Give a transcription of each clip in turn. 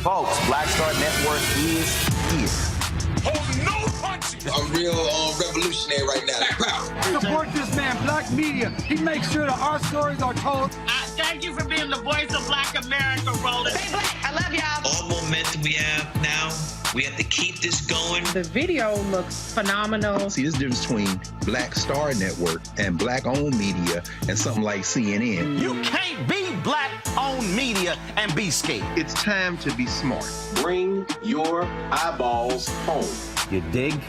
Folks, Black Star Network is here. Oh, no punches! I'm real revolutionary right now. Support this man, Black Media. He makes sure that our stories are told. Thank you for being the voice of Black America, Roland. Stay black. I love y'all. All momentum we have now, we have to keep this going. The video looks phenomenal. See, there's a difference between Black Star Network and Black-owned media and something like CNN. You can't be Black-owned media and be scared. It's time to be smart. Bring your eyeballs home. You dig?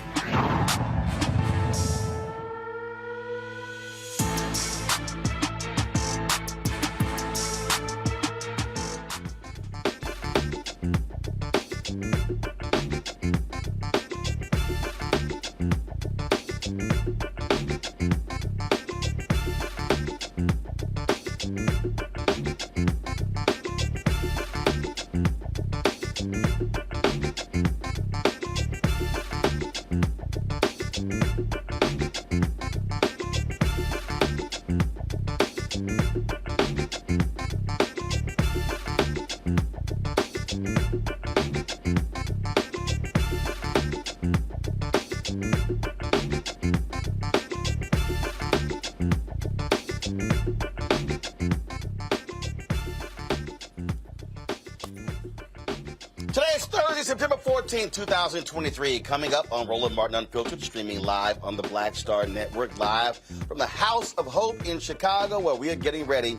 Today is Thursday, September 14, 2023. Coming up on Roland Martin Unfiltered, streaming live on the Black Star Network, live from the House of Hope in Chicago, where we are getting ready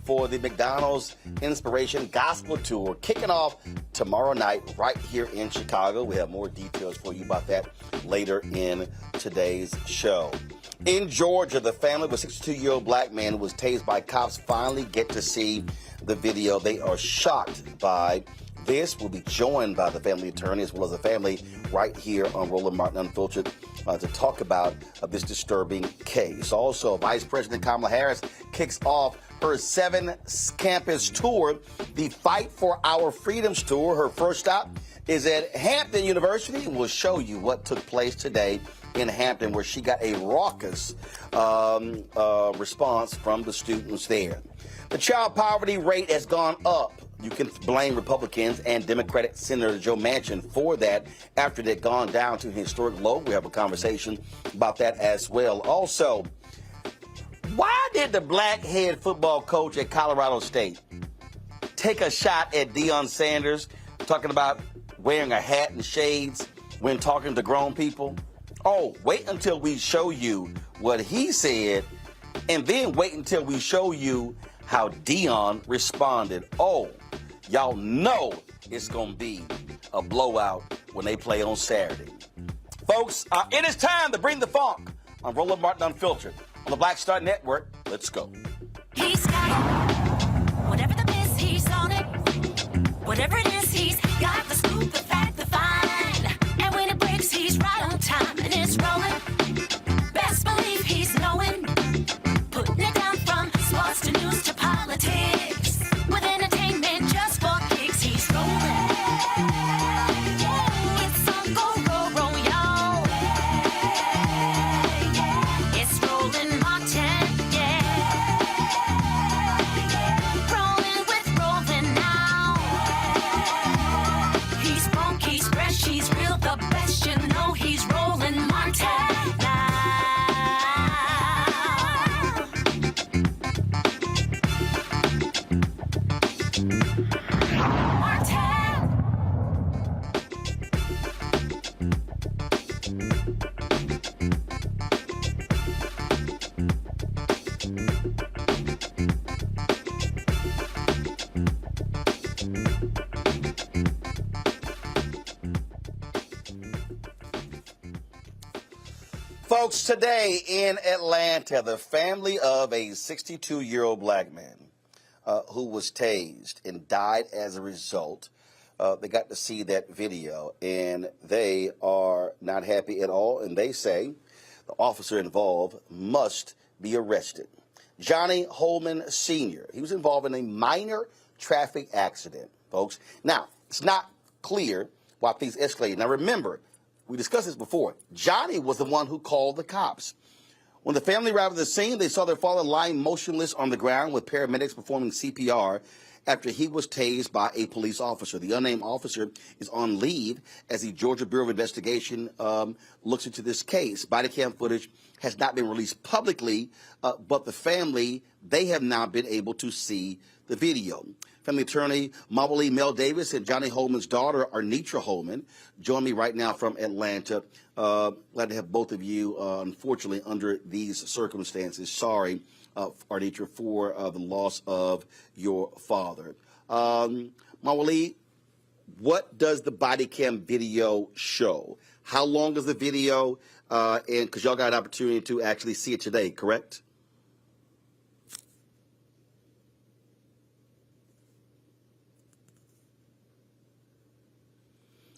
for the McDonald's Inspiration Gospel Tour, kicking off tomorrow night right here in Chicago. We have more details for you about that later in today's show. In Georgia, the family of a 62-year-old black man who was tased by cops finally get to see the video. They are shocked by this. We'll be joined by the family attorney as well as the family right here on Roland Martin Unfiltered to talk about this disturbing case. Also, Vice President Kamala Harris kicks off her 7-campus tour, the Fight for Our Freedoms tour. Her first stop is at Hampton University, and we'll show you what took place today in Hampton, where she got a raucous response from the students there. The child poverty rate has gone up. You can blame Republicans and Democratic Senator Joe Manchin for that after they'd gone down to a historic low. We have a conversation about that as well. Also, why did the black head football coach at Colorado State take a shot at Deion Sanders, talking about wearing a hat and shades when talking to grown people? Oh, wait until we show you what he said, and then wait until we show you how Deion responded. Oh, y'all know it's going to be a blowout when they play on Saturday. Folks, it is time to bring the funk on Roland Martin Unfiltered on the Black Star Network. Let's go. He's got it. Whatever the biz, he's on it. Whatever it is, he's got the scoop, the fact, the fine. And when it breaks, he's right on time and it's rolling. Best believe he's knowing. Putting it down from sports to news to politics. With entertainment just for kicks, he's rolling. It's on go, roll, roll, y'all. It's rolling Martin, yeah. Rolling with rolling now. He's funk, he's fresh, he's real, the best, you know he's rolling Martin now. Folks, today in Atlanta, the family of a 62-year-old black man who was tased and died as a result, they got to see that video, and they are not happy at all, and they say the officer involved must be arrested. Johnny Hollman Sr., he was involved in a minor traffic accident, folks. Now, it's not clear why things escalated. Now, remember, we discussed this before. Johnny was the one who called the cops. When the family arrived at the scene, they saw their father lying motionless on the ground with paramedics performing CPR after he was tased by a police officer. The unnamed officer is on leave as the Georgia Bureau of Investigation looks into this case. Bodycam footage has not been released publicly, but the family, they have now been able to see the video. Family attorney Mawali Mel Davis and Johnny Hollman's daughter, Arnitra Hollman, join me right now from Atlanta. Glad to have both of you, unfortunately, under these circumstances. Sorry, Arnitra, for the loss of your father. Mawali, what does the body cam video show? How long is the video? And because y'all got an opportunity to actually see it today, correct?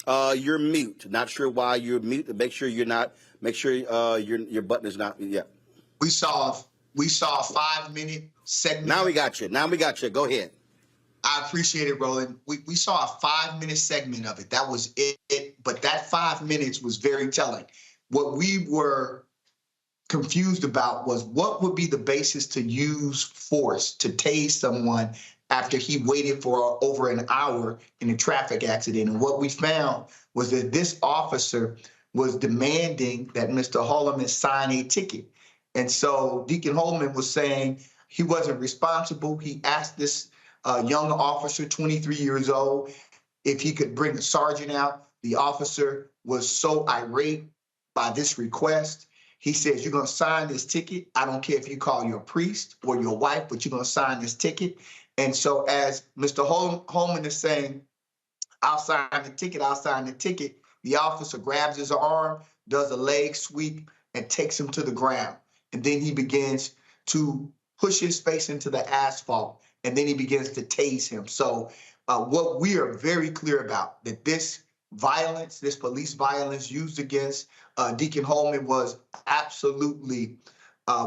You're mute. Not sure why you're mute. Make sure you're not. Make sure your button is not. Yeah. We saw a 5-minute segment. Now we got you. Go ahead. I appreciate it, Roland. We saw a 5-minute segment of it. That was it. But that 5 minutes was very telling. What we were confused about was what would be the basis to use force to tase someone after he waited for over an hour in a traffic accident. And what we found was that this officer was demanding that Mr. Hollman sign a ticket. And so Deacon Hollman was saying he wasn't responsible. He asked this young officer, 23 years old, if he could bring a sergeant out. The officer was so irate by this request. He says, you're going to sign this ticket. I don't care if you call your priest or your wife, but you're going to sign this ticket. And so as Mr. Hollman is saying, I'll sign the ticket, the officer grabs his arm, does a leg sweep, and takes him to the ground. And then he begins to push his face into the asphalt, and then he begins to tase him. So what we are very clear about, that this violence, this police violence used against Deacon Hollman was absolutely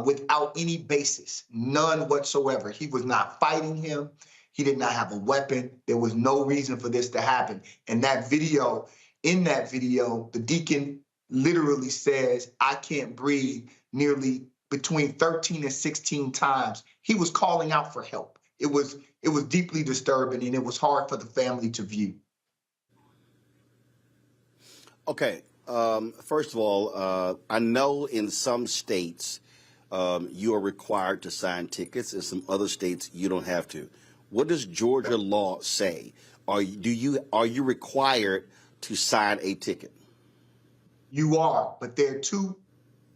without any basis, none whatsoever. He was not fighting him. He did not have a weapon. There was no reason for this to happen. And in that video, the deacon literally says, I can't breathe, nearly between 13 and 16 times. He was calling out for help. It was deeply disturbing, and it was hard for the family to view. Okay. First of all, I know in some states you are required to sign tickets. In some other states, you don't have to. What does Georgia law say? Are you required to sign a ticket? You are, but there are two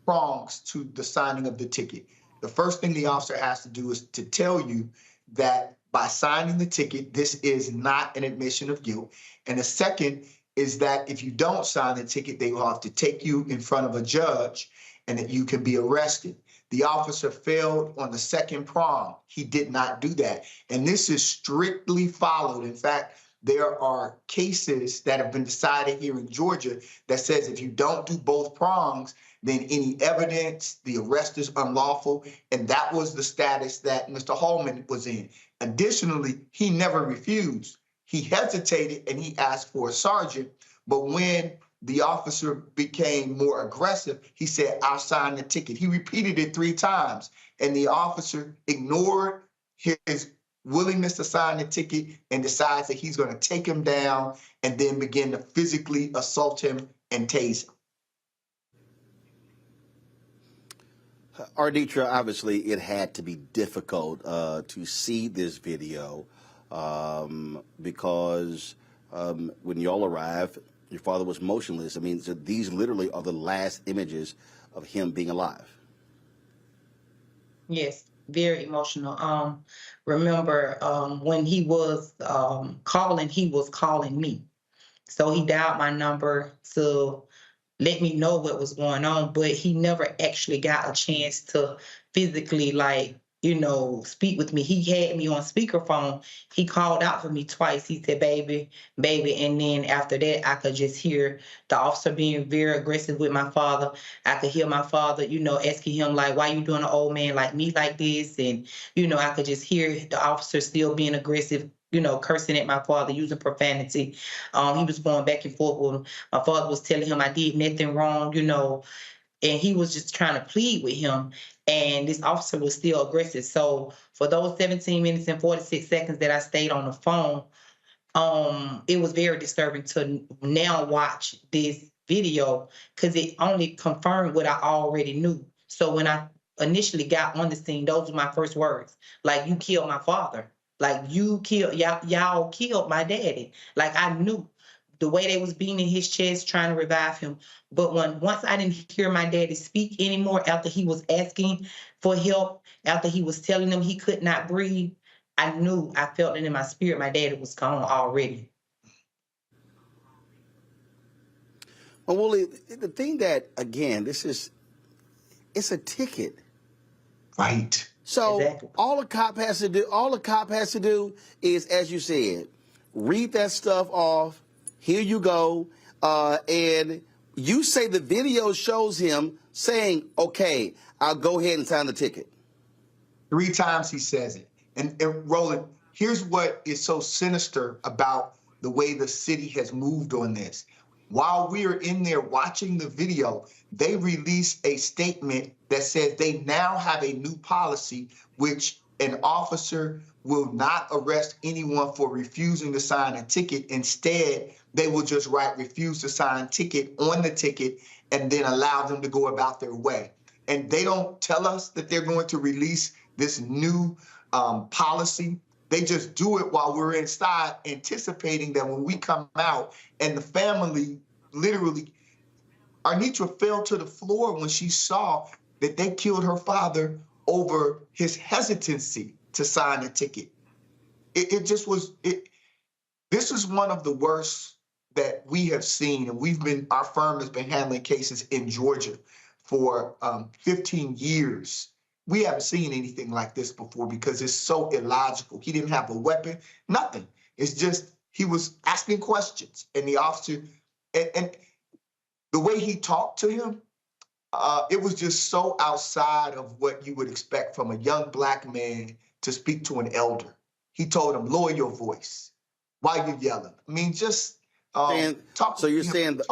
prongs to the signing of the ticket. The first thing the officer has to do is to tell you that by signing the ticket, this is not an admission of guilt. And the second is that if you don't sign the ticket, they will have to take you in front of a judge and that you can be arrested. The officer failed on the second prong. He did not do that. And this is strictly followed. In fact, there are cases that have been decided here in Georgia that says if you don't do both prongs, then any evidence, the arrest is unlawful. And that was the status that Mr. Hollman was in. Additionally, he never refused. He hesitated and he asked for a sergeant. But when the officer became more aggressive, he said, "I'll sign the ticket." He repeated it 3 times, and the officer ignored his willingness to sign the ticket and decides that he's going to take him down and then begin to physically assault him and tase him. Arditra, obviously, it had to be difficult to see this video because when y'all arrived, your father was motionless. I mean, so these literally are the last images of him being alive. Yes, very emotional. Remember when he was calling me. So he dialed my number to let me know what was going on, but he never actually got a chance to physically, speak with me. He had me on speakerphone. He called out for me twice. He said, baby. And then after that, I could just hear the officer being very aggressive with my father. I could hear my father, asking him, like, why you doing an old man like me like this? And, I could just hear the officer still being aggressive, cursing at my father, using profanity. He was going back and forth with him. My father was telling him I did nothing wrong, and he was just trying to plead with him. And this officer was still aggressive. So for those 17 minutes and 46 seconds that I stayed on the phone, it was very disturbing to now watch this video because it only confirmed what I already knew. So when I initially got on the scene, those were my first words. Like, you killed my father. Like, y'all killed my daddy. Like, I knew the way they was beating his chest, trying to revive him. But once I didn't hear my daddy speak anymore, after he was asking for help, after he was telling them he could not breathe, I felt it in my spirit, my daddy was gone already. Well, Wooly, the thing that, again, it's a ticket. Right. So exactly. all the cop has to do is, as you said, read that stuff off. Here you go. And you say the video shows him saying, okay, I'll go ahead and sign the ticket. 3 times he says it. And Roland, here's what is so sinister about the way the city has moved on this. While we are in there watching the video, they release a statement that says they now have a new policy, which an officer will not arrest anyone for refusing to sign a ticket. Instead, they will just write refuse to sign ticket on the ticket and then allow them to go about their way. And they don't tell us that they're going to release this new policy. They just do it while we're inside, anticipating that when we come out, and the family literally, Arnitra fell to the floor when she saw that they killed her father over his hesitancy to sign a ticket. It just was, this is one of the worst that we have seen. And our firm has been handling cases in Georgia for 15 years. We haven't seen anything like this before because it's so illogical. He didn't have a weapon, nothing. It's just, he was asking questions, and the officer, and the way he talked to him, it was just so outside of what you would expect from a young Black man to speak to an elder. He told him, lower your voice. Why are you yelling? I mean, just talk. So you're saying the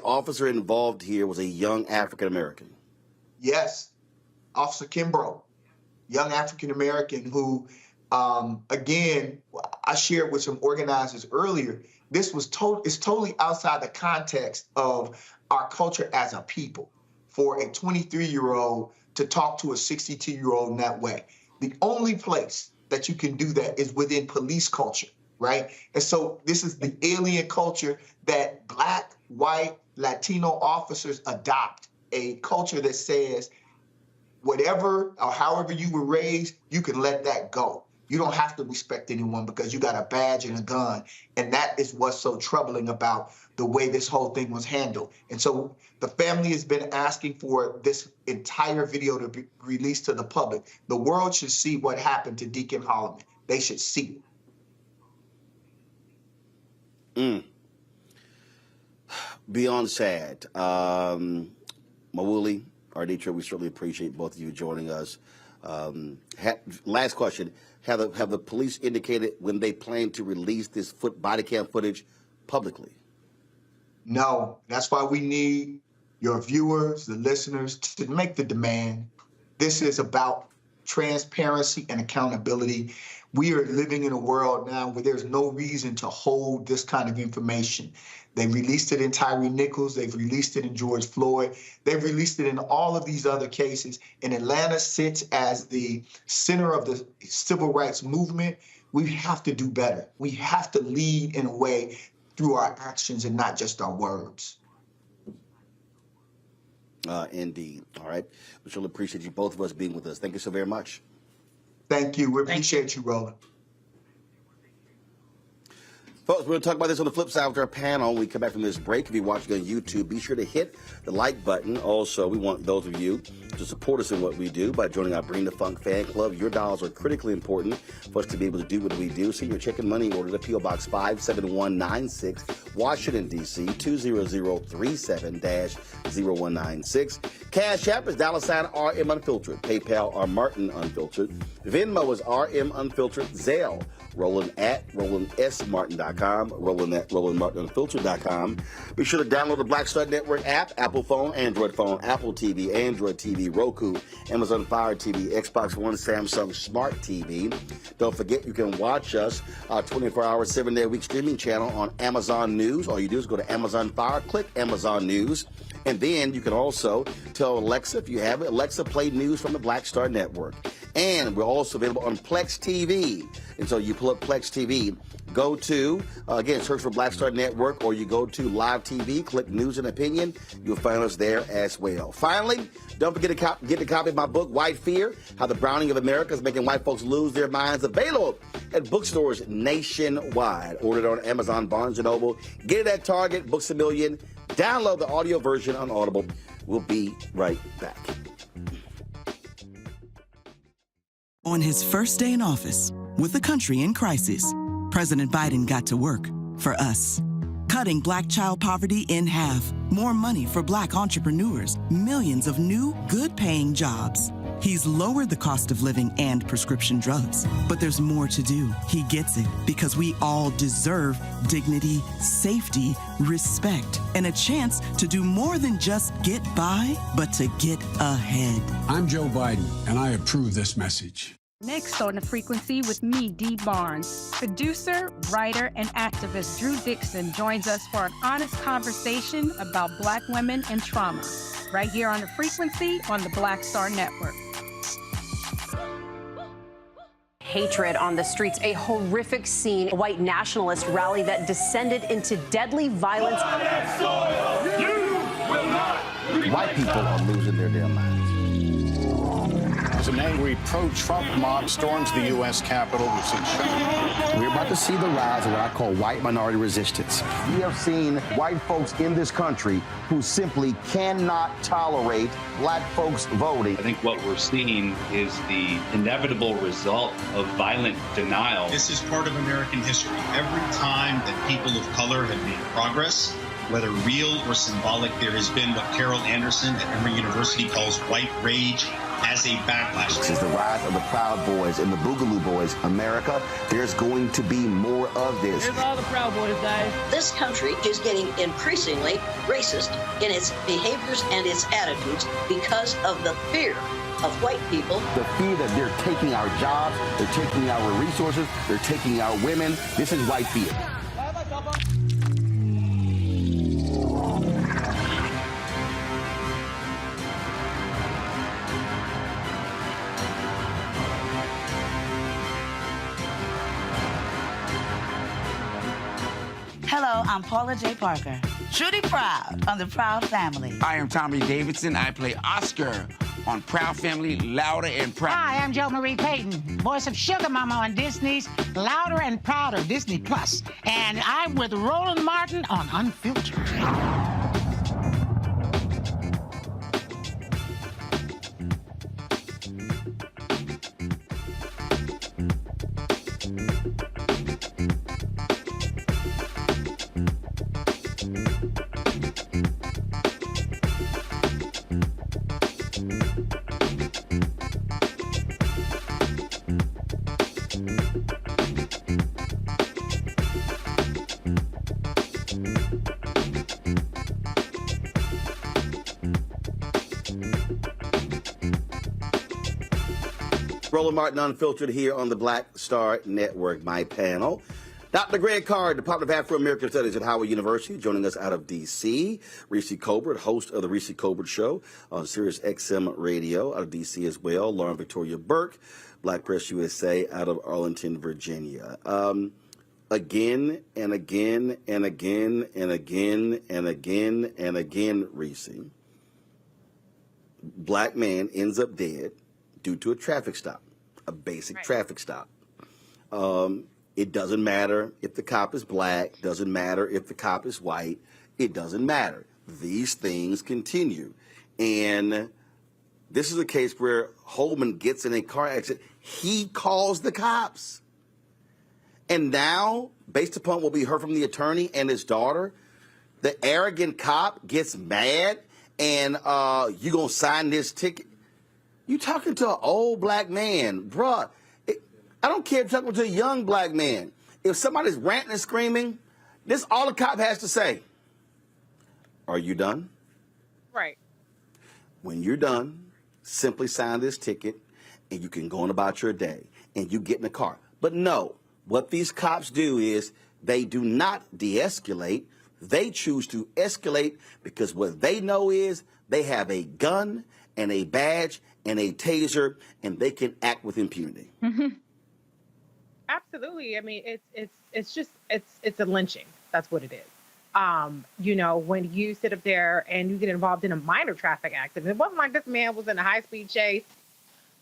officer involved here was a young African American? Yes, Officer Kimbrough, young African American who, again, I shared with some organizers earlier. This was totally outside the context of our culture as a people for a 23-year-old to talk to a 62-year-old in that way. The only place that you can do that is within police culture, right? And so this is the alien culture that Black, white, Latino officers adopt, a culture that says whatever or however you were raised, you can let that go. You don't have to respect anyone because you got a badge and a gun. And that is what's so troubling about the way this whole thing was handled. And so the family has been asking for this entire video to be released to the public. The world should see what happened to Deacon Hollman. They should see it. Beyond sad. Mawuli, Arditra, we certainly appreciate both of you joining us. Last question. Have the police indicated when they plan to release this body cam footage publicly? No. That's why we need your viewers, the listeners, to make the demand. This is about transparency and accountability. We are living in a world now where there's no reason to hold this kind of information. They released it in Tyree Nichols. They've released it in George Floyd. They've released it in all of these other cases. And Atlanta sits as the center of the civil rights movement. We have to do better. We have to lead in a way through our actions and not just our words. Indeed. All right. We surely appreciate you, both of us, being with us. Thank you so very much. Thank you. We appreciate you, Roland. Folks, we're going to talk about this on the flip side with our panel. When we come back from this break, if you're watching on YouTube, be sure to hit the like button. Also, we want those of you to support us in what we do by joining our Bring the Funk fan club. Your dollars are critically important for us to be able to do what we do. Send your check and money order to P.O. Box 57196, Washington, D.C., 20037-0196. Cash App is $RM Unfiltered. PayPal are Martin Unfiltered. Venmo is RM Unfiltered. Zelle, Roland at RolandSMartin.com, Roland at RolandMartinUnfiltered.com. Be sure to download the Black Star Network app, Apple phone, Android phone, Apple TV, Android TV, Roku, Amazon Fire TV, Xbox One, Samsung Smart TV. Don't forget you can watch us 24 hours, 7-day-a-week streaming channel on Amazon News. All you do is go to Amazon Fire, click Amazon News, and then you can also tell Alexa, if you have it, Alexa, play news from the Black Star Network. And we're also available on Plex TV. And so you pull up Plex TV, go to, again, search for Black Star Network, or you go to Live TV, click News and Opinion. You'll find us there as well. Finally, don't forget to get a copy of my book, White Fear, How the Browning of America is Making White Folks Lose Their Minds, available at bookstores nationwide. Ordered on Amazon, Barnes & Noble. Get it at Target, Books A Million. Download the audio version on Audible. We'll be right back. On his first day in office, with the country in crisis, President Biden got to work for us. Cutting Black child poverty in half, more money for Black entrepreneurs, millions of new, good-paying jobs. He's lowered the cost of living and prescription drugs. But there's more to do. He gets it, because we all deserve dignity, safety, respect, and a chance to do more than just get by, but to get ahead. I'm Joe Biden, and I approve this message. Next on The Frequency with me, Dee Barnes. Producer, writer, and activist Drew Dixon joins us for an honest conversation about Black women and trauma, right here on The Frequency on the Black Star Network. Hatred on the streets, a horrific scene, a white nationalist rally that descended into deadly violence. White people are losing their damn minds. As an angry pro-Trump mob storms the U.S. Capitol, we're about to see the rise of what I call white minority resistance. We have seen white folks in this country who simply cannot tolerate Black folks voting. I think what we're seeing is the inevitable result of violent denial. This is part of American history. Every time that people of color have made progress, whether real or symbolic, there has been what Carol Anderson at Emory University calls white rage as a backlash. This is the rise of the Proud Boys and the Boogaloo Boys. America, there's going to be more of this. Here's all the Proud Boys, guys. This country is getting increasingly racist in its behaviors and its attitudes because of the fear of white people. The fear that they're taking our jobs, they're taking our resources, they're taking our women. This is white fear. Hello, I'm Paula J. Parker. Truly proud on the Proud Family. I am Tommy Davidson. I play Oscar on Proud Family, Louder and Proud. Hi, I'm Jo Marie Payton, voice of Sugar Mama on Disney's Louder and Prouder, Disney Plus. And I'm with Roland Martin on Unfiltered. Roland Martin Unfiltered here on the Black Star Network. My panel, Dr. Greg Carr, Department of Afro-American Studies at Howard University, joining us out of D.C. Reese Colbert, host of the Reese Colbert Show on Sirius XM Radio out of D.C. as well. Lauren Victoria Burke, Black Press USA out of Arlington, Virginia. Again and again and again and again and again and again, Reese, black man ends up dead due to a traffic stop, a basic traffic stop. It doesn't matter if the cop is black, doesn't matter if the cop is white, it doesn't matter. These things continue. And this is a case where Hollman gets in a car accident. He calls the cops. And now, based upon what we heard from the attorney and his daughter, the arrogant cop gets mad and you gonna sign this ticket? You talking to an old black man, bruh. I don't care if you're talking to a young black man. If somebody's ranting and screaming, this all the cop has to say. Are you done? Right. When you're done, simply sign this ticket and you can go on about your day and you get in the car. But no, what these cops do is they do not de-escalate. They choose to escalate because what they know is they have a gun and a badge and a taser and they can act with impunity. Mm-hmm. Absolutely. I mean, it's a lynching. That's what it is. You know, when you sit up there and you get involved in a minor traffic accident, it wasn't like this man was in a high-speed chase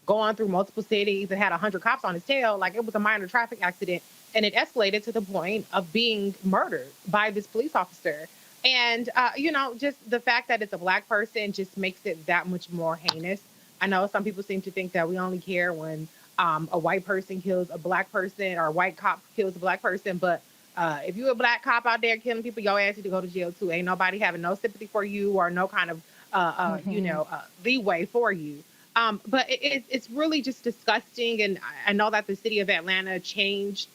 going through multiple cities and had 100 cops on his tail. Like, it was a minor traffic accident, and it escalated to the point of being murdered by this police officer. And, you know, just the fact that it's a black person just makes it that much more heinous. I know some people seem to think that we only care when a white person kills a black person or a white cop kills a black person. But if you're a black cop out there killing people, your ass need to go to jail too. Ain't nobody having no sympathy for you or no kind of, you know, leeway for you. But it's really just disgusting. And I know that the city of Atlanta changed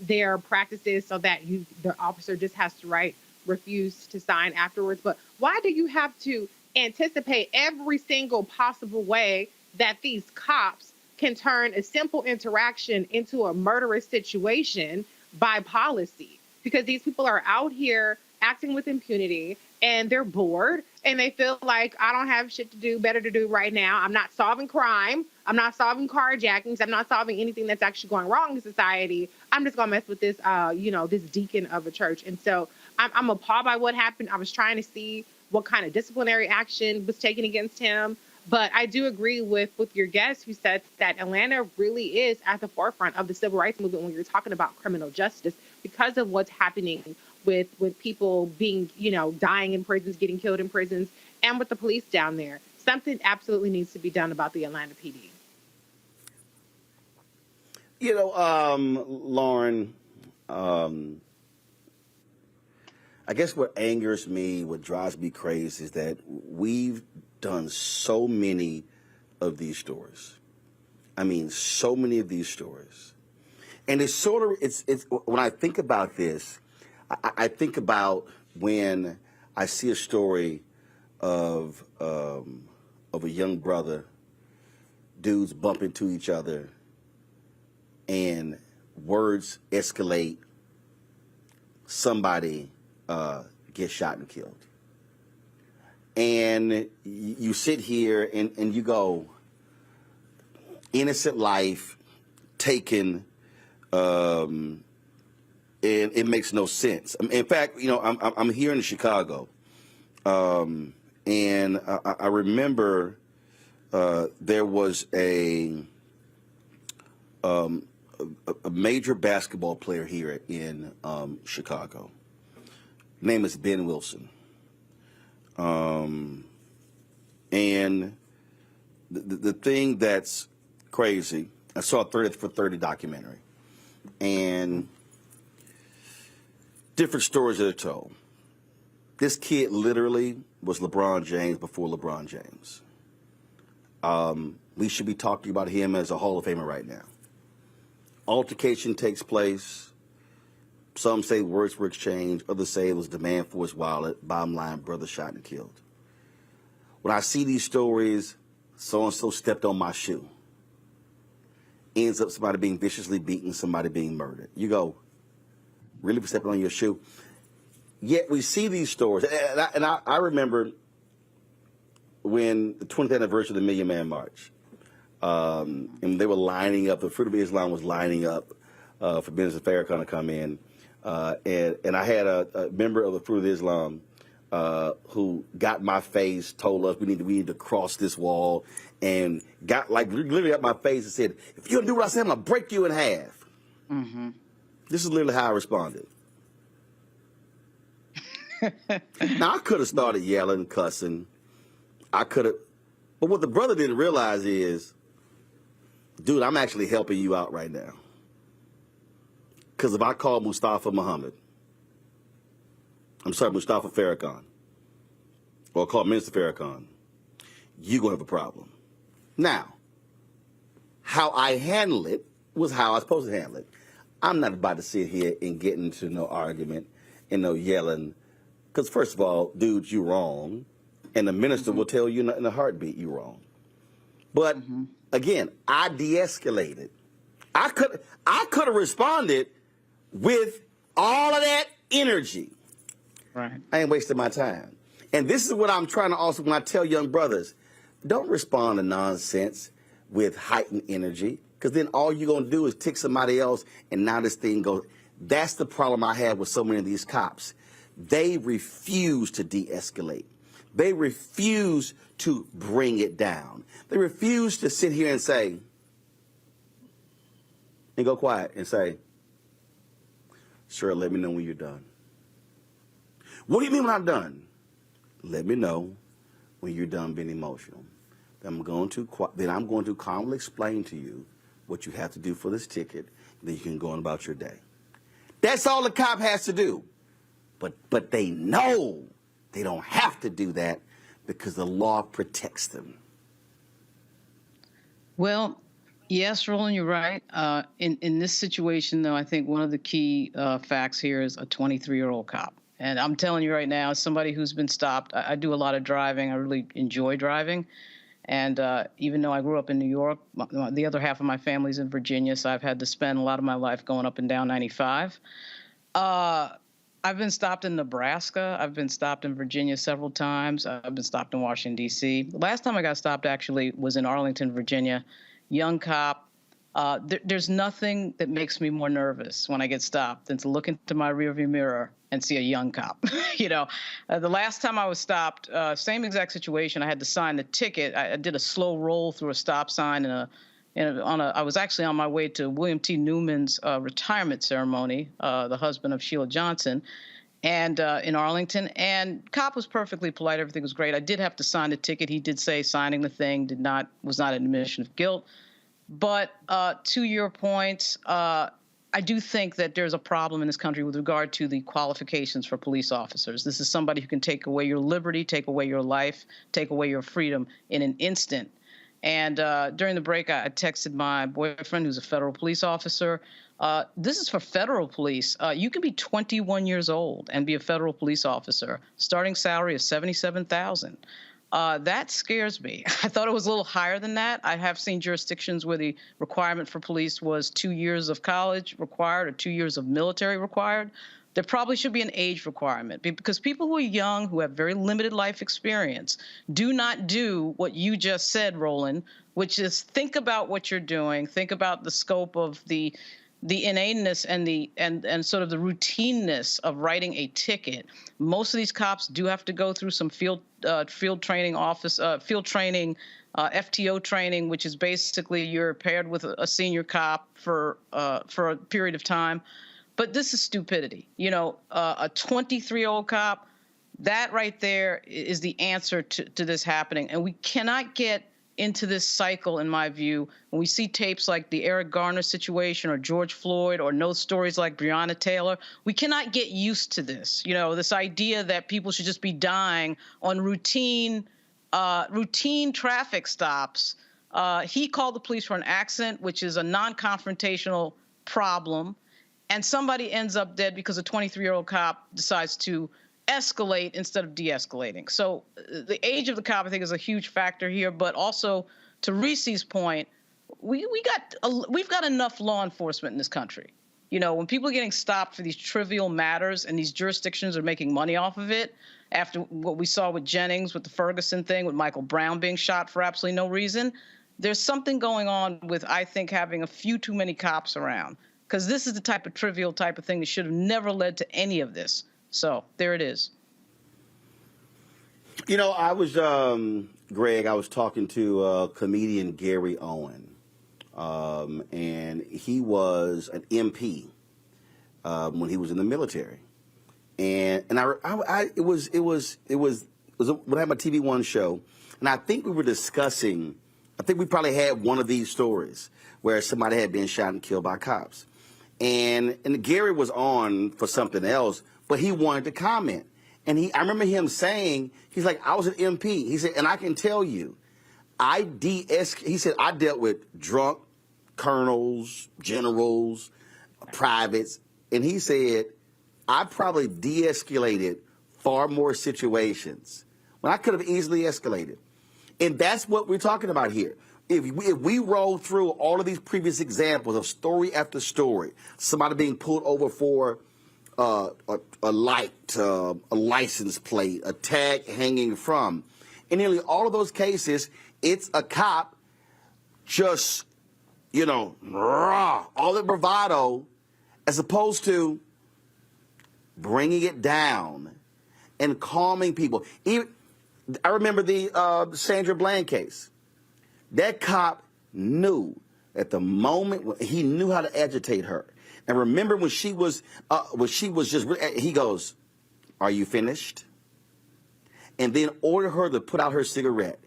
their practices so that the officer just has to refuse to sign afterwards. But why do you have to anticipate every single possible way that these cops can turn a simple interaction into a murderous situation by policy? Because these people are out here acting with impunity and they're bored and they feel like, I don't have shit to do, better to do right now. I'm not solving crime. I'm not solving carjackings. I'm not solving anything that's actually going wrong in society. I'm just gonna mess with this, you know, this deacon of a church. And so I'm appalled by what happened. I was trying to see what kind of disciplinary action was taken against him. But I do agree with your guest who said that Atlanta really is at the forefront of the civil rights movement when you're talking about criminal justice because of what's happening with people being, you know, dying in prisons, getting killed in prisons, and with the police down there. Something absolutely needs to be done about the Atlanta PD. You know, Lauren, I guess what angers me, what drives me crazy is that we've done so many of these stories. I mean, so many of these stories. And it's sort of, it's when I think about this, I think about when I see a story of a young brother, dudes bump into each other and words escalate, somebody gets shot and killed. And you sit here and you go, innocent life taken, and it makes no sense. In fact, you know, I'm here in Chicago, and I remember there was a major basketball player here in Chicago. His name is Ben Wilson. And the thing that's crazy, I saw a 30 for 30 documentary, and different stories that are told. This kid literally was LeBron James before LeBron James. We should be talking about him as a Hall of Famer right now. Altercation takes place. Some say words were exchanged. Others say it was demand for his wallet. Bottom line, brother shot and killed. When I see these stories, so-and-so stepped on my shoe. ends up somebody being viciously beaten, somebody being murdered. You go, really for stepping on your shoe? Yet we see these stories. And I remember when the 20th anniversary of the Million Man March, and they were lining up, the Fruit of Islam was lining up for Minister Farrakhan to come in. And I had a member of the Fruit of Islam who got my face, told us we need to cross this wall, and got like literally up my face and said, if you don't do what I say, I'm going to break you in half. Mm-hmm. This is literally how I responded. Now, I could have started yelling, cussing. I could have. But what the brother didn't realize is, dude, I'm actually helping you out right now. Because if I call Mustafa Farrakhan, or call Minister Farrakhan, you're going to have a problem. Now, how I handle it was how I was supposed to handle it. I'm not about to sit here and get into no argument and no yelling. Because first of all, dude, you're wrong. And the minister will tell you in a heartbeat you're wrong. But again, I de-escalated. I could have responded with all of that energy. Right. I ain't wasting my time. And this is what I'm trying to also, when I tell young brothers, don't respond to nonsense with heightened energy, because then all you're going to do is tick somebody else, and now this thing goes. That's the problem I have with so many of these cops. They refuse to de-escalate. They refuse to bring it down. They refuse to sit here and say, and go quiet and say, sure, let me know when you're done. What do you mean when I'm done? Let me know when you're done being emotional. Then I'm going to calmly explain to you what you have to do for this ticket. Then you can go on about your day. That's all the cop has to do. But they know they don't have to do that because the law protects them. Well, yes, Roland, you're right. In this situation, though, I think one of the key facts here is a 23-year-old cop. And I'm telling you right now, as somebody who's been stopped, I do a lot of driving. I really enjoy driving. And even though I grew up in New York, the other half of my family's in Virginia, so I've had to spend a lot of my life going up and down 95. I've been stopped in Nebraska. I've been stopped in Virginia several times. I've been stopped in Washington, D.C. The last time I got stopped, actually, was in Arlington, Virginia. Young cop. There's nothing that makes me more nervous when I get stopped than to look into my rearview mirror and see a young cop. The last time I was stopped, same exact situation. I had to sign the ticket. I did a slow roll through a stop sign I was actually on my way to William T. Newman's retirement ceremony, the husband of Sheila Johnson, and in Arlington. And cop was perfectly polite. Everything was great. I did have to sign the ticket. He did say signing the thing was not an admission of guilt. But to your point, I do think that there's a problem in this country with regard to the qualifications for police officers. This is somebody who can take away your liberty, take away your life, take away your freedom in an instant. And during the break, I texted my boyfriend, who's a federal police officer. This is for federal police. You can be 21 years old and be a federal police officer. Starting salary is $77,000. That scares me. I thought it was a little higher than that. I have seen jurisdictions where the requirement for police was 2 years of college required or 2 years of military required. There probably should be an age requirement because people who are young, who have very limited life experience, do not do what you just said, Roland, which is think about what you're doing, think about the scope of the inaneness and sort of the routineness of writing a ticket. Most of these cops do have to go through some field training, FTO training, which is basically you're paired with a senior cop for a period of time. But this is stupidity. A 23-year-old cop, that right there is the answer to this happening. And we cannot get into this cycle, in my view, when we see tapes like the Eric Garner situation or George Floyd or know stories like Breonna Taylor. We cannot get used to this, this idea that people should just be dying on routine traffic stops. He called the police for an accident, which is a non-confrontational problem. And somebody ends up dead because a 23-year-old cop decides to escalate instead of de-escalating. So the age of the cop, I think, is a huge factor here. But also, to Reese's point, we've got enough law enforcement in this country. You know, when people are getting stopped for these trivial matters and these jurisdictions are making money off of it, after what we saw with Jennings, with the Ferguson thing, with Michael Brown being shot for absolutely no reason, there's something going on with, I think, having a few too many cops around, because this is the type of trivial type of thing that should have never led to any of this. So there it is. You know, I was, Greg, I was talking to comedian Gary Owen, and he was an MP when he was in the military. And when I had my TV One show, and I think we were discussing, I think we probably had one of these stories where somebody had been shot and killed by cops. And Gary was on for something else, but he wanted to comment. And I remember him saying, he's like, I was an MP. He said, and I can tell you, he said, I dealt with drunk colonels, generals, privates. And he said, I probably de-escalated far more situations when I could have easily escalated. And that's what we're talking about here. If we roll through all of these previous examples of story after story, somebody being pulled over for a light, a license plate, a tag hanging from, in nearly all of those cases, it's a cop just, you know, all the bravado, as opposed to bringing it down and calming people. I remember the Sandra Bland case. That cop knew at the moment, he knew how to agitate her. And remember when she was just, he goes, are you finished? And then ordered her to put out her cigarette.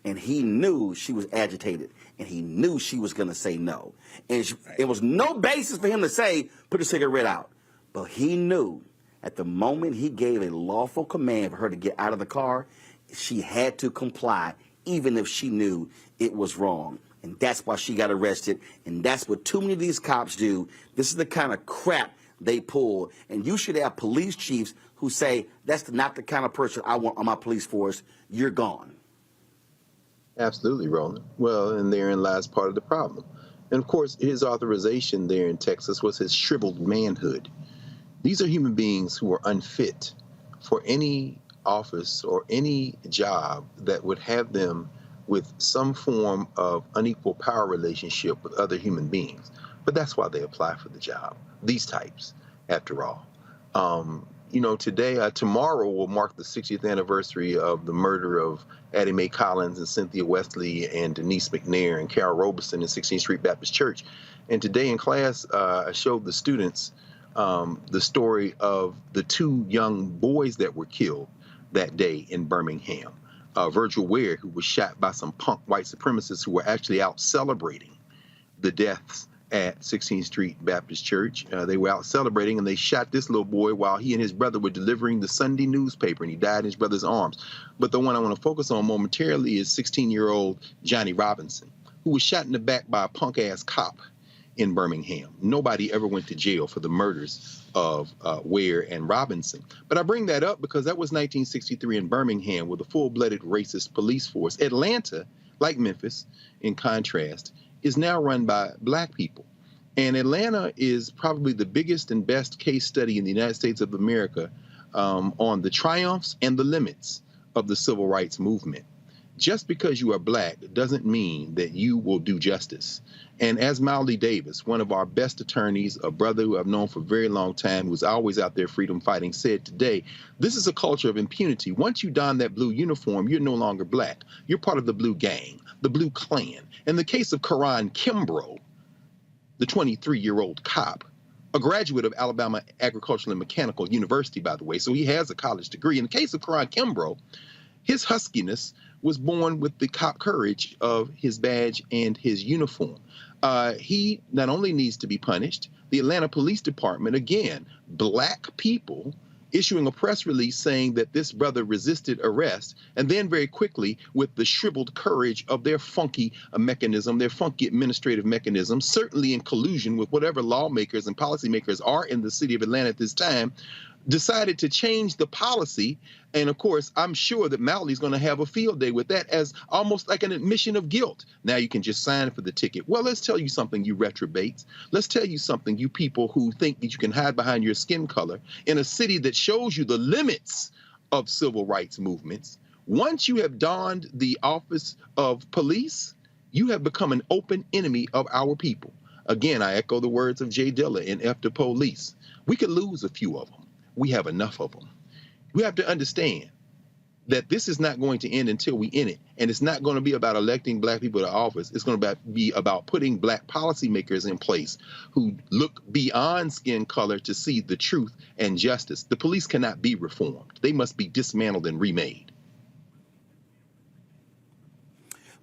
And he knew she was agitated. And he knew she was going to say no. And it was no basis for him to say, put the cigarette out. But he knew at the moment he gave a lawful command for her to get out of the car, she had to comply, even if she knew it was wrong. And that's why she got arrested. And that's what too many of these cops do. This is the kind of crap they pull. And you should have police chiefs who say, that's not the kind of person I want on my police force. You're gone. Absolutely, Roland. Well, and therein lies part of the problem. And of course, his authorization there in Texas was his shriveled manhood. These are human beings who are unfit for any office or any job that would have them with some form of unequal power relationship with other human beings. But that's why they apply for the job, these types, after all. You know, tomorrow will mark the 60th anniversary of the murder of Addie Mae Collins and Cynthia Wesley and Denise McNair and Carol Robeson in 16th Street Baptist Church. And today in class, I showed the students the story of the two young boys that were killed that day in Birmingham. Virgil Ware, who was shot by some punk white supremacists who were actually out celebrating the deaths at 16th Street Baptist Church. They were out celebrating, and they shot this little boy while he and his brother were delivering the Sunday newspaper, and he died in his brother's arms. But the one I want to focus on momentarily is 16-year-old Johnny Robinson, who was shot in the back by a punk-ass cop in Birmingham. Nobody ever went to jail for the murders of Ware and Robinson. But I bring that up because that was 1963 in Birmingham with a full-blooded racist police force. Atlanta, like Memphis, in contrast, is now run by black people. And Atlanta is probably the biggest and best case study in the United States of America on the triumphs and the limits of the civil rights movement. Just because you are black doesn't mean that you will do justice. And as Mildly Davis, one of our best attorneys, a brother who I've known for a very long time, who's always out there freedom fighting, said today, this is a culture of impunity. Once you don that blue uniform, you're no longer black. You're part of the blue gang, the blue clan. In the case of Karan Kimbrough, the 23-year-old cop, a graduate of Alabama Agricultural and Mechanical University, by the way, so he has a college degree. In the case of Karan Kimbrough, his huskiness was born with the cop courage of his badge and his uniform. He not only needs to be punished, the Atlanta Police Department, again, black people, issuing a press release saying that this brother resisted arrest, and then very quickly, with the shriveled courage of their funky mechanism, their funky administrative mechanism, certainly in collusion with whatever lawmakers and policymakers are in the city of Atlanta at this time, decided to change the policy. And of course, I'm sure that Malley's going to have a field day with that as almost like an admission of guilt. Now you can just sign for the ticket. Well, let's tell you something, you retrobates. Let's tell you something, you people who think that you can hide behind your skin color in a city that shows you the limits of civil rights movements. Once you have donned the office of police, you have become an open enemy of our people. Again, I echo the words of Jay Dilla in F the Police. We could lose a few of them. We have enough of them. We have to understand that this is not going to end until we end it. And it's not going to be about electing black people to office. It's going to be about putting black policymakers in place who look beyond skin color to see the truth and justice. The police cannot be reformed. They must be dismantled and remade.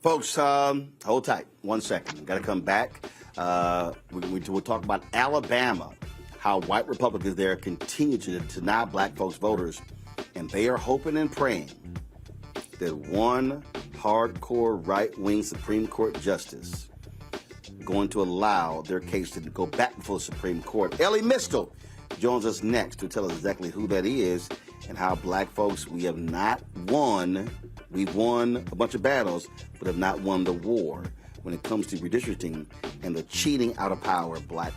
Folks, hold tight 1 second. Got to come back. We'll talk about Alabama, how white Republicans there continue to deny black folks voters, and they are hoping and praying that one hardcore right-wing Supreme Court justice going to allow their case to go back before the Supreme Court. Elie Mystal joins us next to tell us exactly who that is and how black folks, we have not won. We've won a bunch of battles, but have not won the war when it comes to redistricting and the cheating out of power of black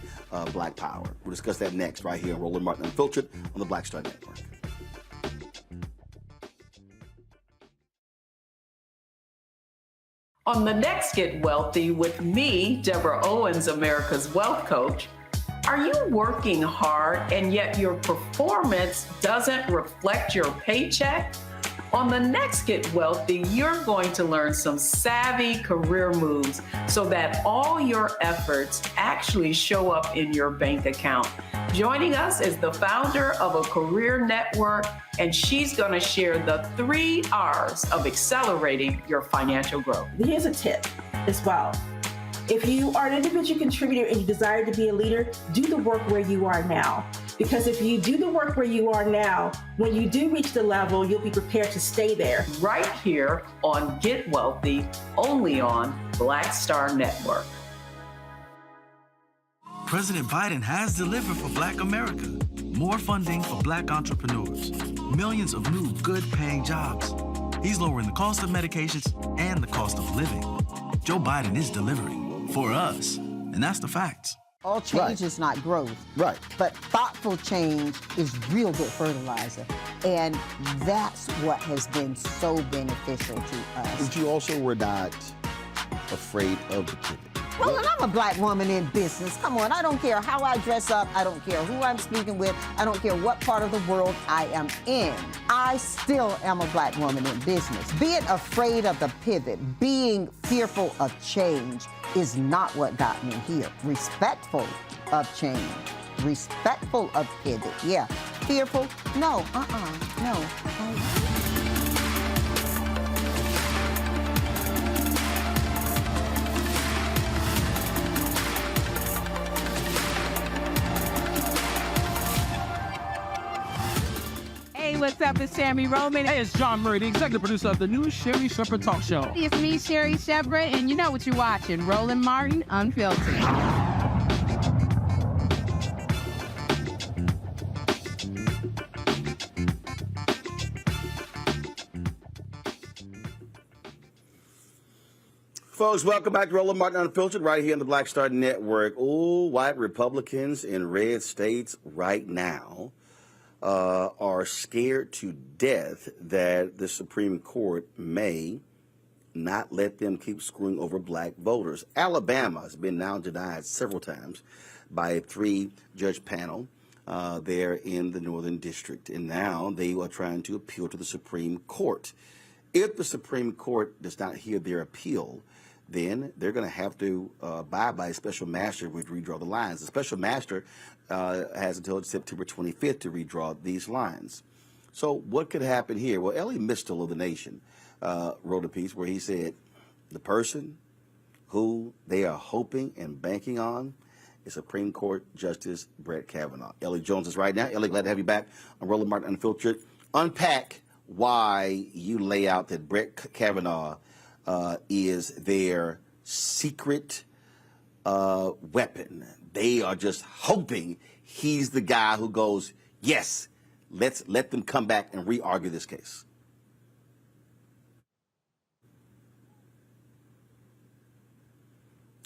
power. We'll discuss that next right here on Roland Martin Unfiltered on the Black Star Network. On the next Get Wealthy with me, Deborah Owens, America's Wealth Coach, are you working hard and yet your performance doesn't reflect your paycheck? On the next Get Wealthy, you're going to learn some savvy career moves so that all your efforts actually show up in your bank account. Joining us is the founder of a career network, and she's going to share the 3 R's of accelerating your financial growth. Here's a tip as well. If you are an individual contributor and you desire to be a leader, do the work where you are now. Because if you do the work where you are now, when you do reach the level, you'll be prepared to stay there. Right here on Get Wealthy, only on Black Star Network. President Biden has delivered for Black America. More funding for Black entrepreneurs. Millions of new good-paying jobs. He's lowering the cost of medications and the cost of living. Joe Biden is delivering for us, and that's the facts. All change is not growth. Right. But thoughtful change is real good fertilizer. And that's what has been so beneficial to us. But you also were not afraid of the pivot. Well, and I'm a Black woman in business. Come on, I don't care how I dress up. I don't care who I'm speaking with. I don't care what part of the world I am in. I still am a Black woman in business. Being afraid of the pivot, being fearful of change is not what got me here. Respectful of change. Respectful of pivot, yeah. Fearful? No, no. Hey, what's up? It's Sammy Roman. Hey, it's John Murray, the executive producer of the new Sherry Shepherd Talk Show. It's me, Sherry Shepherd, and you know what you're watching, Roland Martin Unfiltered. Folks, welcome back to Roland Martin Unfiltered right here on the Black Star Network. Ooh, white Republicans in red states right now are scared to death that the Supreme Court may not let them keep screwing over black voters. Alabama has been now denied several times by a 3-judge panel there in the Northern District. And now they are trying to appeal to the Supreme Court. If the Supreme Court does not hear their appeal, then they're going to have to abide by a special master which redraw the lines. The special master has until September 25th to redraw these lines. So what could happen here? Well, Elie Mystal of The Nation wrote a piece where he said the person who they are hoping and banking on is Supreme Court Justice Brett Kavanaugh. Elie joins us right now. Elie, glad to have you back on Roland Martin Unfiltered. Unpack why you lay out that Brett Kavanaugh is their secret weapon. They are just hoping he's the guy who goes, yes, let them come back and re-argue this case.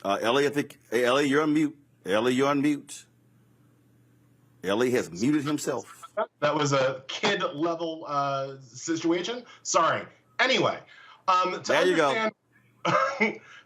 Elie, I think, Elie, you're on mute. Elie, you're on mute. Elie has muted himself. That was a kid-level situation. Sorry. Anyway, there you go.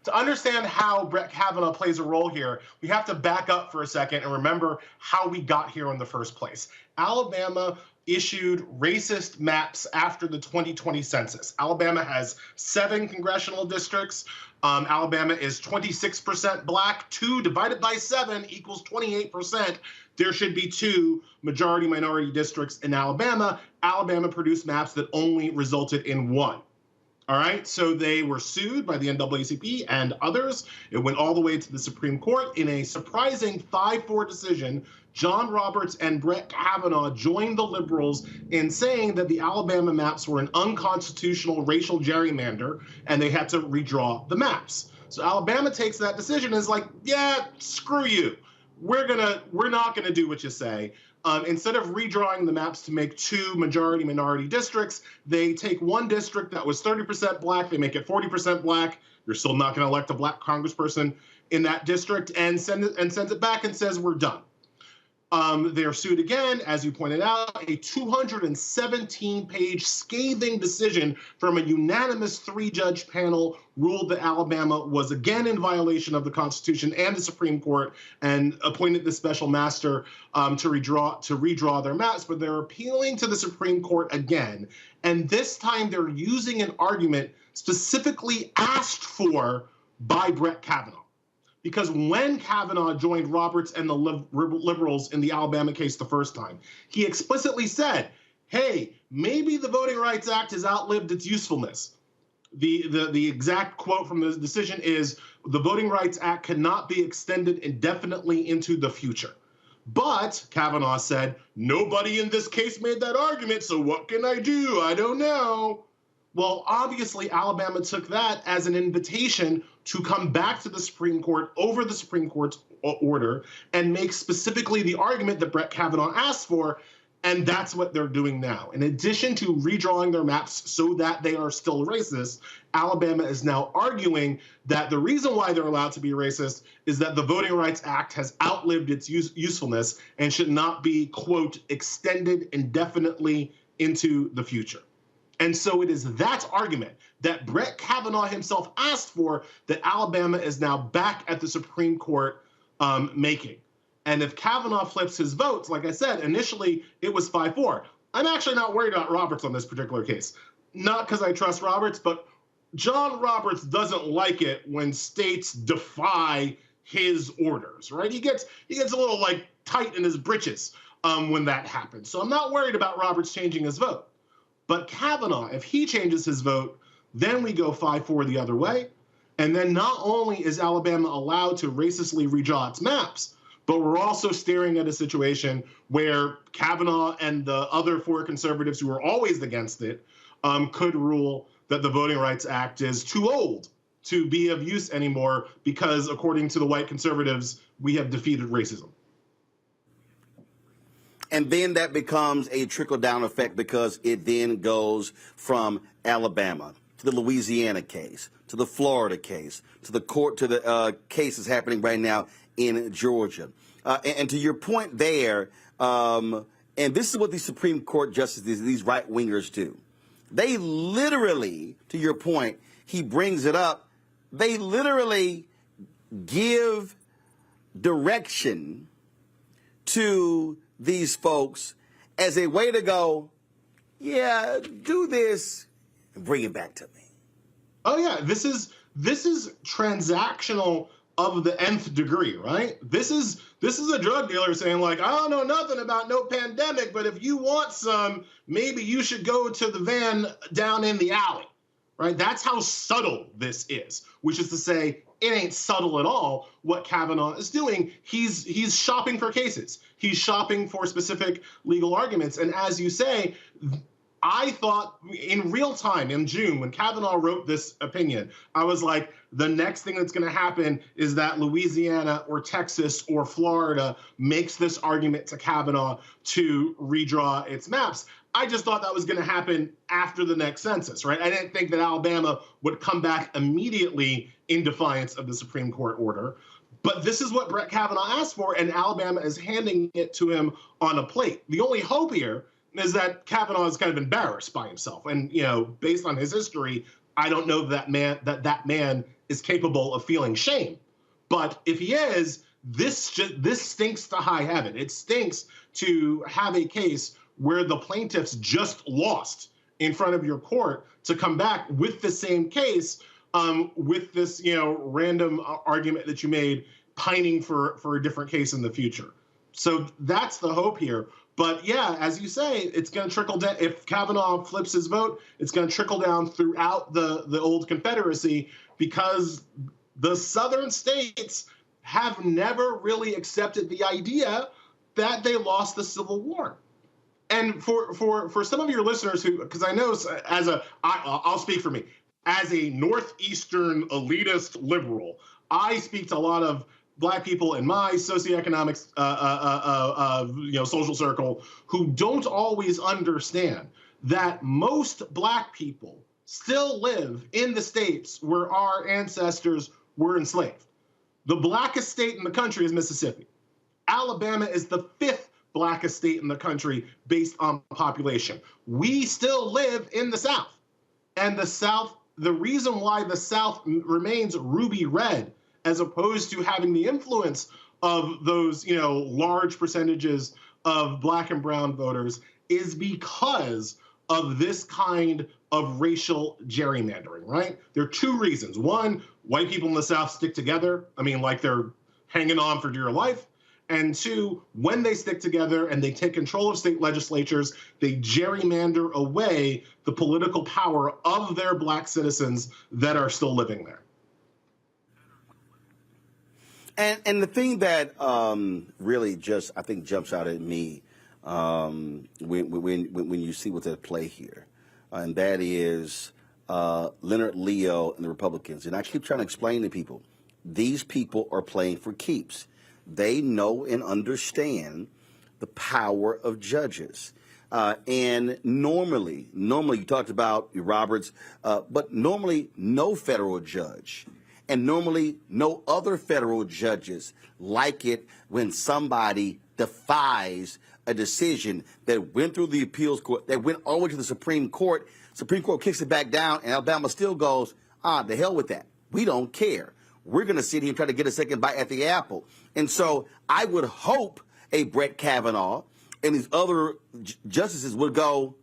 To understand how Brett Kavanaugh plays a role here, we have to back up for a second and remember how we got here in the first place. Alabama issued racist maps after the 2020 census. Alabama has 7 congressional districts. Alabama is 26% black. 2 divided by 7 equals 28%. There should be 2 majority-minority districts in Alabama. Alabama produced maps that only resulted in 1. All right, so they were sued by the NAACP and others. It went all the way to the Supreme Court. In a surprising 5-4 decision, John Roberts and Brett Kavanaugh joined the liberals in saying that the Alabama maps were an unconstitutional racial gerrymander and they had to redraw the maps. So Alabama takes that decision and is like, yeah, screw you. We're not gonna do what you say. Instead of redrawing the maps to make 2 majority-minority districts, they take 1 district that was 30% black, they make it 40% black. You're still not going to elect a black congressperson in that district, and sends it back and says, we're done. They're sued again, as you pointed out, a 217-page scathing decision from a unanimous 3-judge panel ruled that Alabama was again in violation of the Constitution and the Supreme Court and appointed the special master to redraw their maps, but they're appealing to the Supreme Court again. And this time they're using an argument specifically asked for by Brett Kavanaugh. Because when Kavanaugh joined Roberts and the liberals in the Alabama case the first time, he explicitly said, hey, maybe the Voting Rights Act has outlived its usefulness. The exact quote from the decision is, the Voting Rights Act cannot be extended indefinitely into the future. But, Kavanaugh said, nobody in this case made that argument, so what can I do? I don't know. Well, obviously, Alabama took that as an invitation to come back to the Supreme Court over the Supreme Court's order and make specifically the argument that Brett Kavanaugh asked for, and that's what they're doing now. In addition to redrawing their maps so that they are still racist, Alabama is now arguing that the reason why they're allowed to be racist is that the Voting Rights Act has outlived its usefulness and should not be, quote, extended indefinitely into the future. And so it is that argument that Brett Kavanaugh himself asked for that Alabama is now back at the Supreme Court making. And if Kavanaugh flips his votes, like I said, initially it was 5-4. I'm actually not worried about Roberts on this particular case. Not because I trust Roberts, but John Roberts doesn't like it when states defy his orders, right? He gets a little like tight in his britches when that happens. So I'm not worried about Roberts changing his vote. But Kavanaugh, if he changes his vote, then we go 5-4 the other way. And then not only is Alabama allowed to racistly redraw its maps, but we're also staring at a situation where Kavanaugh and the other 4 conservatives who are always against it could rule that the Voting Rights Act is too old to be of use anymore because, according to the white conservatives, we have defeated racism. And then that becomes a trickle-down effect because it then goes from Alabama to the Louisiana case, to the Florida case, to the cases happening right now in Georgia. And to your point there, and this is what these Supreme Court justices, these right-wingers do. They literally, to your point, he brings it up, they literally give direction to these folks as a way to go, yeah, do this and bring it back to me. Oh yeah, this is transactional of the nth degree, right? This is a drug dealer saying like, I don't know nothing about no pandemic, but if you want some, maybe you should go to the van down in the alley, right? That's how subtle this is, which is to say, it ain't subtle at all what Kavanaugh is doing. He's shopping for cases. He's shopping for specific legal arguments. And as you say, I thought in real time in June when Kavanaugh wrote this opinion, I was like, the next thing that's going to happen is that Louisiana or Texas or Florida makes this argument to Kavanaugh to redraw its maps. I just thought that was going to happen after the next census, right? I didn't think that Alabama would come back immediately in defiance of the Supreme Court order. But this is what Brett Kavanaugh asked for, and Alabama is handing it to him on a plate. The only hope here is that Kavanaugh is kind of embarrassed by himself. And, you know, based on his history, I don't know that that man is capable of feeling shame. But if he is, this stinks to high heaven. It stinks to have a case where the plaintiffs just lost in front of your court to come back with the same case with this, you know, random argument that you made, pining for a different case in the future. So that's the hope here. But yeah, as you say, it's going to trickle down. If Kavanaugh flips his vote, it's going to trickle down throughout the old Confederacy, because the southern states have never really accepted the idea that they lost the Civil War. And for some of your listeners who, because I know I'll speak for me, as a Northeastern elitist liberal, I speak to a lot of Black people in my socioeconomic, social circle who don't always understand that most Black people still live in the states where our ancestors were enslaved. The blackest state in the country is Mississippi. Alabama is the 5th blackest state in the country based on population. We still live in the South. And the South, the reason why the South remains ruby red, as opposed to having the influence of those, you know, large percentages of Black and brown voters, is because of this kind of racial gerrymandering, right? There are 2 reasons. One, white people in the South stick together. I mean, like they're hanging on for dear life. And 2, when they stick together and they take control of state legislatures, they gerrymander away the political power of their Black citizens that are still living there. And the thing that really just, I think, jumps out at me when you see what's at play here, and that is Leonard Leo and the Republicans. And I keep trying to explain to people, these people are playing for keeps. They know and understand the power of judges. And normally you talked about Roberts, but normally no federal judge and normally no other federal judges like it when somebody defies a decision that went through the appeals court, that went all the way to the Supreme Court. Supreme Court kicks it back down, and Alabama still goes, the hell with that. We don't care. We're going to sit here and try to get a second bite at the apple. And so I would hope a Brett Kavanaugh and these other justices would go,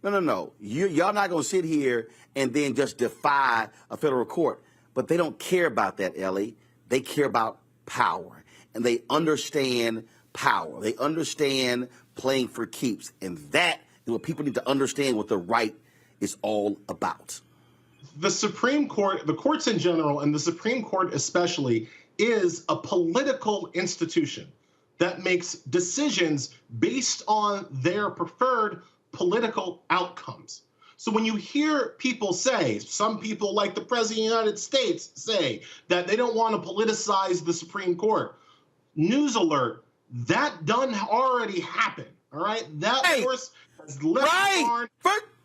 no. Y'all not going to sit here and then just defy a federal court. But they don't care about that, Elie. They care about power. And they understand power. They understand playing for keeps. And that is what people need to understand, what the right is all about. The Supreme Court, the courts in general, and the Supreme Court especially, is a political institution that makes decisions based on their preferred political outcomes. So when you hear people say, some people like the President of the United States say that they don't want to politicize the Supreme Court, news alert, that done already happened, all right? That horse has left the barn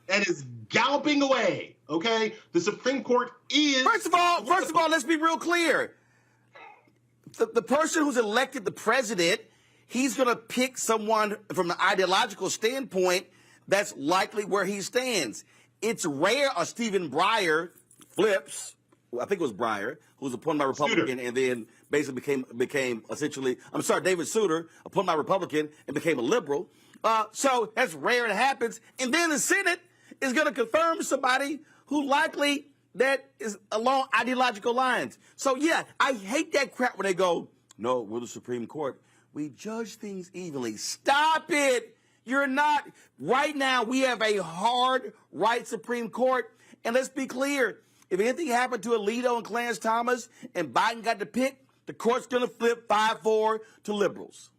and is galloping away, okay? The Supreme Court is... First of all, let's be real clear. The person who's elected the president, he's going to pick someone from an ideological standpoint that's likely where he stands. It's rare a Stephen Breyer flips, I think it was Breyer, who was appointed by Republican and then basically became essentially, David Souter, appointed by Republican and became a liberal. So that's rare, it happens. And then the Senate is going to confirm somebody who likely that is along ideological lines. So yeah, I hate that crap when they go, no, we're the Supreme Court. We judge things evenly. Stop it. You're not. Right now, we have a hard right Supreme Court. And let's be clear. If anything happened to Alito and Clarence Thomas and Biden got to pick, the court's going to flip 5-4 to liberals.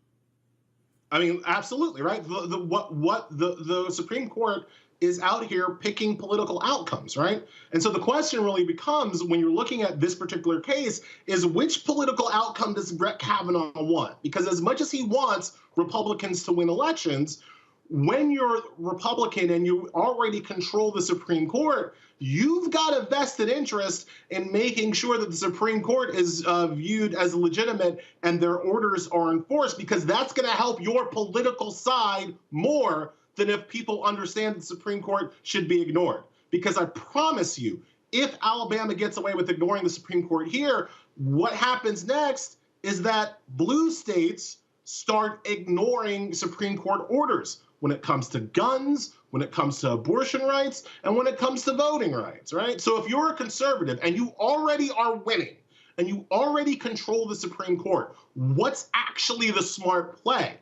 I mean, absolutely, right? What the Supreme Court is out here picking political outcomes, right? And so the question really becomes, when you're looking at this particular case, is which political outcome does Brett Kavanaugh want? Because as much as he wants Republicans to win elections, when you're Republican and you already control the Supreme Court, you've got a vested interest in making sure that the Supreme Court is viewed as legitimate and their orders are enforced, because that's going to help your political side more than if people understand the Supreme Court should be ignored. Because I promise you, if Alabama gets away with ignoring the Supreme Court here, what happens next is that blue states start ignoring Supreme Court orders when it comes to guns, when it comes to abortion rights, and when it comes to voting rights, right? So if you're a conservative and you already are winning and you already control the Supreme Court, what's actually the smart play?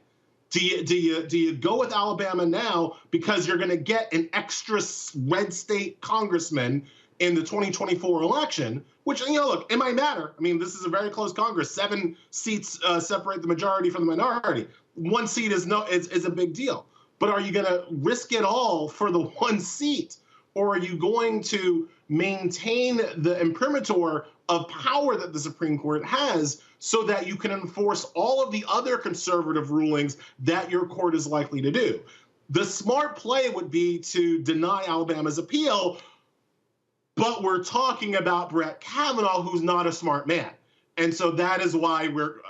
Do you go with Alabama now because you're going to get an extra red state congressman in the 2024 election, which, look, it might matter. I mean, this is a very close Congress. 7 seats separate the majority from the minority. 1 seat is a big deal. But are you going to risk it all for the 1 seat? Or are you going to maintain the imprimatur of power that the Supreme Court has so that you can enforce all of the other conservative rulings that your court is likely to do? The smart play would be to deny Alabama's appeal, but we're talking about Brett Kavanaugh, who's not a smart man. And so that is why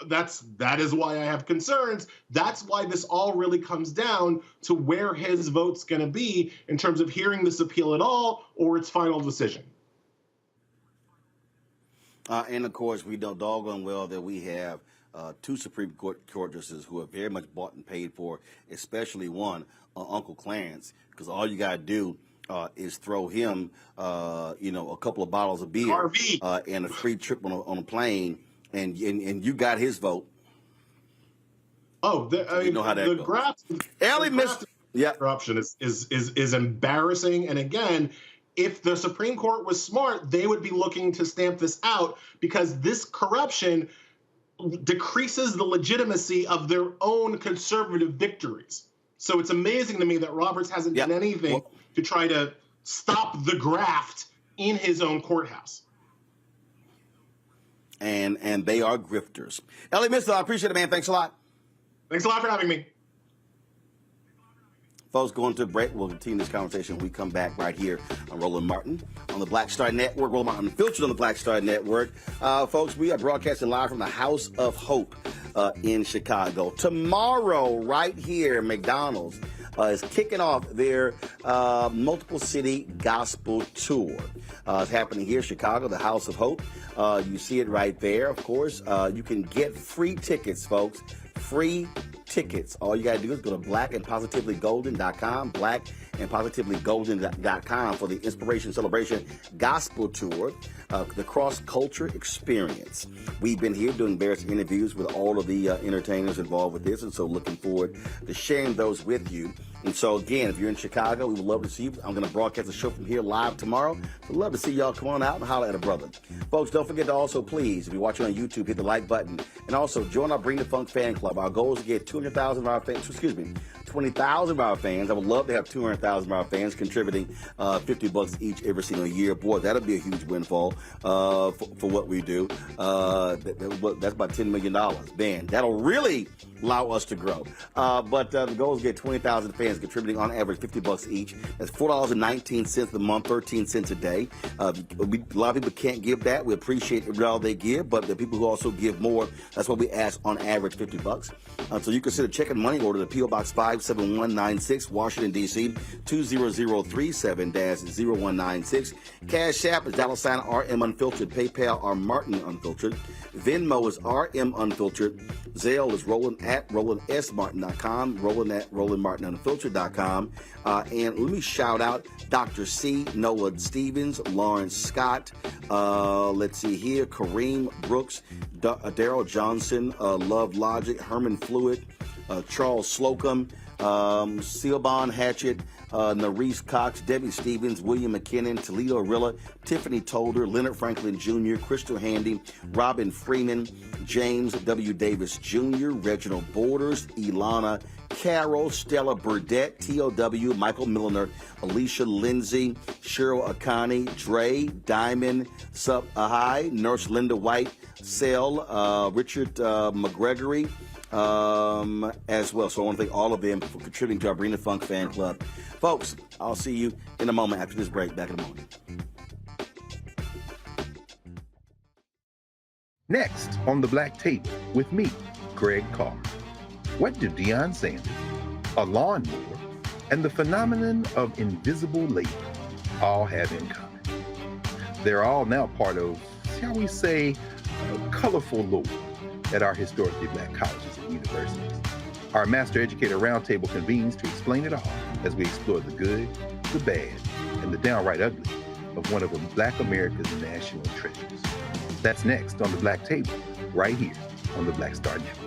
that is why I have concerns. That's why this all really comes down to where his vote's going to be in terms of hearing this appeal at all or its final decision. And of course, we know doggone well that we have 2 Supreme Court justices who are very much bought and paid for, especially one, Uncle Clarence, because all you got to do is throw him, a couple of bottles of beer and a free trip on a plane, and you got his vote. Oh, you know how that goes. Elie Mystal, corruption is embarrassing. And again, if the Supreme Court was smart, they would be looking to stamp this out, because this corruption decreases the legitimacy of their own conservative victories. So it's amazing to me that Roberts hasn't done anything to try to stop the graft in his own courthouse. And they are grifters. Elie Mystal, I appreciate it, man. Thanks a lot. Thanks a lot for having me. Folks, going to a break. We'll continue this conversation when we come back right here on Roland Martin on the Black Star Network. Roland Martin Unfiltered on the Black Star Network. Folks, we are broadcasting live from the House of Hope in Chicago. Tomorrow, right here, McDonald's is kicking off their multiple city gospel tour. It's happening here in Chicago, the House of Hope. You see it right there, of course. You can get free tickets, folks. Free tickets. All you got to do is go to blackandpositivelygolden.com, blackandpositivelygolden.com for the Inspiration Celebration Gospel Tour, the cross-culture experience. We've been here doing various interviews with all of the entertainers involved with this, and so looking forward to sharing those with you. And so, again, if you're in Chicago, we would love to see you. I'm going to broadcast the show from here live tomorrow. We'd love to see y'all. Come on out and holler at a brother. Folks, don't forget to also, please, if you're watching on YouTube, hit the like button. And also, join our Bring the Funk fan club. Our goal is to get 20,000 of our fans, 20,000 of our fans. I would love to have 200,000 of our fans contributing $50 each every single year. Boy, that'll be a huge windfall for what we do. That's about $10 million. Man, that'll really allow us to grow. But the goal is to get 20,000 fans contributing on average $50 each. That's $4.19 a month, 13 cents a day. A lot of people can't give that. We appreciate all they give, but the people who also give more, that's what we ask on average, $50. So you consider checking money order to P.O. Box 57196, Washington, D.C., 20037-0196. Cash App is $RM Unfiltered. PayPal are Martin Unfiltered. Venmo is RM Unfiltered. Zelle is RolandSMartin.com, RolandMartinUnfiltered.com. And let me shout out Dr. C, Noah Stevens, Lawrence Scott, let's see here, Kareem Brooks, Daryl Johnson, Love Logic, Herman Fluid, Charles Slocum, Sealbon Hatchett, Narice Cox, Debbie Stevens, William McKinnon, Toledo Arilla, Tiffany Tolder, Leonard Franklin Jr., Crystal Handy, Robin Freeman, James W. Davis Jr., Reginald Borders, Ilana Carroll, Stella Burdett, T.O.W., Michael Milliner, Alicia Lindsay, Cheryl Akani, Dre, Diamond, Sup Ahai, Nurse Linda White, Sel, Richard McGregory, as well. So I want to thank all of them for contributing to our Bring the Funk fan club. Folks, I'll see you in a moment after this break. Back in a moment. Next on The Black Tape with me, Greg Carr. What do Deion Sanders, a lawnmower, and the phenomenon of invisible labor all have in common? They're all now part of, shall we say, a colorful lore at our historically black colleges and universities. Our Master Educator Roundtable convenes to explain it all as we explore the good, the bad, and the downright ugly of one of Black America's national treasures. That's next on The Black Table, right here on the Black Star Network.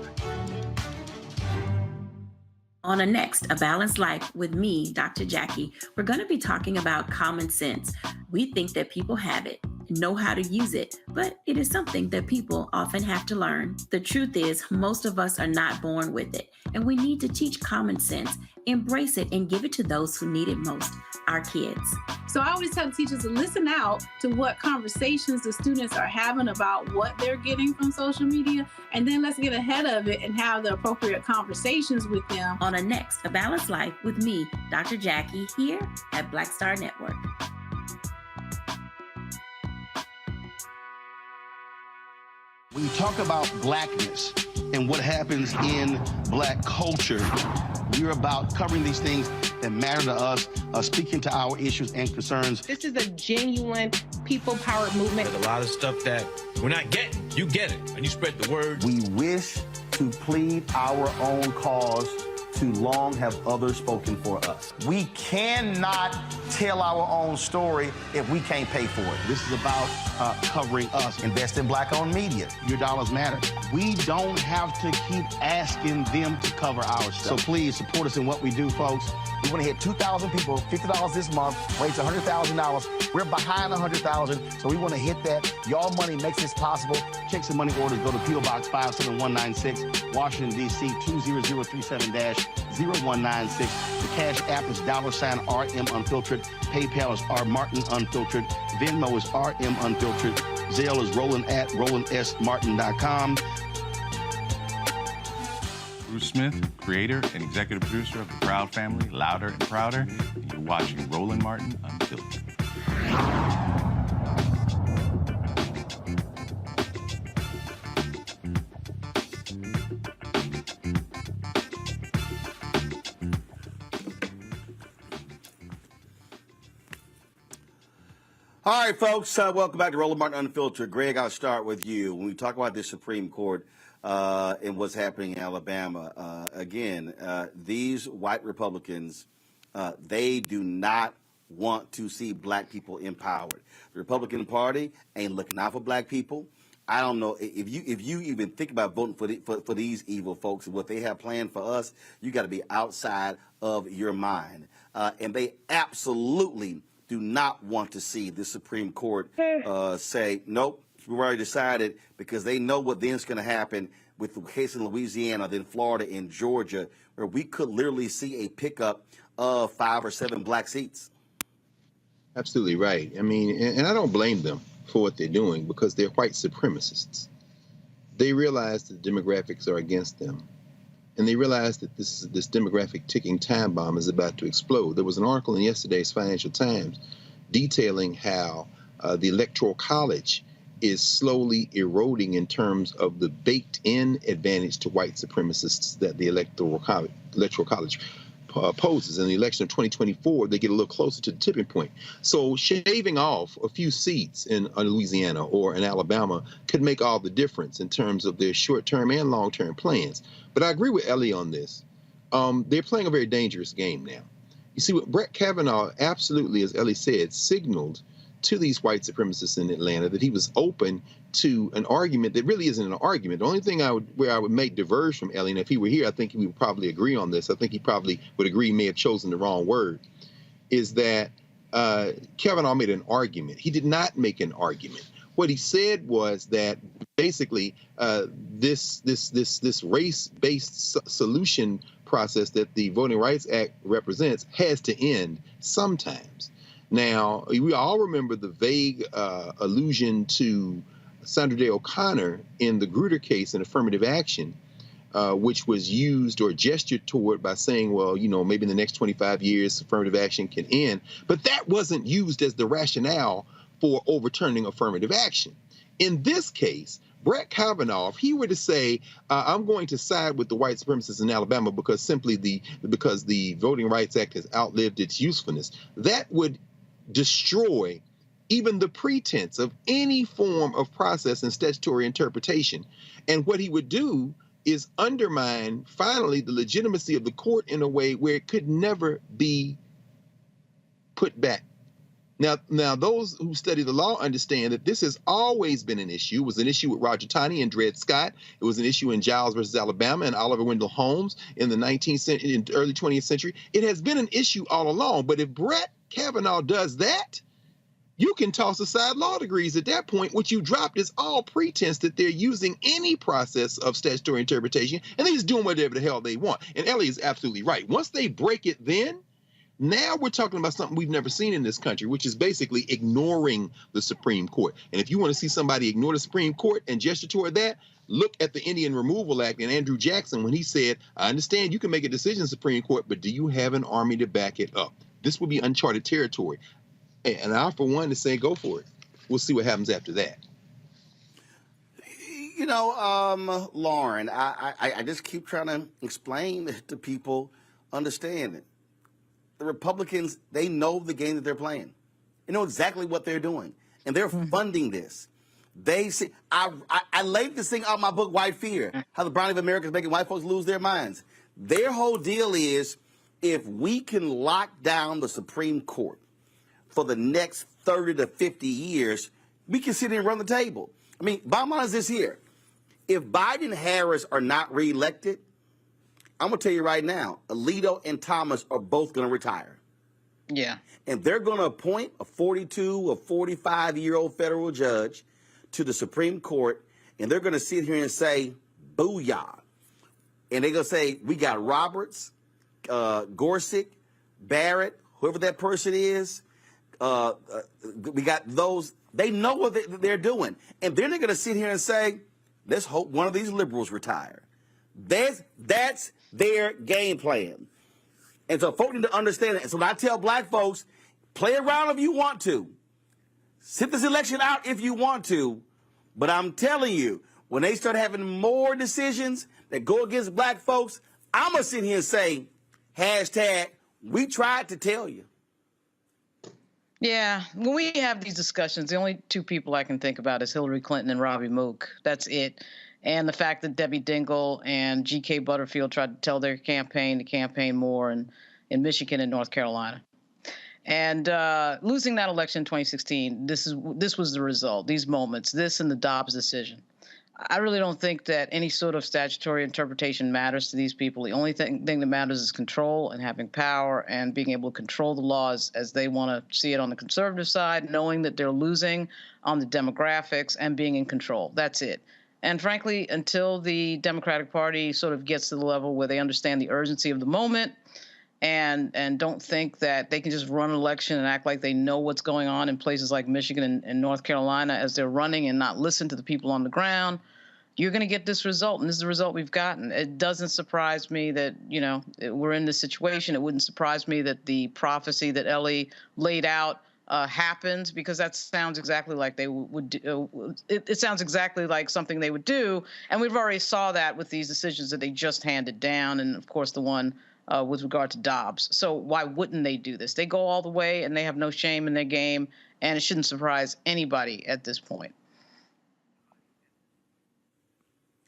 On a next, A Balanced Life with me, Dr. Jackie, we're going to be talking about common sense. We think that people have it, know how to use it, but it is something that people often have to learn. The truth is, most of us are not born with it, and we need to teach common sense, embrace it, and give it to those who need it most, our kids. So I always tell teachers to listen out to what conversations the students are having about what they're getting from social media, and then let's get ahead of it and have the appropriate conversations with them. On a next, A Balanced Life with me, Dr. Jackie, here at Black Star Network. When you talk about blackness and what happens in black culture, we're about covering these things that matter to us, speaking to our issues and concerns. This is a genuine people-powered movement. There's a lot of stuff that we're not getting. You get it, and you spread the word. We wish to plead our own cause to long have others spoken for us. We cannot tell our own story if we can't pay for it. This is about covering us. Invest in black-owned media. Your dollars matter. We don't have to keep asking them to cover our stuff. So please support us in what we do, folks. We want to hit 2,000 people, $50 this month, raise $100,000. We're behind 100,000, so we want to hit that. Y'all money makes this possible. Checks and money orders go to P.O. Box 57196, Washington, D.C. 20037-0196. The Cash App is $RM Unfiltered. PayPal is R Martin Unfiltered. Venmo is RM Unfiltered. Zelle is Roland at RolandSMartin.com. Bruce Smith, creator and executive producer of The Proud Family, Louder and Prouder. And you're watching Roland Martin Unfiltered. All right, folks, welcome back to Roland Martin Unfiltered. Greg, I'll start with you. When we talk about this Supreme Court and what's happening in Alabama, again, these white Republicans, they do not want to see black people empowered. The Republican Party ain't looking out for black people. I don't know if you even think about voting for these evil folks and what they have planned for us. You got to be outside of your mind, and they absolutely do not want to see the Supreme Court say, nope, we've already decided, because they know what then is going to happen with the case in Louisiana, then Florida and Georgia, where we could literally see a pickup of 5 or 7 black seats. Absolutely right. I mean, and I don't blame them for what they're doing, because they're white supremacists. They realize that demographics are against them. And they realize that this demographic ticking time bomb is about to explode. There was an article in yesterday's Financial Times detailing how the Electoral College is slowly eroding in terms of the baked-in advantage to white supremacists that the Electoral College poses. In the election of 2024, they get a little closer to the tipping point. So shaving off a few seats in Louisiana or in Alabama could make all the difference in terms of their short-term and long-term plans. But I agree with Elie on this. They're playing a very dangerous game now. You see, what Brett Kavanaugh absolutely, as Elie said, signaled to these white supremacists in Atlanta that he was open to an argument that really isn't an argument. The only thing where I would make diverge from Elie, and if he were here, I think he would probably agree on this. I think he probably would agree he may have chosen the wrong word, is that Kavanaugh made an argument. He did not make an argument. What he said was that basically this race-based solution process that the Voting Rights Act represents has to end sometimes. Now, we all remember the vague allusion to Sandra Day O'Connor in the Grutter case in affirmative action, which was used or gestured toward by saying, well, you know, maybe in the next 25 years, affirmative action can end. But that wasn't used as the rationale for overturning affirmative action. In this case, Brett Kavanaugh, if he were to say, I'm going to side with the white supremacists in Alabama because because the Voting Rights Act has outlived its usefulness, that would destroy even the pretense of any form of process and statutory interpretation. And what he would do is undermine, finally, the legitimacy of the court in a way where it could never be put back. Now, those who study the law understand that this has always been an issue. It was an issue with Roger Taney and Dred Scott. It was an issue in Giles versus Alabama and Oliver Wendell Holmes in the early 20th century. It has been an issue all along. But if Brett Kavanaugh does that, you can toss aside law degrees at that point. What you dropped is all pretense that they're using any process of statutory interpretation, and they're just doing whatever the hell they want. And Elie is absolutely right. Once they break it, then now we're talking about something we've never seen in this country, which is basically ignoring the Supreme Court. And if you want to see somebody ignore the Supreme Court and gesture toward that, look at the Indian Removal Act and Andrew Jackson when he said, I understand you can make a decision, Supreme Court, but do you have an army to back it up? This will be uncharted territory. And I, for one, to say go for it. We'll see what happens after that. You know, Lauren, I just keep trying to explain to people, understand it. The Republicans, they know the game that they're playing. They know exactly what they're doing. And they're funding this. They see, I laid this thing out in my book, White Fear, how the brownie of America is making white folks lose their minds. Their whole deal is, if we can lock down the Supreme Court for the next 30 to 50 years, we can sit here and run the table. I mean, bottom line is this here. If Biden and Harris are not reelected, I'm going to tell you right now, Alito and Thomas are both going to retire. Yeah. And they're going to appoint a 42 or 45-year-old federal judge to the Supreme Court, and they're going to sit here and say, booyah. And they're going to say, we got Roberts, Gorsuch, Barrett, whoever that person is. We got those. They know what they're doing. And then they're going to sit here and say, let's hope one of these liberals retire. That's their game plan. And so folks need to understand it. And so when I tell black folks, play around if you want to. Sit this election out if you want to. But I'm telling you, when they start having more decisions that go against black folks, I'm going to sit here and say, hashtag, we tried to tell you. Yeah, when we have these discussions, the only two people I can think about is Hillary Clinton and Robbie Mook. That's it. And the fact that Debbie Dingell and G.K. Butterfield tried to tell their campaign to campaign more in Michigan and North Carolina. And losing that election in 2016, this was the result, these moments, this and the Dobbs decision. I really don't think that any sort of statutory interpretation matters to these people. The only thing that matters is control and having power and being able to control the laws as they want to see it on the conservative side, knowing that they're losing on the demographics and being in control. That's it. And frankly, until the Democratic Party sort of gets to the level where they understand the urgency of the moment and don't think that they can just run an election and act like they know what's going on in places like Michigan and North Carolina as they're running and not listen to the people on the ground, you're going to get this result. And this is the result we've gotten. It doesn't surprise me that, we're in this situation. It wouldn't surprise me that the prophecy that Elie laid out happens, because that sounds exactly like they would do. It sounds exactly like something they would do. And we've already saw that with these decisions that they just handed down. And of course, the one with regard to Dobbs. So why wouldn't they do this? They go all the way and they have no shame in their game. And it shouldn't surprise anybody at this point.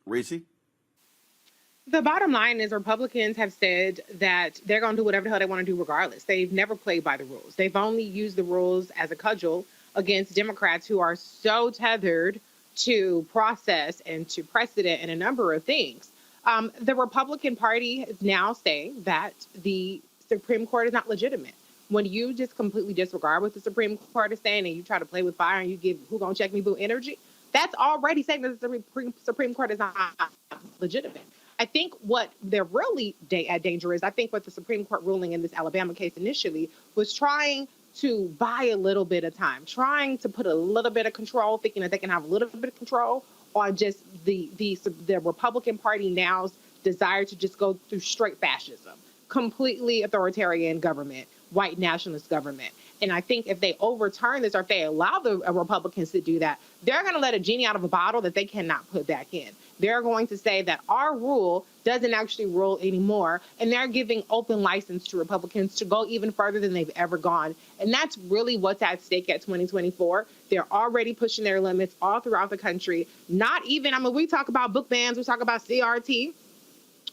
Reese? The bottom line is Republicans have said that they're going to do whatever the hell they want to do regardless. They've never played by the rules. They've only used the rules as a cudgel against Democrats who are so tethered to process and to precedent and a number of things. The Republican Party is now saying that the Supreme Court is not legitimate. When you just completely disregard what the Supreme Court is saying and you try to play with fire and you give who gonna check me boo energy, that's already saying that the Supreme Court is not legitimate. I think what they're really at danger is, I think what the Supreme Court ruling in this Alabama case initially was trying to buy a little bit of time, trying to put a little bit of control, thinking that they can have a little bit of control on just the Republican Party now's desire to just go through straight fascism, completely authoritarian government, white nationalist government. And I think if they overturn this or if they allow the Republicans to do that, they're going to let a genie out of a bottle that they cannot put back in. They're going to say that our rule doesn't actually rule anymore, and they're giving open license to Republicans to go even further than they've ever gone. And that's really what's at stake at 2024. They're already pushing their limits all throughout the country. Not even, we talk about book bans, we talk about CRT,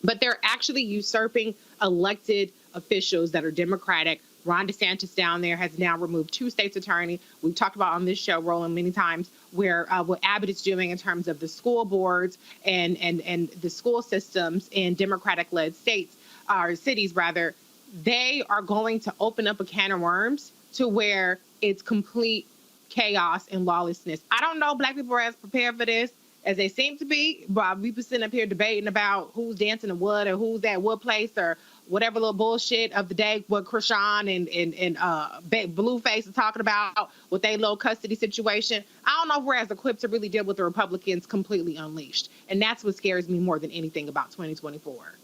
but they're actually usurping elected officials that are Democratic. Ron DeSantis down there has now removed 2 states' attorney. We've talked about on this show, Roland, many times, where what Abbott is doing in terms of the school boards and the school systems in Democratic-led states, or cities rather, they are going to open up a can of worms to where it's complete chaos and lawlessness. I don't know Black people are as prepared for this as they seem to be, but we've been sitting up here debating about who's dancing in wood or who's at what place or whatever little bullshit of the day, what Krishan and Blueface are talking about with their little custody situation. I don't know if we're as equipped to really deal with the Republicans completely unleashed. And that's what scares me more than anything about 2024.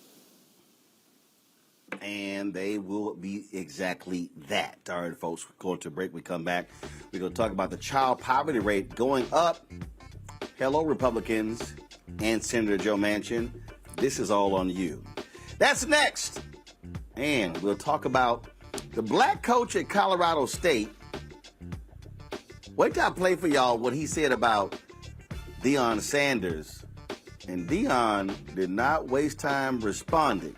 And they will be exactly that. All right, folks, we're going to a break. We come back. We're going to talk about the child poverty rate going up. Hello, Republicans and Senator Joe Manchin. This is all on you. That's next. And we'll talk about the black coach at Colorado State. Wait till I play for y'all what he said about Deion Sanders. And Deion did not waste time responding.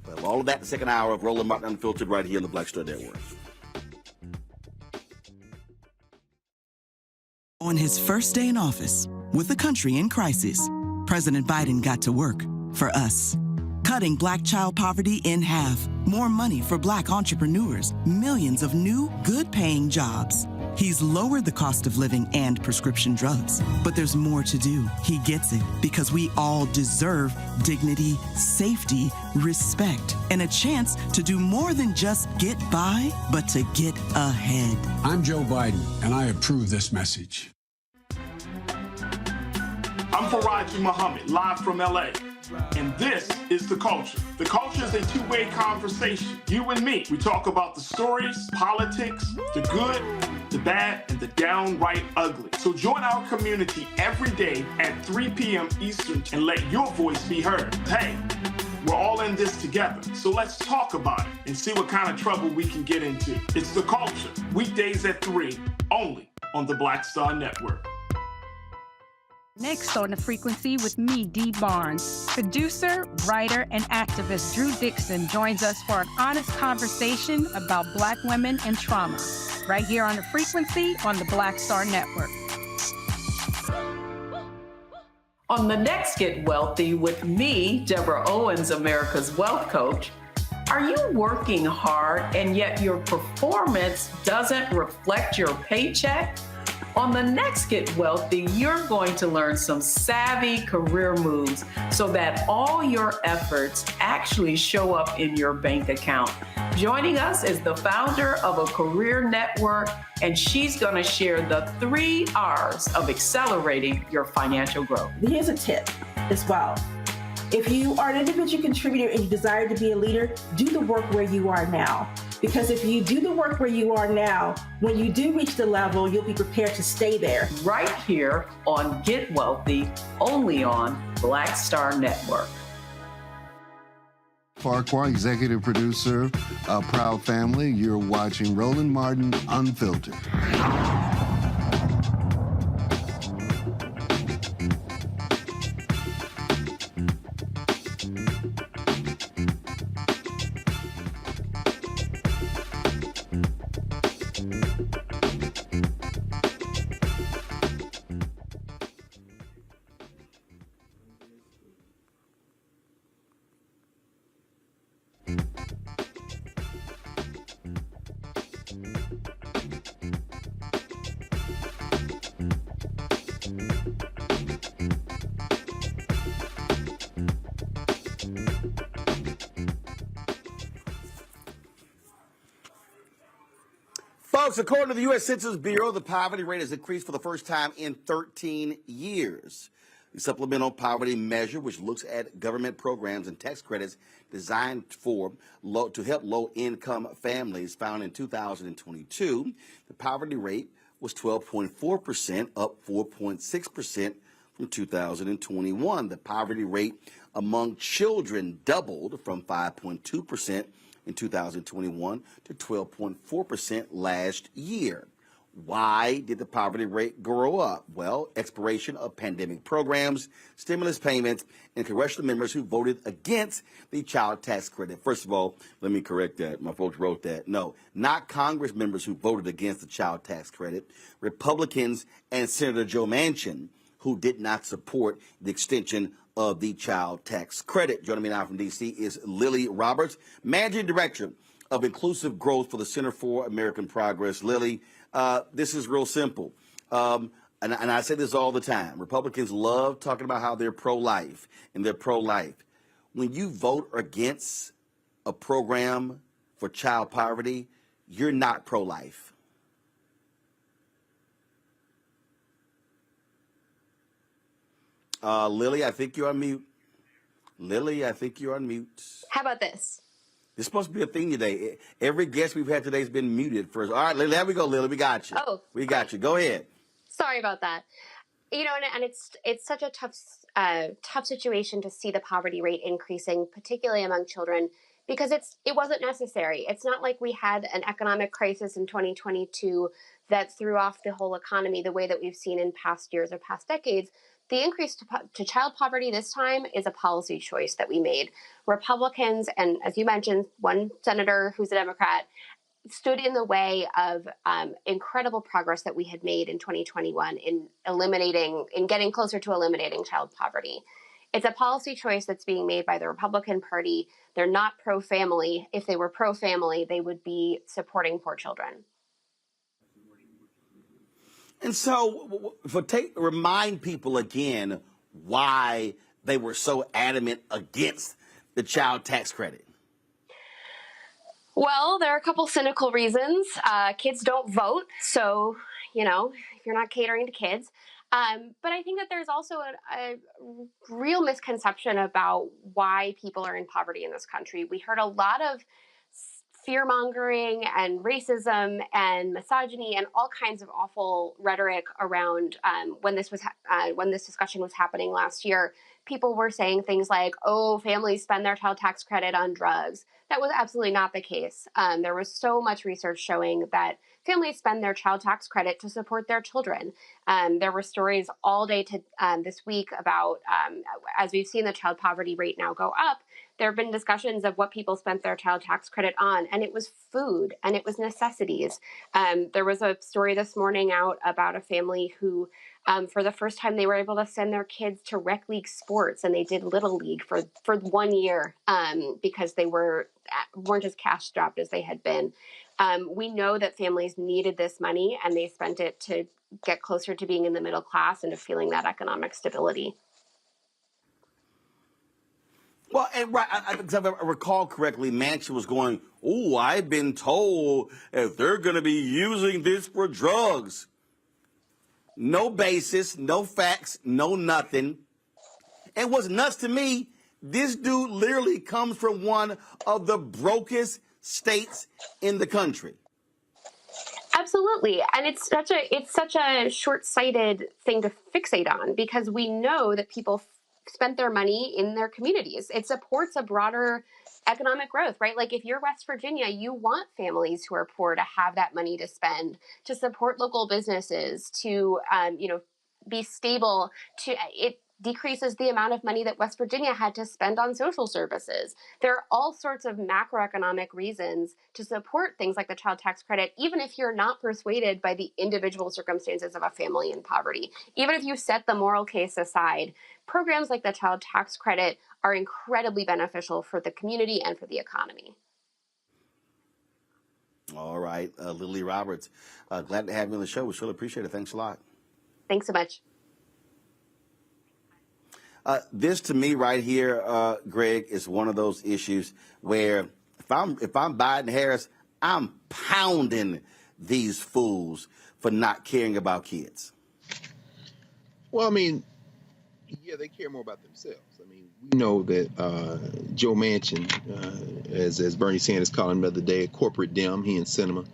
But all of that in the second hour of Roland Martin Unfiltered right here on the Black Star Network. On his first day in office, with the country in crisis, President Biden got to work for us. Cutting black child poverty in half, more money for black entrepreneurs, millions of new, good-paying jobs. He's lowered the cost of living and prescription drugs. But there's more to do. He gets it because we all deserve dignity, safety, respect, and a chance to do more than just get by, but to get ahead. I'm Joe Biden, and I approve this message. I'm Faraji Muhammad, live from LA. And this is The Culture. The Culture is a two-way conversation. You and me. We talk about the stories, politics, the good, the bad, and the downright ugly. So join our community every day at 3 p.m. Eastern and let your voice be heard. Hey, we're all in this together. So let's talk about it and see what kind of trouble we can get into. It's The Culture. Weekdays at 3, only on the Black Star Network. Next on The Frequency with me, Dee Barnes. Producer, writer, and activist Drew Dixon joins us for an honest conversation about Black women and trauma, right here on The Frequency on the Black Star Network. On the next Get Wealthy with me, Deborah Owens, America's Wealth Coach, are you working hard and yet your performance doesn't reflect your paycheck? On the next Get Wealthy, you're going to learn some savvy career moves so that all your efforts actually show up in your bank account. Joining us is the founder of a career network, and she's going to share the 3 R's of accelerating your financial growth. Here's a tip as well. If you are an individual contributor and you desire to be a leader, do the work where you are now. Because if you do the work where you are now, when you do reach the level, you'll be prepared to stay there. Right here on Get Wealthy, only on Black Star Network. Farquhar, executive producer of Proud Family. You're watching Roland Martin Unfiltered. Folks, according to the U.S. Census Bureau, the poverty rate has increased for the first time in 13 years. The supplemental poverty measure, which looks at government programs and tax credits designed to help low-income families, found in 2022, the poverty rate was 12.4%, up 4.6% from 2021. The poverty rate among children doubled from 5.2% in 2021 to 12.4% last year. Why did the poverty rate grow up? Well, expiration of pandemic programs, stimulus payments, and congressional members who voted against the child tax credit. First of all, let me correct that. My folks wrote that. No, not Congress members who voted against the child tax credit. Republicans and Senator Joe Manchin, who did not support the extension of the child tax credit. Joining me now from D.C. is Lily Roberts, Managing Director of Inclusive Growth for the Center for American Progress. Lily, this is real simple. And I say this all the time. Republicans love talking about how they're pro-life, and they're pro-life. When you vote against a program for child poverty, you're not pro-life. Lily, I think you're on mute. Lily, I think you're on mute. How about this? This is supposed to be a thing today. Every guest we've had today has been muted first. All right, Lily, there we go, Lily. We got you. Oh, we got you. Go ahead. Sorry about that. You know, and it's such a tough situation to see the poverty rate increasing, particularly among children, because it wasn't necessary. It's not like we had an economic crisis in 2022 that threw off the whole economy the way that we've seen in past years or past decades. The increase to child poverty this time is a policy choice that we made. Republicans, and as you mentioned, one senator who's a Democrat, stood in the way of incredible progress that we had made in 2021 in getting closer to eliminating child poverty. It's a policy choice that's being made by the Republican Party. They're not pro-family. If they were pro-family, they would be supporting poor children. And so, remind people again why they were so adamant against the child tax credit. Well, there are a couple cynical reasons. Kids don't vote, so, you know, if you're not catering to kids. But I think that there's also a real misconception about why people are in poverty in this country. We heard a lot of fear-mongering and racism and misogyny and all kinds of awful rhetoric around when this discussion was happening last year. People were saying things like, oh, families spend their child tax credit on drugs. That was absolutely not the case. There was so much research showing that families spend their child tax credit to support their children. There were stories all day this week about, as we've seen the child poverty rate now go up, there have been discussions of what people spent their child tax credit on, and it was food and it was necessities. There was a story this morning out about a family who, for the first time, they were able to send their kids to rec league sports, and they did Little League for 1 year because they weren't as cash strapped as they had been. We know that families needed this money, and they spent it to get closer to being in the middle class and to feeling that economic stability. Well, and right, if I recall correctly, Manchin was going, oh, I've been told that they're going to be using this for drugs. No basis, no facts, no nothing. And what's nuts to me, this dude literally comes from one of the brokest states in the country. Absolutely. And it's such a short-sighted thing to fixate on, because we know that people spent their money in their communities. It supports a broader economic growth, right? Like if you're West Virginia, you want families who are poor to have that money to spend, to support local businesses, to be stable. It decreases the amount of money that West Virginia had to spend on social services. There are all sorts of macroeconomic reasons to support things like the child tax credit, even if you're not persuaded by the individual circumstances of a family in poverty. Even if you set the moral case aside, programs like the child tax credit are incredibly beneficial for the community and for the economy. All right, Lily Roberts, glad to have you on the show. We surely appreciate it. Thanks a lot. Thanks so much. This to me right here, Greg, is one of those issues where if I'm Biden Harris, I'm pounding these fools for not caring about kids? Well, I mean, yeah, they care more about themselves. I mean, we know that Joe Manchin, as Bernie Sanders called him the other day, a corporate dem, he and Sinema.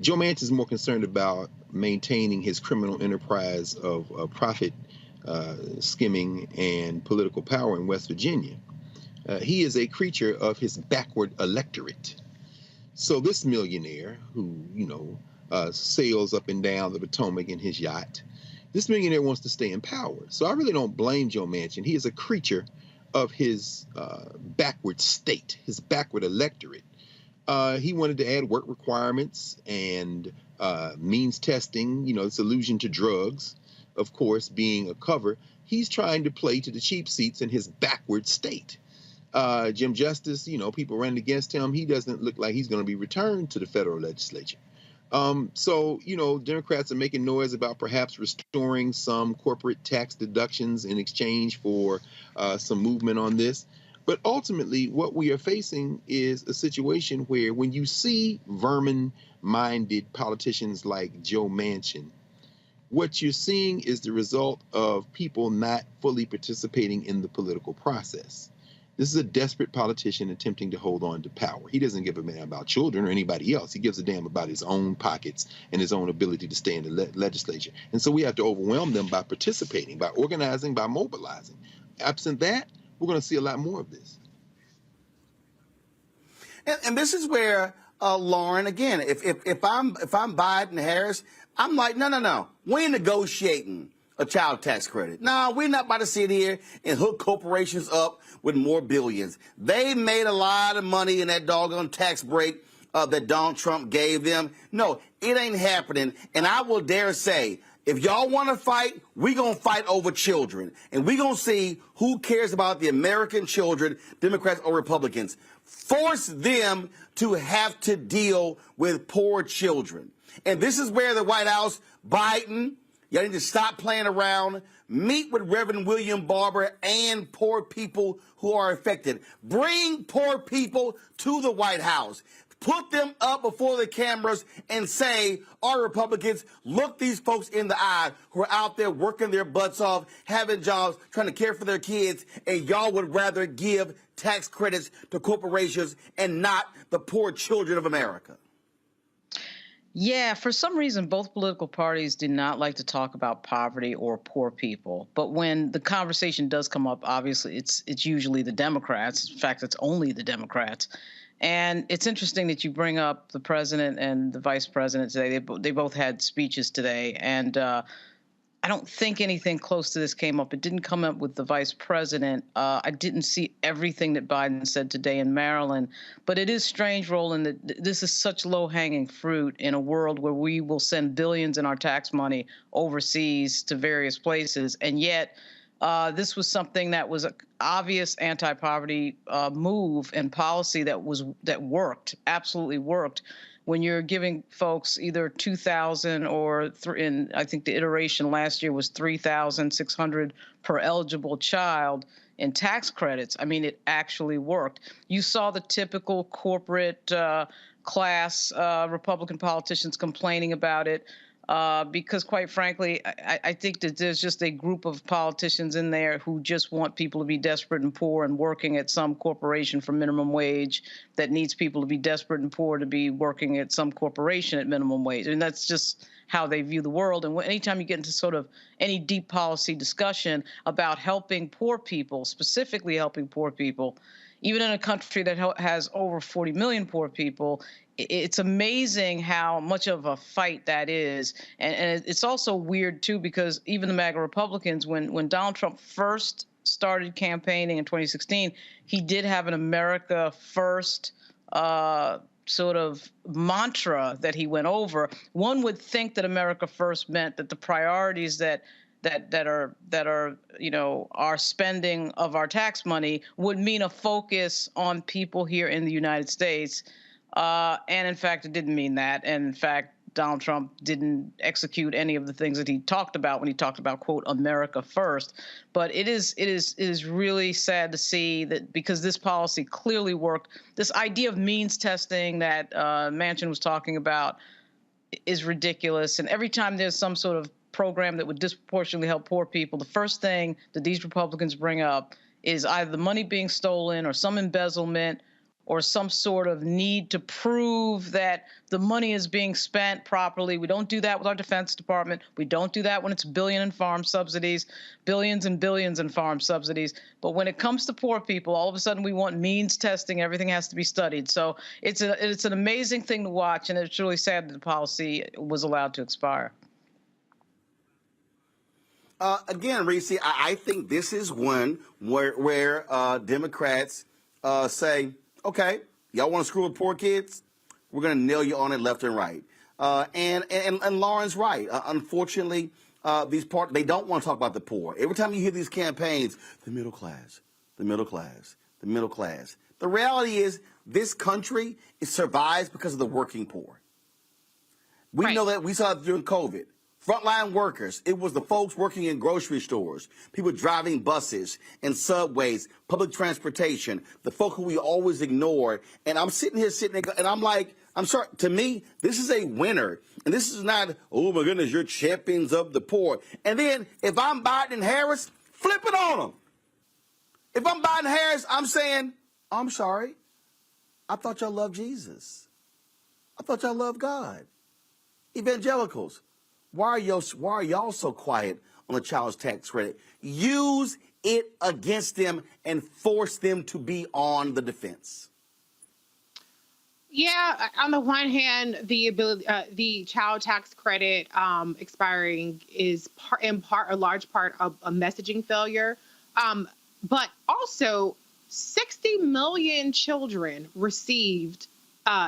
Joe Manchin is more concerned about maintaining his criminal enterprise of profit skimming and political power in West Virginia. He is a creature of his backward electorate. So this millionaire who, sails up and down the Potomac in his yacht, this millionaire wants to stay in power. So I really don't blame Joe Manchin. He is a creature of his backward state, his backward electorate. He wanted to add work requirements and means testing, this allusion to drugs, of course, being a cover. He's trying to play to the cheap seats in his backward state. Jim Justice, people running against him. He doesn't look like he's going to be returned to the federal legislature. So, Democrats are making noise about perhaps restoring some corporate tax deductions in exchange for some movement on this. But ultimately, what we are facing is a situation where when you see vermin-minded politicians like Joe Manchin, what you're seeing is the result of people not fully participating in the political process. This is a desperate politician attempting to hold on to power. He doesn't give a damn about children or anybody else. He gives a damn about his own pockets and his own ability to stay in the legislature. And so we have to overwhelm them by participating, by organizing, by mobilizing. Absent that, we're going to see a lot more of this. And this is where, Lauren, again, if I'm Biden Harris, I'm like, no. We ain't negotiating a child tax credit. No, we're not about to sit here and hook corporations up with more billions. They made a lot of money in that doggone tax break that Donald Trump gave them. No, it ain't happening. And I will dare say, if y'all want to fight, we're going to fight over children. And we're going to see who cares about the American children, Democrats or Republicans. Force them to have to deal with poor children. And this is where the White House, Biden, y'all need to stop playing around. Meet with Reverend William Barber and poor people who are affected. Bring poor people to the White House. Put them up before the cameras and say, our Republicans, look these folks in the eye who are out there working their butts off, having jobs, trying to care for their kids, and y'all would rather give tax credits to corporations and not the poor children of America. Yeah, for some reason, both political parties do not like to talk about poverty or poor people. But when the conversation does come up, obviously, it's usually the Democrats. In fact, it's only the Democrats. And it's interesting that you bring up the president and the vice president today. They both had speeches today. And I don't think anything close to this came up. It didn't come up with the vice president. I didn't see everything that Biden said today in Maryland. But it is strange, Roland, that this is such low-hanging fruit in a world where we will send billions in our tax money overseas to various places. And yet this was something that was an obvious anti-poverty move and policy that worked, absolutely worked. When you're giving folks either $2,000 or I think the iteration last year was $3,600 per eligible child in tax credits. I mean, it actually worked. You saw the typical corporate class Republican politicians complaining about it. Because quite frankly, I think that there's just a group of politicians in there who just want people to be desperate and poor and working at some corporation for minimum wage that needs people to be desperate and poor to be working at some corporation at minimum wage. And that's just how they view the world. And anytime you get into sort of any deep policy discussion about helping poor people, specifically helping poor people, even in a country that has over 40 million poor people, it's amazing how much of a fight that is. And it's also weird, too, because even the MAGA Republicans, when Donald Trump first started campaigning in 2016, he did have an America First sort of mantra that he went over. One would think that America First meant that the priorities that are our spending of our tax money would mean a focus on people here in the United States. And in fact, it didn't mean that. And in fact, Donald Trump didn't execute any of the things that he talked about when he talked about, quote, America First. But it is really sad to see that, because this policy clearly worked. This idea of means testing that Manchin was talking about, is ridiculous. And every time there's some sort of program that would disproportionately help poor people, the first thing that these Republicans bring up is either the money being stolen or some embezzlement or some sort of need to prove that the money is being spent properly. We don't do that with our Defense Department. We don't do that when it's billions and billions in farm subsidies. But when it comes to poor people, all of a sudden we want means testing. Everything has to be studied. So it's an amazing thing to watch, and it's really sad that the policy was allowed to expire. Again, Reese, I think this is one where Democrats say, okay, y'all want to screw with poor kids? We're going to nail you on it left and right. And Lauren's right. Unfortunately, they don't want to talk about the poor. Every time you hear these campaigns, the middle class, the middle class, the middle class. The reality is this country survives because of the working poor. We know that. We saw it during COVID. Frontline workers, it was the folks working in grocery stores, people driving buses and subways, public transportation, the folk who we always ignore. And I'm sitting here and I'm like, I'm sorry, to me, this is a winner. And this is not, oh my goodness, you're champions of the poor. And then if I'm Biden and Harris, flip it on them. If I'm Biden and Harris, I'm saying, I'm sorry, I thought y'all loved Jesus. I thought y'all loved God. Evangelicals. Why are y'all so quiet on the child tax credit? Use it against them and force them to be on the defense. Yeah, on the one hand, the child tax credit expiring is a large part of a messaging failure, but also 60 million children received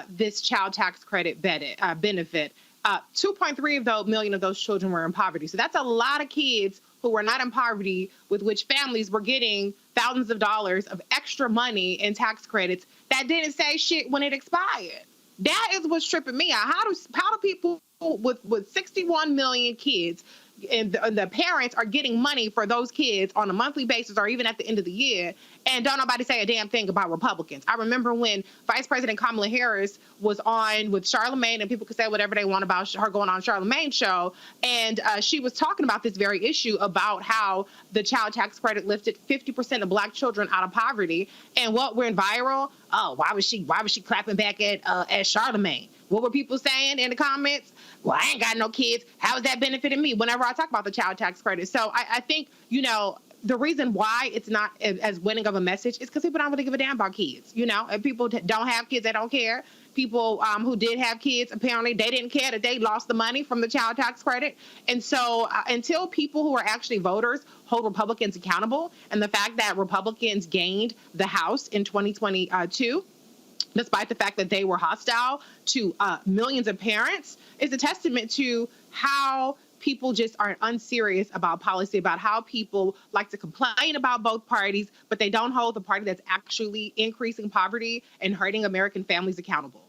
this child tax credit benefit. 2.3 million of those children were in poverty. So that's a lot of kids who were not in poverty, with which families were getting thousands of dollars of extra money in tax credits that didn't say shit when it expired. That is what's tripping me out. How do people with 61 million kids and the parents are getting money for those kids on a monthly basis or even at the end of the year, and don't nobody say a damn thing about Republicans? I remember when Vice President Kamala Harris was on with Charlemagne, and people could say whatever they want about her going on Charlemagne's show, and she was talking about this very issue about how the child tax credit lifted 50% of Black children out of poverty. And what went viral? Oh, why was she clapping back at Charlemagne? What were people saying in the comments? Well, I ain't got no kids. How is that benefiting me? Whenever I talk about the child tax credit. So I think, the reason why it's not as winning of a message is because people don't really give a damn about kids. If people don't have kids, they don't care. People who did have kids, apparently they didn't care that they lost the money from the child tax credit. And so until people who are actually voters hold Republicans accountable, and the fact that Republicans gained the House in 2022, despite the fact that they were hostile to millions of parents, is a testament to how people just are unserious about policy, about how people like to complain about both parties, but they don't hold the party that's actually increasing poverty and hurting American families accountable.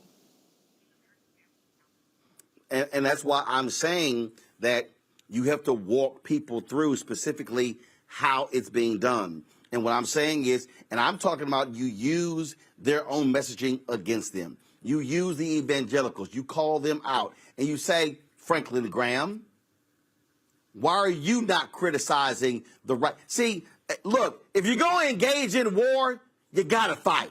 And that's why I'm saying that you have to walk people through specifically how it's being done. And what I'm saying is, and I'm talking about, you use their own messaging against them. You use the evangelicals. You call them out. And you say, Franklin Graham, why are you not criticizing the right? See, look, if you're going to engage in war, you got to fight.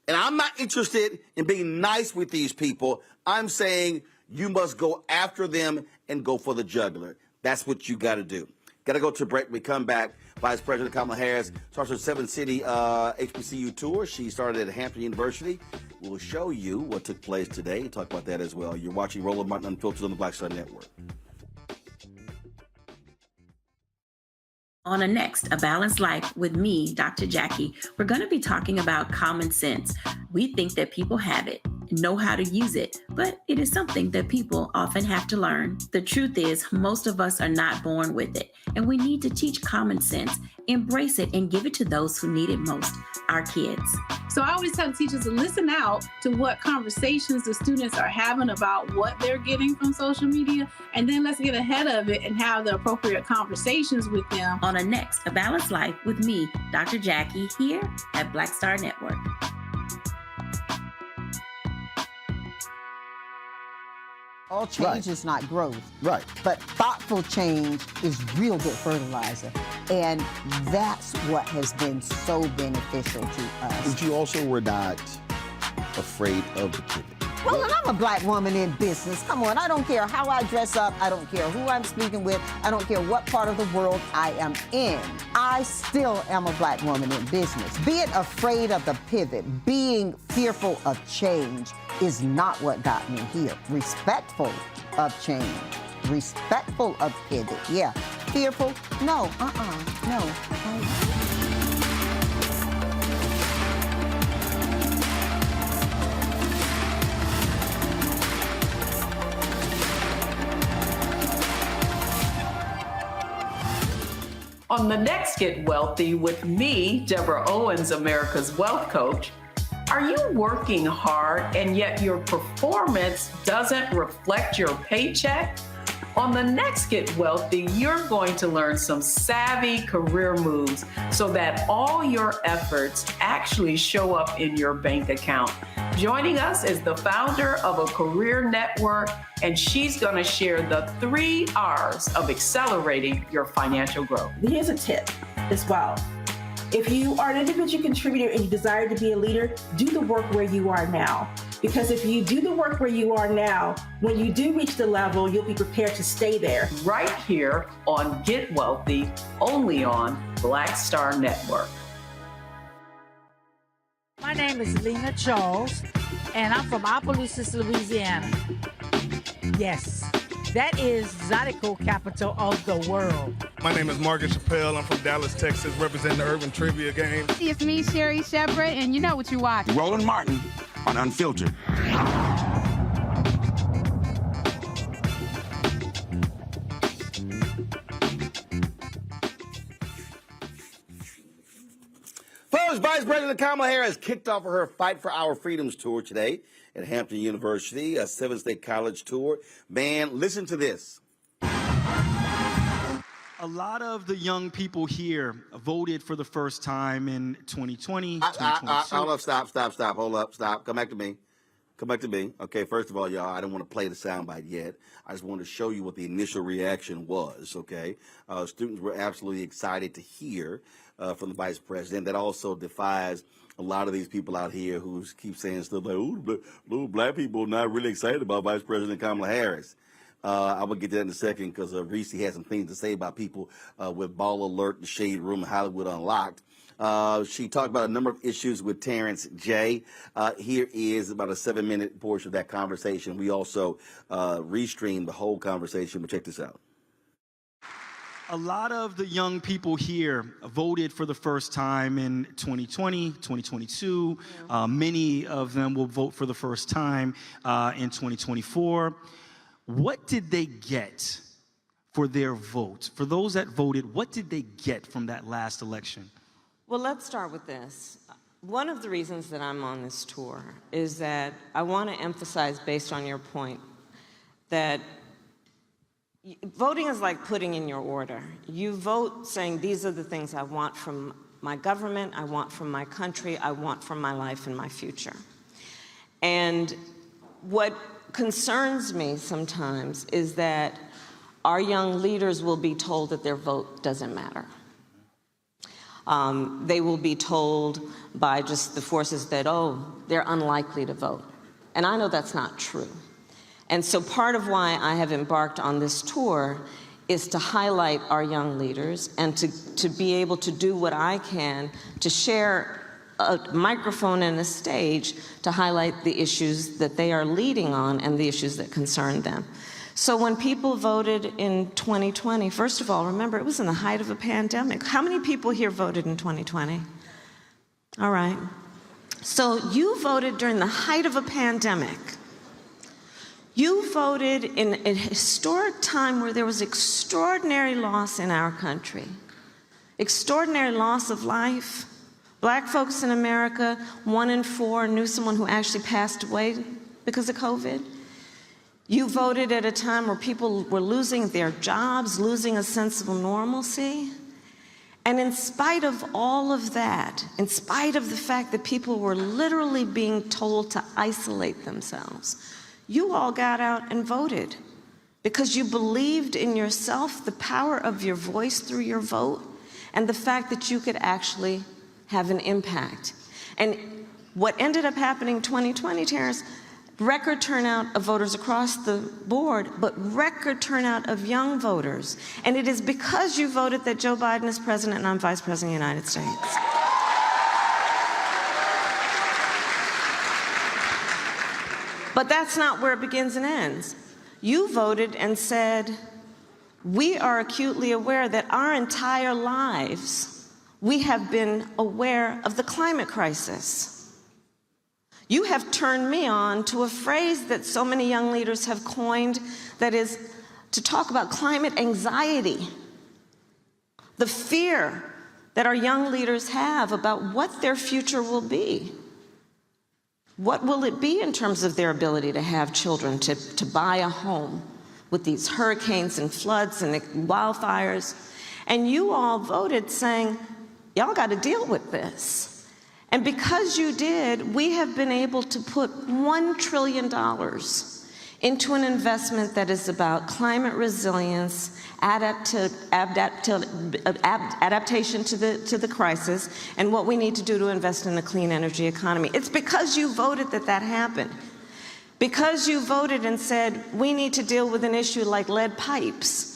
And I'm not interested in being nice with these people. I'm saying you must go after them and go for the jugular. That's what you got to do. Got to go to break. We come back. Vice President Kamala Harris starts her 7-city HBCU tour. She started at Hampton University. We'll show you what took place today and talk about that as well. You're watching Roland Martin Unfiltered on the Black Star Network. On a next, A Balanced Life with me, Dr. Jackie, we're going to be talking about common sense. We think that people have it, know how to use it, but it is something that people often have to learn. The truth is, most of us are not born with it, and we need to teach common sense, embrace it, and give it to those who need it most, our kids. So I always tell teachers to listen out to what conversations the students are having about what they're getting from social media, and then let's get ahead of it and have the appropriate conversations with them. On a next, A Balanced Life with me, Dr. Jackie, here at Black Star Network. All change is not growth. Right. But thoughtful change is real good fertilizer. And that's what has been so beneficial to us. But you also were not afraid of the pivot. Well, and I'm a black woman in business. Come on, I don't care how I dress up. I don't care who I'm speaking with. I don't care what part of the world I am in. I still am a black woman in business. Being afraid of the pivot, being fearful of change is not what got me here. Respectful of change, respectful of pivot, yeah. Fearful, no, no. On the next Get Wealthy with me, Deborah Owens, America's Wealth Coach, are you working hard and yet your performance doesn't reflect your paycheck? On the next Get Wealthy, you're going to learn some savvy career moves so that all your efforts actually show up in your bank account. Joining us is the founder of a career network, and she's going to share the 3 R's of accelerating your financial growth. Here's a tip as well. If you are an individual contributor and you desire to be a leader, do the work where you are now. Because if you do the work where you are now, when you do reach the level, you'll be prepared to stay there. Right here on Get Wealthy, only on Black Star Network. My name is Lena Charles, and I'm from Opelousas, Louisiana. Yes, that is Zydeco capital of the world. My name is Margaret Chappelle. I'm from Dallas, Texas, representing the Urban Trivia Game. It's me, Sherry Shepard, and you know what you watch. Roland Martin on Unfiltered. Folks, Vice President Kamala Harris kicked off her Fight for Our Freedoms tour today at Hampton University, a 7-state college tour. Man, listen to this. A lot of the young people here voted for the first time in 2020, 2022. Hold up, stop, hold up, stop. Come back to me. Okay, first of all, y'all, I don't want to play the soundbite yet. I just want to show you what the initial reaction was, okay? Students were absolutely excited to hear from the vice president. That also defies a lot of these people out here who keep saying stuff like, ooh, black people are not really excited about Vice President Kamala Harris. I will get to that in a second because Reese has some things to say about people with Ball Alert, The Shade Room, and Hollywood Unlocked. She talked about a number of issues with Terrence J. Here is about a 7-minute portion of that conversation. We also restreamed the whole conversation, but check this out. A lot of the young people here voted for the first time in 2020, 2022. Many of them will vote for the first time in 2024. What did they get for their vote? For those that voted, what did they get from that last election? Well, let's start with this. One of the reasons that I'm on this tour is that I want to emphasize, based on your point, that voting is like putting in your order. You vote saying, these are the things I want from my government, I want from my country, I want from my life and my future. And what concerns me sometimes is that our young leaders will be told that their vote doesn't matter. They will be told by just the forces that, oh, they're unlikely to vote. And I know that's not true. And so part of why I have embarked on this tour is to highlight our young leaders and to be able to do what I can to share a microphone and a stage to highlight the issues that they are leading on and the issues that concern them. So when people voted in 2020, first of all, remember, it was in the height of a pandemic. How many people here voted in 2020? All right. So you voted during the height of a pandemic. You voted in a historic time where there was extraordinary loss in our country, extraordinary loss of life. Black folks in America, 1 in 4 knew someone who actually passed away because of COVID. You voted at a time where people were losing their jobs, losing a sense of normalcy. And in spite of all of that, in spite of the fact that people were literally being told to isolate themselves, you all got out and voted because you believed in yourself, the power of your voice through your vote, and the fact that you could actually have an impact. And what ended up happening in 2020, Terrence, record turnout of voters across the board, but record turnout of young voters. And it is because you voted that Joe Biden is president and I'm vice president of the United States. But that's not where it begins and ends. You voted and said, we are acutely aware that our entire lives, we have been aware of the climate crisis. You have turned me on to a phrase that so many young leaders have coined, that is to talk about climate anxiety. The fear that our young leaders have about what their future will be. What will it be in terms of their ability to have children, to buy a home with these hurricanes and floods and wildfires? And you all voted saying, y'all got to deal with this. And because you did, we have been able to put $1 trillion into an investment that is about climate resilience, adaptation to the crisis, and what we need to do to invest in the clean energy economy. It's because you voted that that happened. Because you voted and said, we need to deal with an issue like lead pipes.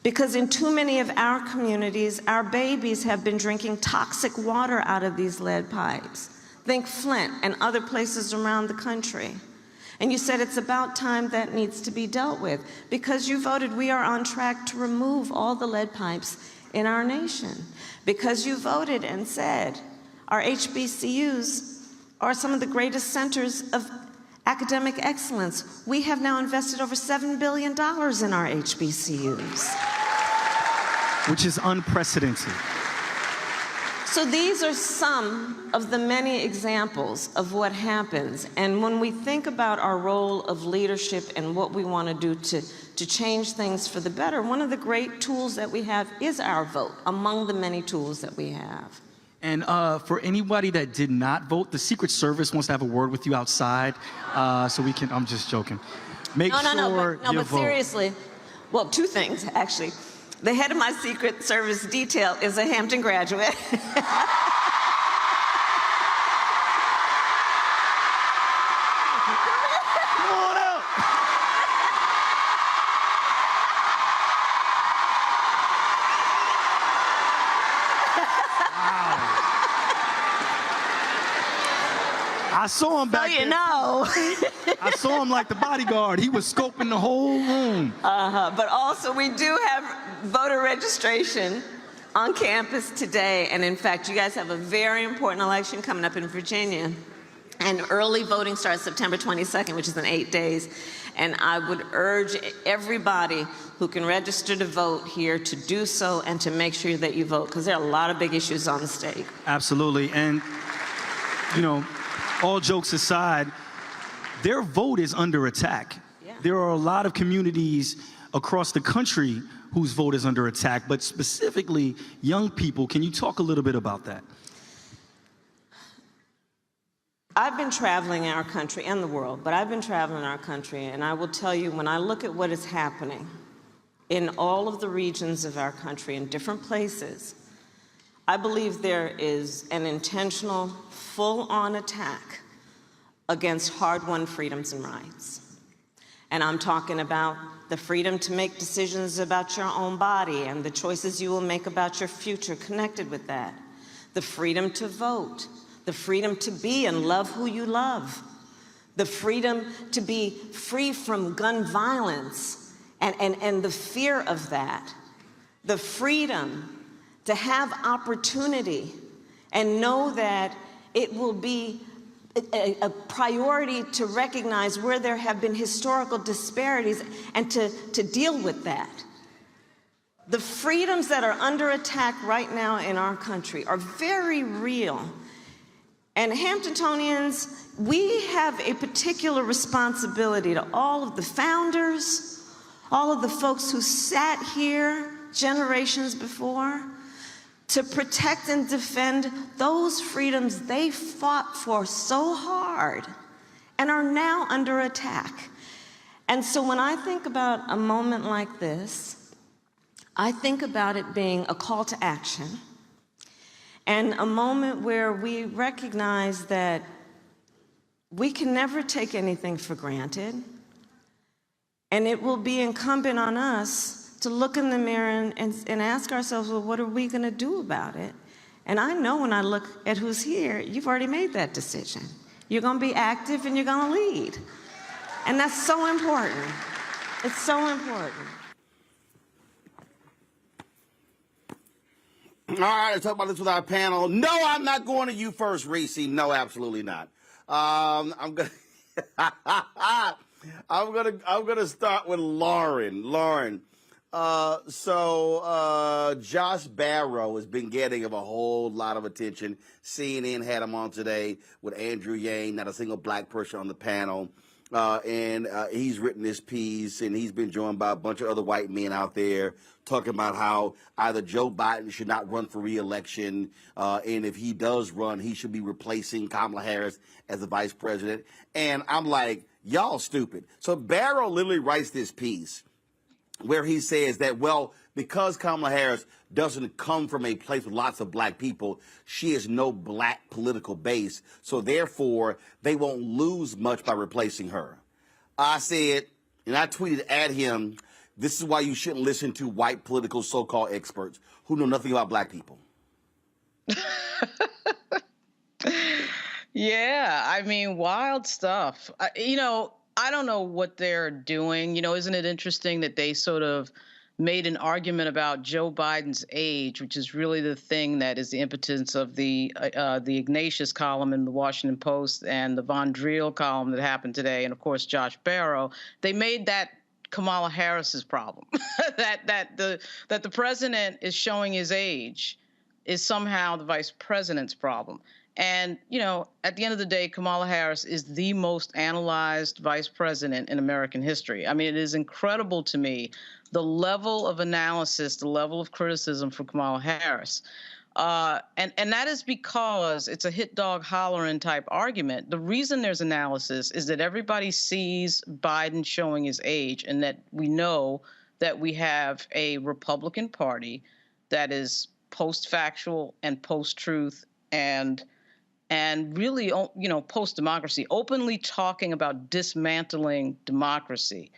Because in too many of our communities, our babies have been drinking toxic water out of these lead pipes. Think Flint and other places around the country. And you said it's about time that needs to be dealt with. Because you voted we are on track to remove all the lead pipes in our nation. Because you voted and said our HBCUs are some of the greatest centers of academic excellence. We have now invested over $7 billion in our HBCUs. Which is unprecedented. So these are some of the many examples of what happens. And when we think about our role of leadership and what we want to do to change things for the better, one of the great tools that we have is our vote, among the many tools that we have. And for anybody that did not vote, the Secret Service wants to have a word with you outside, so we can, I'm just joking. Make sure you but vote. Seriously, well, two things, actually. The head of my Secret Service detail is a Hampton graduate. I saw him back there. So you know. I saw him like the bodyguard. He was scoping the whole room. But also, we do have voter registration on campus today. And in fact, you guys have a very important election coming up in Virginia. And early voting starts September 22nd, which is in 8 days. And I would urge everybody who can register to vote here to do so and to make sure that you vote, because there are a lot of big issues on the stake. Absolutely. And, you know, all jokes aside, their vote is under attack. Yeah. There are a lot of communities across the country whose vote is under attack, but specifically young people. Can you talk a little bit about that? I've been traveling our country and the world, but I've been traveling our country, and I will tell you, when I look at what is happening in all of the regions of our country, in different places, I believe there is an intentional, full-on attack against hard-won freedoms and rights. And I'm talking about the freedom to make decisions about your own body and the choices you will make about your future connected with that. The freedom to vote, the freedom to be and love who you love, the freedom to be free from gun violence and the fear of that, the freedom to have opportunity and know that it will be a priority to recognize where there have been historical disparities and to deal with that. The freedoms that are under attack right now in our country are very real. And Hamptonians, we have a particular responsibility to all of the founders, all of the folks who sat here generations before, to protect and defend those freedoms they fought for so hard and are now under attack. And so when I think about a moment like this, I think about it being a call to action and a moment where we recognize that we can never take anything for granted. And it will be incumbent on us to look in the mirror and ask ourselves, well, what are we going to do about it? And I know when I look at who's here, you've already made that decision. You're going to be active and you're going to lead. And that's so important. It's so important. All right, let's talk about this with our panel. No, I'm not going to you first, Reese. No, absolutely not. I'm gonna start with Lauren. Lauren, Josh Barrow has been getting a whole lot of attention. CNN had him on today with Andrew Yang, not a single black person on the panel. And he's written this piece, and he's been joined by a bunch of other white men out there talking about how either Joe Biden should not run for re-election, and if he does run, he should be replacing Kamala Harris as the vice president. And I'm like, y'all stupid. So Barrow literally writes this piece where he says that, well, because Kamala Harris doesn't come from a place with lots of black people, she has no black political base, so therefore they won't lose much by replacing her. I said, and I tweeted at him, this is why you shouldn't listen to white political so-called experts who know nothing about black people. Yeah, I mean, wild stuff. I don't know what they're doing. Isn't it interesting that they sort of made an argument about Joe Biden's age, which is really the thing that is the impotence of the Ignatius column in the Washington Post and the Von Driel column that happened today, and of course Josh Barrow. They made that Kamala Harris's problem. that the president is showing his age is somehow the vice president's problem. And, at the end of the day, Kamala Harris is the most analyzed vice president in American history. I mean, it is incredible to me, the level of analysis, the level of criticism for Kamala Harris. And that is because it's a hit dog hollering type argument. The reason there's analysis is that everybody sees Biden showing his age, and that we know that we have a Republican Party that is post-factual and post-truth and really, post-democracy, openly talking about dismantling democracy.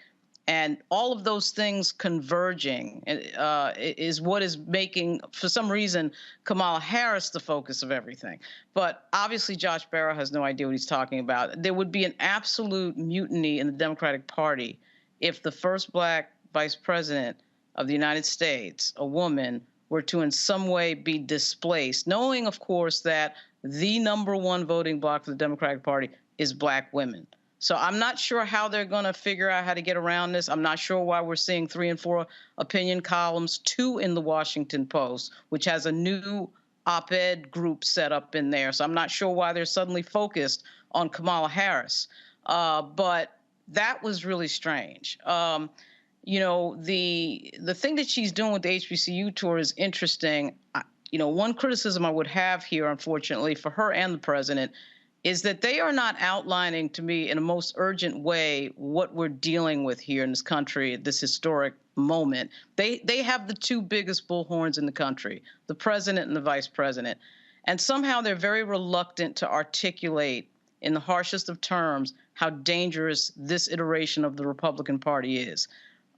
And all of those things converging is what is making, for some reason, Kamala Harris the focus of everything. But obviously, Josh Barrow has no idea what he's talking about. There would be an absolute mutiny in the Democratic Party if the first black vice president of the United States, a woman, were to in some way be displaced, knowing, of course, that the number one voting bloc for the Democratic Party is black women. So I'm not sure how they're going to figure out how to get around this. I'm not sure why we're seeing 3 and 4 opinion columns, 2 in the Washington Post, which has a new op-ed group set up in there. So I'm not sure why they're suddenly focused on Kamala Harris. But that was really strange. The thing that she's doing with the HBCU tour is interesting. One criticism I would have here, unfortunately, for her and the president, is that they are not outlining to me in a most urgent way what we're dealing with here in this country at this historic moment. They have the 2 biggest bullhorns in the country, the president and the vice president. And somehow they're very reluctant to articulate in the harshest of terms how dangerous this iteration of the Republican Party is.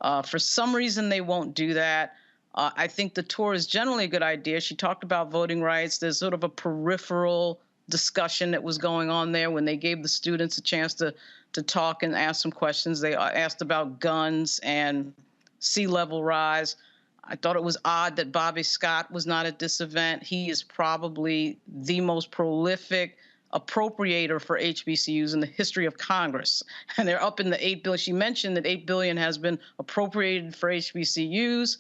For some reason, they won't do that. I think the tour is generally a good idea. She talked about voting rights. There's sort of a peripheral discussion that was going on there when they gave the students a chance to talk and ask some questions. They asked about guns and sea level rise. I thought it was odd that Bobby Scott was not at this event. He is probably the most prolific appropriator for HBCUs in the history of Congress. And they're up in the $8 billion. She mentioned that $8 billion has been appropriated for HBCUs.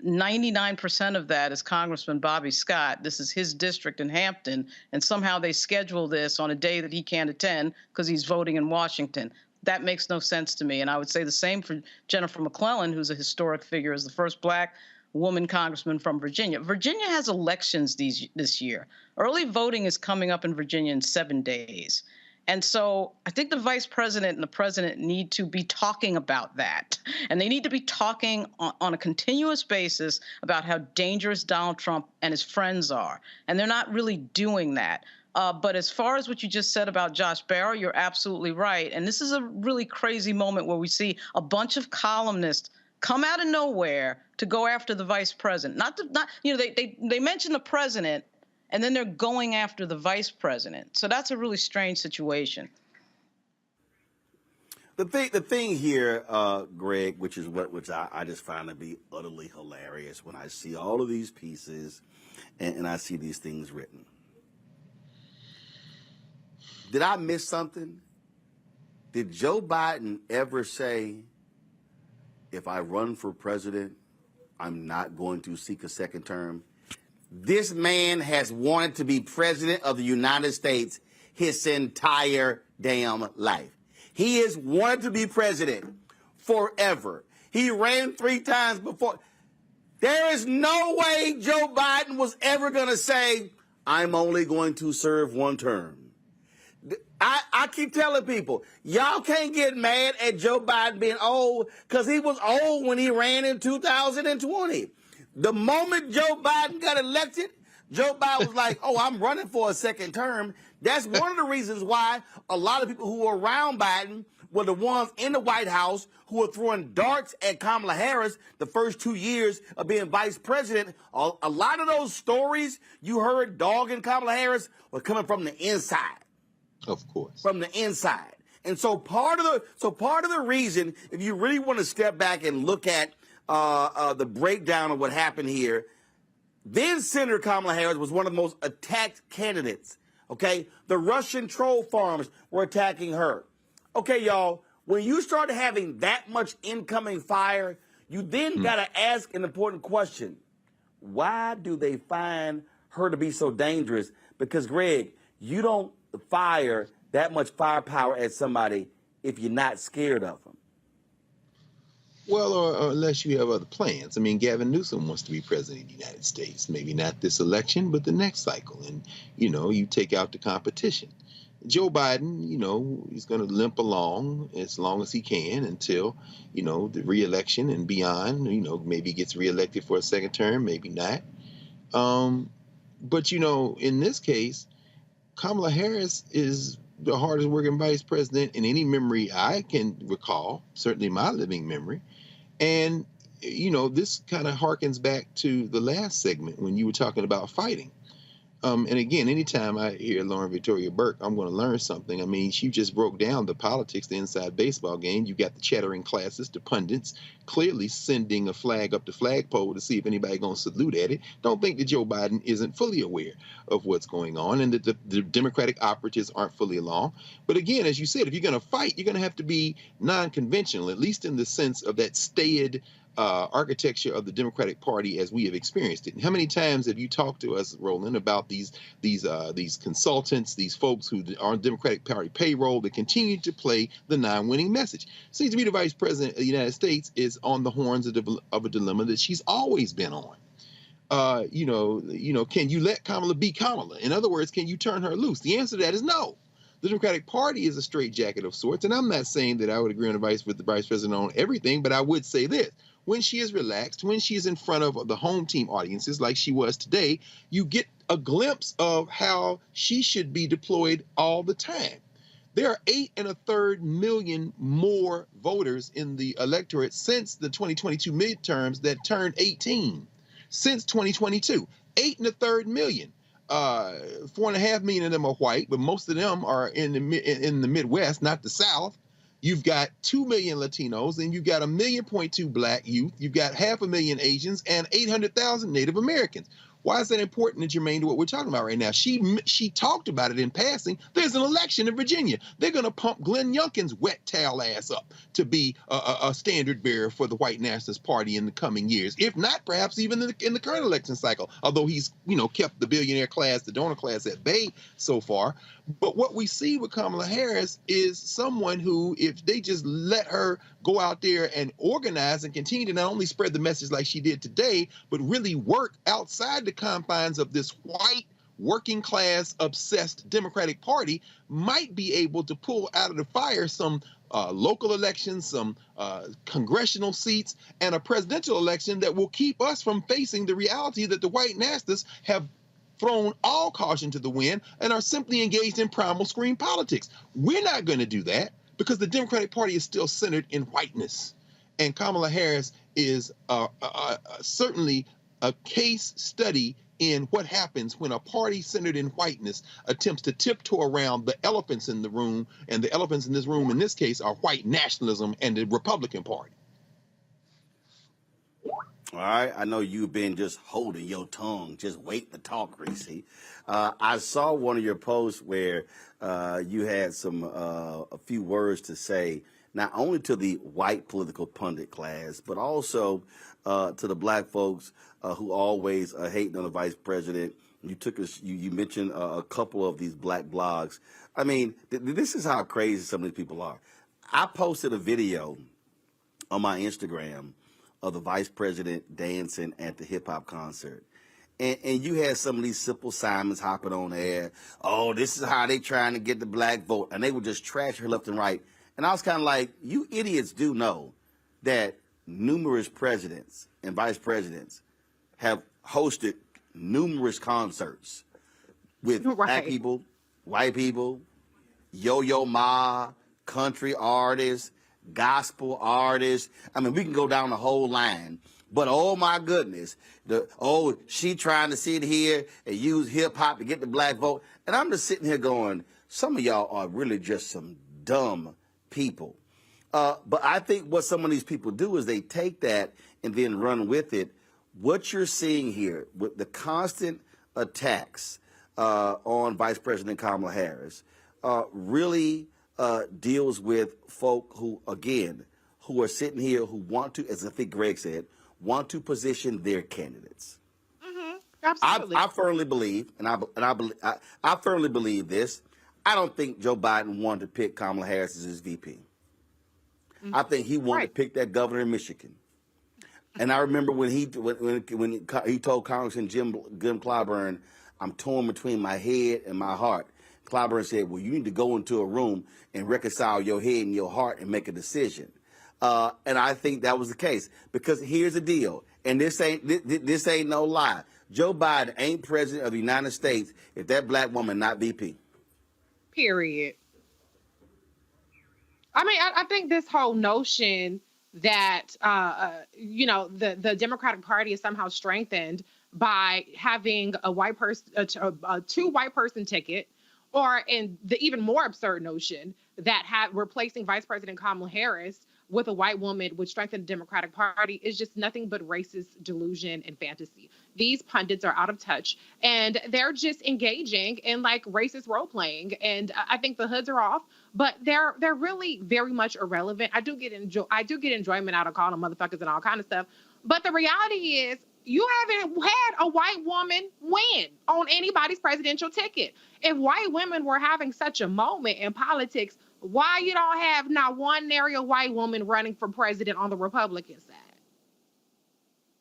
99% of that is Congressman Bobby Scott. This is his district in Hampton, and somehow they schedule this on a day that he can't attend because he's voting in Washington. That makes no sense to me. And I would say the same for Jennifer McClellan, who's a historic figure as the first black woman congressman from Virginia. Virginia has elections this year. Early voting is coming up in Virginia in 7 days. And so I think the vice president and the president need to be talking about that. And they need to be talking on a continuous basis about how dangerous Donald Trump and his friends are. And they're not really doing that. But as far as what you just said about Josh Barrow, you're absolutely right. And this is a really crazy moment where we see a bunch of columnists come out of nowhere to go after the vice president. They mention the president, and then they're going after the vice president. So that's a really strange situation. The thing here, Greg, which I just find to be utterly hilarious when I see all of these pieces and I see these things written. Did I miss something? Did Joe Biden ever say, if I run for president, I'm not going to seek a second term? This man has wanted to be president of the United States his entire damn life. He has wanted to be president forever. He ran 3 times before. There is no way Joe Biden was ever going to say, I'm only going to serve 1 term. I keep telling people, y'all can't get mad at Joe Biden being old, because he was old when he ran in 2020. The moment Joe Biden got elected, Joe Biden was like, oh, I'm running for a second term. That's one of the reasons why a lot of people who were around Biden were the ones in the White House who were throwing darts at Kamala Harris the first 2 years of being vice president. A lot of those stories you heard dogging Kamala Harris were coming from the inside. Of course. From the inside. And so part of the reason, if you really want to step back and look at the breakdown of what happened here, then Senator Kamala Harris was one of the most attacked candidates. Okay? The Russian troll farms were attacking her. Okay, y'all, when you start having that much incoming fire, you then got to ask an important question. Why do they find her to be so dangerous? Because, Greg, you don't fire that much firepower at somebody if you're not scared of them. Well, or unless you have other plans. I mean, Gavin Newsom wants to be president of the United States. Maybe not this election, but the next cycle. And, you take out the competition. Joe Biden, he's going to limp along as long as he can until, the reelection and beyond. Maybe he gets reelected for a second term, maybe not. But, in this case, Kamala Harris is the hardest working vice president in any memory I can recall, certainly my living memory. And, this kind of harkens back to the last segment when you were talking about fighting. And again, anytime I hear Lauren Victoria Burke, I'm going to learn something. I mean, she just broke down the politics, the inside baseball game. You got the chattering classes, the pundits, clearly sending a flag up the flagpole to see if anybody going to salute at it. Don't think that Joe Biden isn't fully aware of what's going on and that the Democratic operatives aren't fully along. But again, as you said, if you're going to fight, you're going to have to be non-conventional, at least in the sense of that staid architecture of the Democratic Party as we have experienced it. And how many times have you talked to us, Roland, about these consultants, these folks who are on Democratic Party payroll that continue to play the non-winning message? Seems to me the Vice President of the United States is on the horns of a dilemma that she's always been on. Can you let Kamala be Kamala? In other words, can you turn her loose? The answer to that is no. The Democratic Party is a straitjacket of sorts, and I'm not saying that I would agree with the vice president on everything, but I would say this. When she is relaxed, when she is in front of the home team audiences like she was today, you get a glimpse of how she should be deployed all the time. There are 8 1/3 million more voters in the electorate since the 2022 midterms that turned 18. Since 2022, 8 1/3 million. 4.5 million of them are white, but most of them are in the Midwest, not the South. You've got 2 million Latinos, and you've got 1.2 million black youth. You've got 500,000 Asians and 800,000 Native Americans. Why is that important and germane to what we're talking about right now? She talked about it in passing. There's an election in Virginia. They're going to pump Glenn Youngkin's wet towel ass up to be a standard bearer for the white nationalist party in the coming years. If not, perhaps even in the current election cycle, although he's kept the billionaire class, the donor class at bay so far. But what we see with Kamala Harris is someone who, if they just let her go out there and organize and continue to not only spread the message like she did today, but really work outside the confines of this white working class obsessed Democratic Party might be able to pull out of the fire some local elections, some congressional seats, and a presidential election that will keep us from facing the reality that the white nastists have thrown all caution to the wind and are simply engaged in primal screen politics. We're not going to do that because the Democratic Party is still centered in whiteness. And Kamala Harris is certainly a case study in what happens when a party centered in whiteness attempts to tiptoe around the elephants in the room, and the elephants in this room in this case are white nationalism and the Republican Party. All right, I know you've been just holding your tongue, just waiting to talk, Reese. I saw one of your posts where you had a few words to say, not only to the white political pundit class, but also to the black folks who always hating on the vice president. You mentioned a couple of these black blogs. I mean, this is how crazy some of these people are. I posted a video on my Instagram of the vice president dancing at the hip hop concert. And you had some of these Simple Simons hopping on there. Oh, this is how they trying to get the black vote. And they would just trash her left and right. And I was kind of like, you idiots do know that numerous presidents and vice presidents have hosted numerous concerts with black people, white people, Yo-Yo Ma, country artists, gospel artists. I mean, we can go down the whole line. But oh my goodness, she trying to sit here and use hip hop to get the black vote. And I'm just sitting here going, some of y'all are really just some dumb people. But I think what some of these people do is they take that and then run with it. What you're seeing here with the constant attacks on Vice President Kamala Harris really deals with folk who, again, who are sitting here who want to, as I think Greg said, want to position their candidates. Mm-hmm. Absolutely. I firmly believe, I firmly believe this. I don't think Joe Biden wanted to pick Kamala Harris as his VP. Mm-hmm. I think he wanted to pick that governor in Michigan. And I remember when he told Congressman Jim Clyburn, "I'm torn between my head and my heart." Clyburn said, "Well, you need to go into a room and reconcile your head and your heart and make a decision." And I think that was the case, because here's the deal, and this ain't no lie. Joe Biden ain't president of the United States if that black woman not VP. Period. I mean, I think this whole notion that the Democratic Party is somehow strengthened by having a white person, a two white person ticket, or in the even more absurd notion that replacing Vice President Kamala Harris with a white woman would strengthen the Democratic Party is just nothing but racist delusion and fantasy. These pundits are out of touch, and they're just engaging in like racist role playing. And I think the hoods are off, but they're really very much irrelevant. I do get enjoyment out of calling them motherfuckers and all kind of stuff. But the reality is, you haven't had a white woman win on anybody's presidential ticket. If white women were having such a moment in politics, why you don't have not one nary a white woman running for president on the Republican side?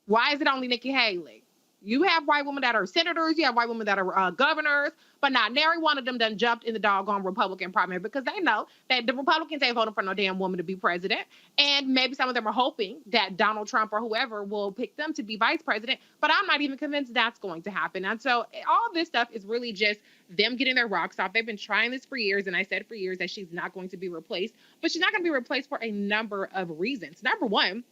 Why is it only Nikki Haley? You have white women that are senators, you have white women that are governors, but not nary one of them done jumped in the doggone Republican primary, because they know that the Republicans ain't voting for no damn woman to be president. And maybe some of them are hoping that Donald Trump or whoever will pick them to be vice president, but I'm not even convinced that's going to happen. And so all this stuff is really just them getting their rocks off. They've been trying this for years, and I said for years that she's not going to be replaced, but she's not going to be replaced for a number of reasons. Number one,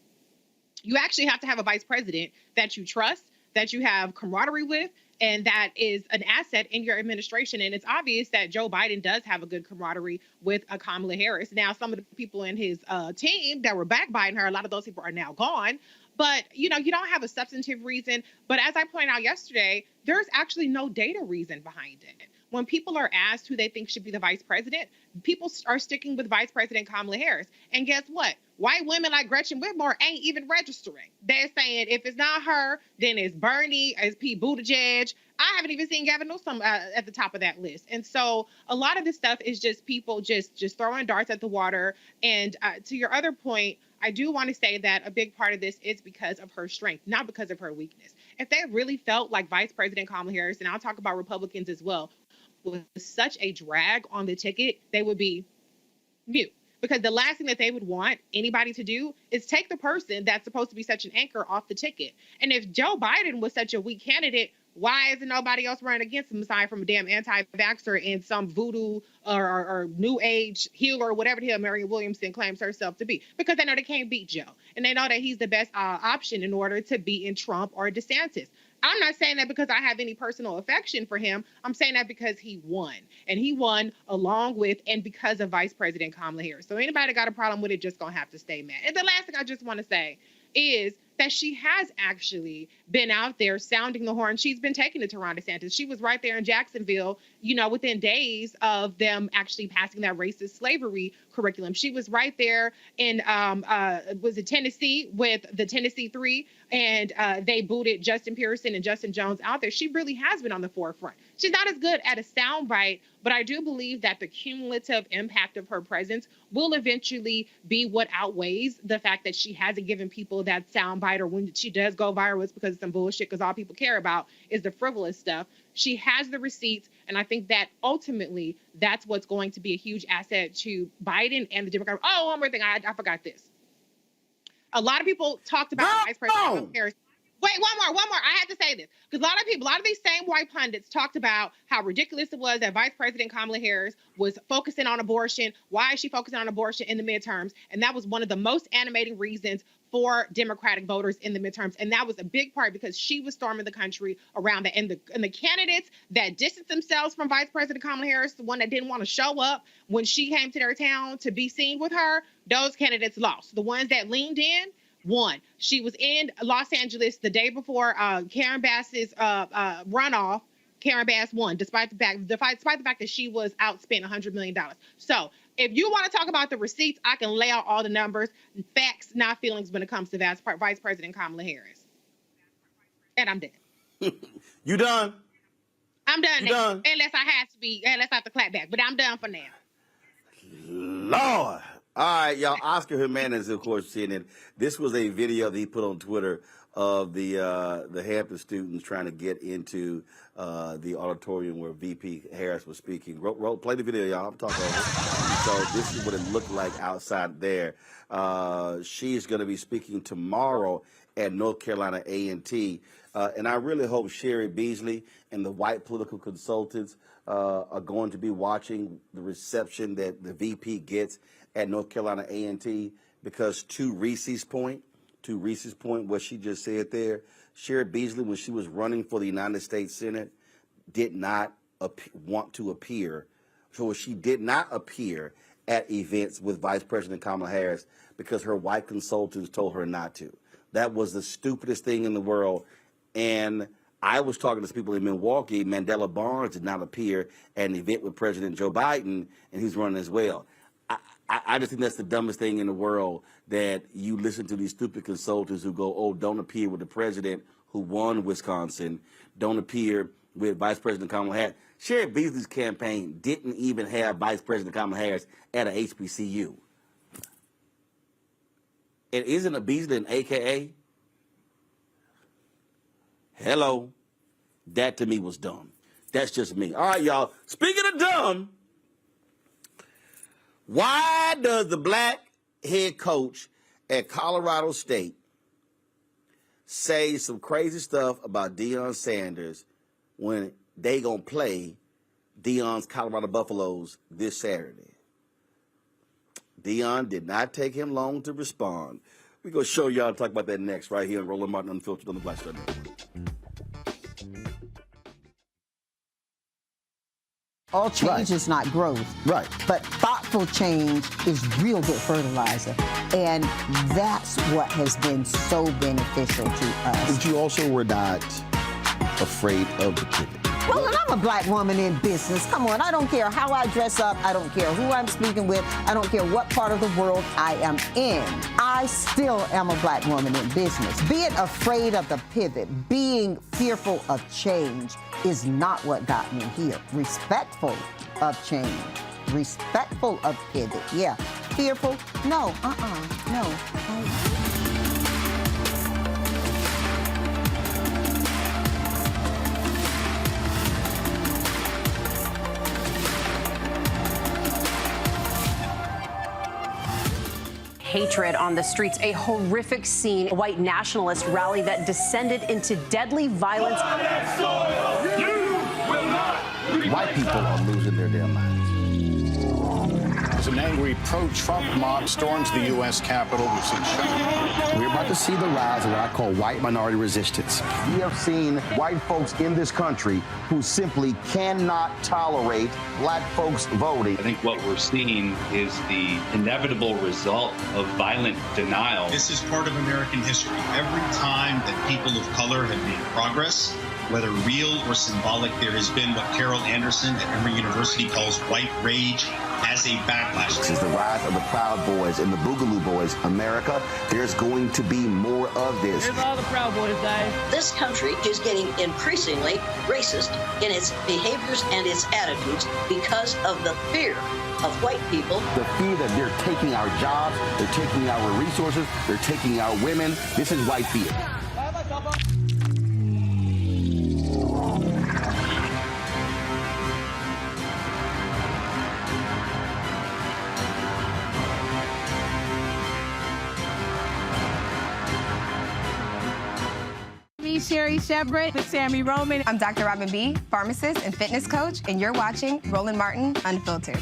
you actually have to have a vice president that you trust, that you have camaraderie with, and that is an asset in your administration. And it's obvious that Joe Biden does have a good camaraderie with Kamala Harris. Now, some of the people in his team that were backbiting her, a lot of those people are now gone. But, you don't have a substantive reason. But as I pointed out yesterday, there's actually no data reason behind it. When people are asked who they think should be the vice president, people are sticking with Vice President Kamala Harris. And guess what? White women like Gretchen Whitmer ain't even registering. They're saying if it's not her, then it's Bernie, it's Pete Buttigieg. I haven't even seen Gavin Newsom at the top of that list. And so a lot of this stuff is just people just throwing darts at the water. And to your other point, I do want to say that a big part of this is because of her strength, not because of her weakness. if they really felt like Vice President Kamala Harris, and I'll talk about Republicans as well, was such a drag on the ticket, they would be mute. Because the last thing that they would want anybody to do is take the person that's supposed to be such an anchor off the ticket. And if Joe Biden was such a weak candidate, why isn't nobody else running against him aside from a damn anti-vaxxer and some voodoo or new age healer or whatever the hell Marianne Williamson claims herself to be? Because they know they can't beat Joe. And they know that he's the best option in order to beat in Trump or DeSantis. I'm not saying that because I have any personal affection for him. I'm saying that because he won. And he won along with and because of Vice President Kamala Harris. So anybody got a problem with it, just going to have to stay mad. And the last thing I just want to say is that she has actually been out there sounding the horn. She's been taking it to Ron DeSantis. She was right there in Jacksonville, you know, within days of them actually passing that racist slavery curriculum. She was right there in, was it Tennessee with the Tennessee 3, and they booted Justin Pearson and Justin Jones out there. She really has been on the forefront. She's not as good at a soundbite, but I do believe that the cumulative impact of her presence will eventually be what outweighs the fact that she hasn't given people that soundbite, or when she does go viral, it's because of some bullshit, because all people care about is the frivolous stuff. She has the receipts, and I think that ultimately that's what's going to be a huge asset to Biden and the Democrats. Oh, one more thing, I forgot this. A lot of people talked about Vice President Harris. Wait, one more. I had to say this because a lot of these same white pundits talked about how ridiculous it was that Vice President Kamala Harris was focusing on abortion. Why is she focusing on abortion in the midterms? And that was one of the most animating reasons for Democratic voters in the midterms. And that was a big part because she was storming the country around that. And the candidates that distanced themselves from Vice President Kamala Harris, the one that didn't want to show up when she came to their town to be seen with her, those candidates lost. The ones that leaned in won. She was in Los Angeles the day before Karen Bass's runoff. Karen Bass won, despite the fact that she was outspent $100 million. So if you want to talk about the receipts, I can lay out all the numbers, facts, not feelings when it comes to Vice President Kamala Harris. And I'm done. You done? I'm done. You done? Unless I have to clap back, but I'm done for now. Lord. All right, y'all. Oscar Jimenez, of course, seeing it. This was a video that he put on Twitter of the Hampton students trying to get into the auditorium where VP Harris was speaking. Play the video, y'all. I'm talking over it. So this is what it looked like outside there. She's going to be speaking tomorrow at North Carolina A&T. And I really hope Sherry Beasley and the white political consultants are going to be watching the reception that the VP gets at North Carolina A&T, because to Reese's point, what she just said there, Sherry Beasley, when she was running for the United States Senate, did not want to appear. So she did not appear at events with Vice President Kamala Harris because her white consultants told her not to. That was the stupidest thing in the world. And I was talking to some people in Milwaukee. Mandela Barnes did not appear at an event with President Joe Biden, and he's running as well. I just think that's the dumbest thing in the world, that you listen to these stupid consultants who go, oh, don't appear with the president who won Wisconsin. Don't appear with Vice President Kamala Harris. Sherry Beasley's campaign didn't even have Vice President Kamala Harris at a HBCU. And isn't a Beasley an AKA? Hello. That to me was dumb. That's just me. All right, y'all. Speaking of dumb, why does the black head coach at Colorado State say some crazy stuff about Deion Sanders when they gonna play Deion's Colorado Buffaloes this Saturday? Deion did not take him long to respond. We're gonna show y'all and talk about that next right here on Roland Martin Unfiltered on the Black Star Network. All change is not growth. Right. But thoughtful change is real good fertilizer. And that's what has been so beneficial to us. But you also were not afraid of the pivot. Well, and I'm a black woman in business. Come on, I don't care how I dress up. I don't care who I'm speaking with. I don't care what part of the world I am in. I still am a black woman in business. Being afraid of the pivot, being fearful of change is not what got me here. Respectful of change. Respectful of pivot. Yeah. Fearful? No. No. hatred on the streets. A horrific scene, a white nationalist rally that descended into deadly violence. White people are losing their damn minds. As an angry pro-Trump mob storms the U.S. Capitol, we've seen shooting. We're about to see the rise of what I call white minority resistance. We have seen white folks in this country who simply cannot tolerate black folks voting. I think what we're seeing is the inevitable result of violent denial. This is part of American history. Every time that people of color have made progress, whether real or symbolic, there has been what Carol Anderson at Emory University calls white rage as a backlash. This is the rise of the Proud Boys and the Boogaloo Boys. America, there's going to be more of this. Here's all the Proud Boys, guys. This country is getting increasingly racist in its behaviors and its attitudes because of the fear of white people. The fear that they're taking our jobs, they're taking our resources, they're taking our women. This is white fear. Sherry Shepard with Sammy Roman. I'm Dr. Robin B., pharmacist and fitness coach, and you're watching Roland Martin Unfiltered.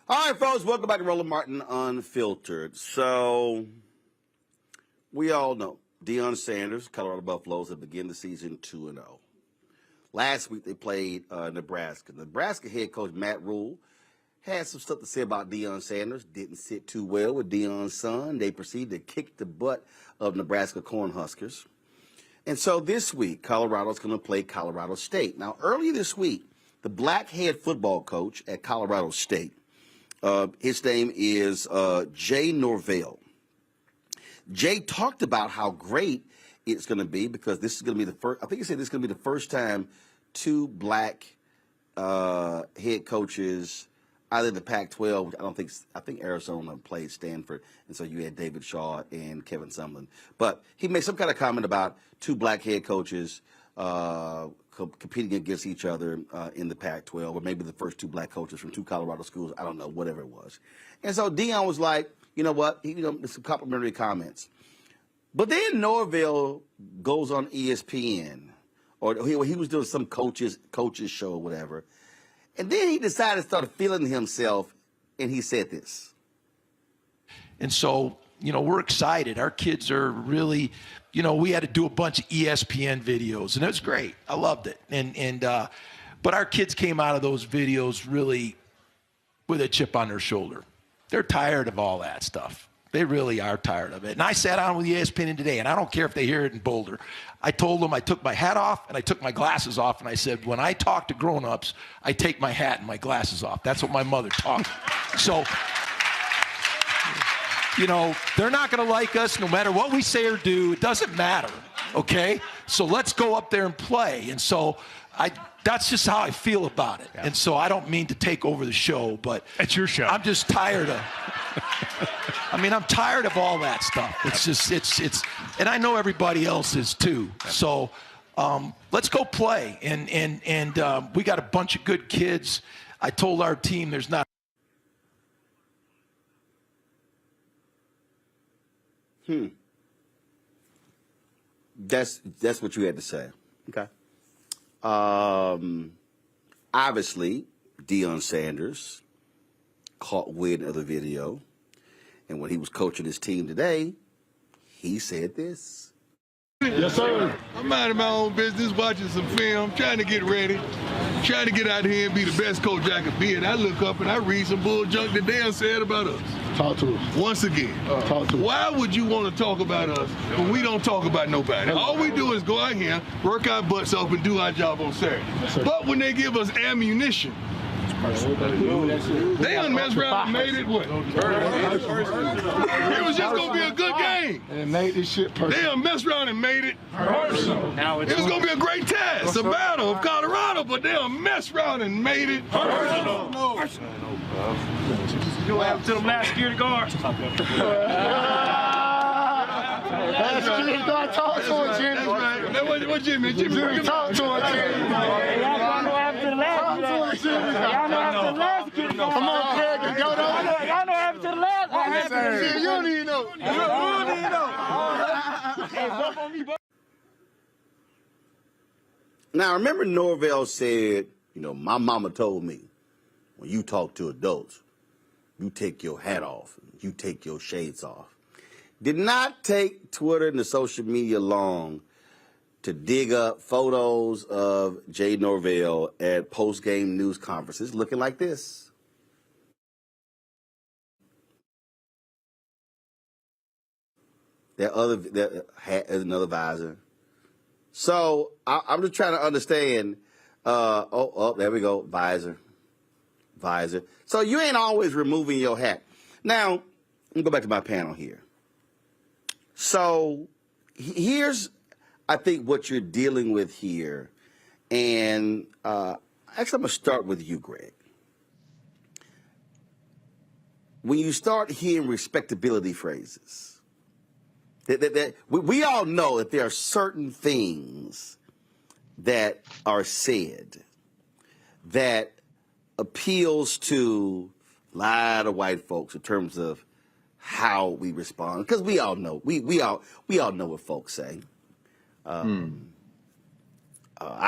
All right, folks, welcome back to Roland Martin Unfiltered. So, we all know Deion Sanders, Colorado Buffaloes, have begun the season 2-0. Last week, they played Nebraska. Nebraska head coach Matt Rule had some stuff to say about Deion Sanders. Didn't sit too well with Deion's son. They proceeded to kick the butt of Nebraska Cornhuskers. And so this week, Colorado's going to play Colorado State. Now, earlier this week, the black head football coach at Colorado State, his name is Jay Norvell. Jay talked about how great it's going to be because this is going to be the first, I think he said this is going to be the first time two black head coaches, either in the Pac-12, which I think Arizona played Stanford, and so you had David Shaw and Kevin Sumlin. But he made some kind of comment about two black head coaches competing against each other in the Pac-12, or maybe the first two black coaches from two Colorado schools. I don't know, whatever it was. And so Deion was like, you know what? Some complimentary comments. But then Norvell goes on ESPN, or he was doing some coaches show or whatever. And then he decided to start feeling himself, and he said this. And so, we're excited. Our kids are really, we had to do a bunch of ESPN videos, and it was great. I loved it. But our kids came out of those videos really with a chip on their shoulder. They're tired of all that stuff. They really are tired of it. And I sat down with ESPN today, and I don't care if they hear it in Boulder. I told them I took my hat off, and I took my glasses off, and I said, when I talk to grown-ups, I take my hat and my glasses off. That's what my mother taught me. So, they're not going to like us no matter what we say or do. It doesn't matter, okay? So let's go up there and play. And so that's just how I feel about it. Yeah. And so I don't mean to take over the show, but it's your show. I'm just tired of I mean, I'm tired of all that stuff. It's just, and I know everybody else is too. So let's go play. And we got a bunch of good kids. I told our team there's not. That's what you had to say. Okay. Obviously, Deion Sanders caught wind of the video, and when he was coaching his team today, he said this. Yes, sir. I'm minding my own business, watching some film, trying to get ready, trying to get out here and be the best coach I could be. And I look up and I read some bull junk that Deion said about us. Talk to us. Once again. Talk to us. Why would you want to talk about us when we don't talk about nobody? All we do is go out here, work our butts off, and do our job on Saturday. Yes, but when they give us ammunition, they done messed around and made it what? It was just going to be a good game. And made this shit personal. They done messed around and made it personal. It was going to be a great test, a battle of Colorado, but they done messed around and made it personal. You know what happened to them last security guards? Last security guard, talk to him, Jimmy. That's right. What Jimmy? Jimmy, talk to him, Jimmy. Y'all know what happened to the last security guard. Y'all know what happened to the last security guard. Come on, Craig, go down. Y'all know what happened to the last. You don't even know. You don't even know. Hey, bump on me, bump. Now, remember Norvell said, you know, my mama told me, when you talk to adults, you take your hat off, you take your shades off. Did not take Twitter and the social media long to dig up photos of Jay Norvell at post-game news conferences looking like this. That hat is another visor. So I'm just trying to understand. There we go, visor. So you ain't always removing your hat. Now, let me go back to my panel here. So here's, I think, what you're dealing with here. And actually, I'm going to start with you, Greg. When you start hearing respectability phrases, we all know that there are certain things that are said that appeals to a lot of white folks in terms of how we respond, because we all know we all know what folks say. I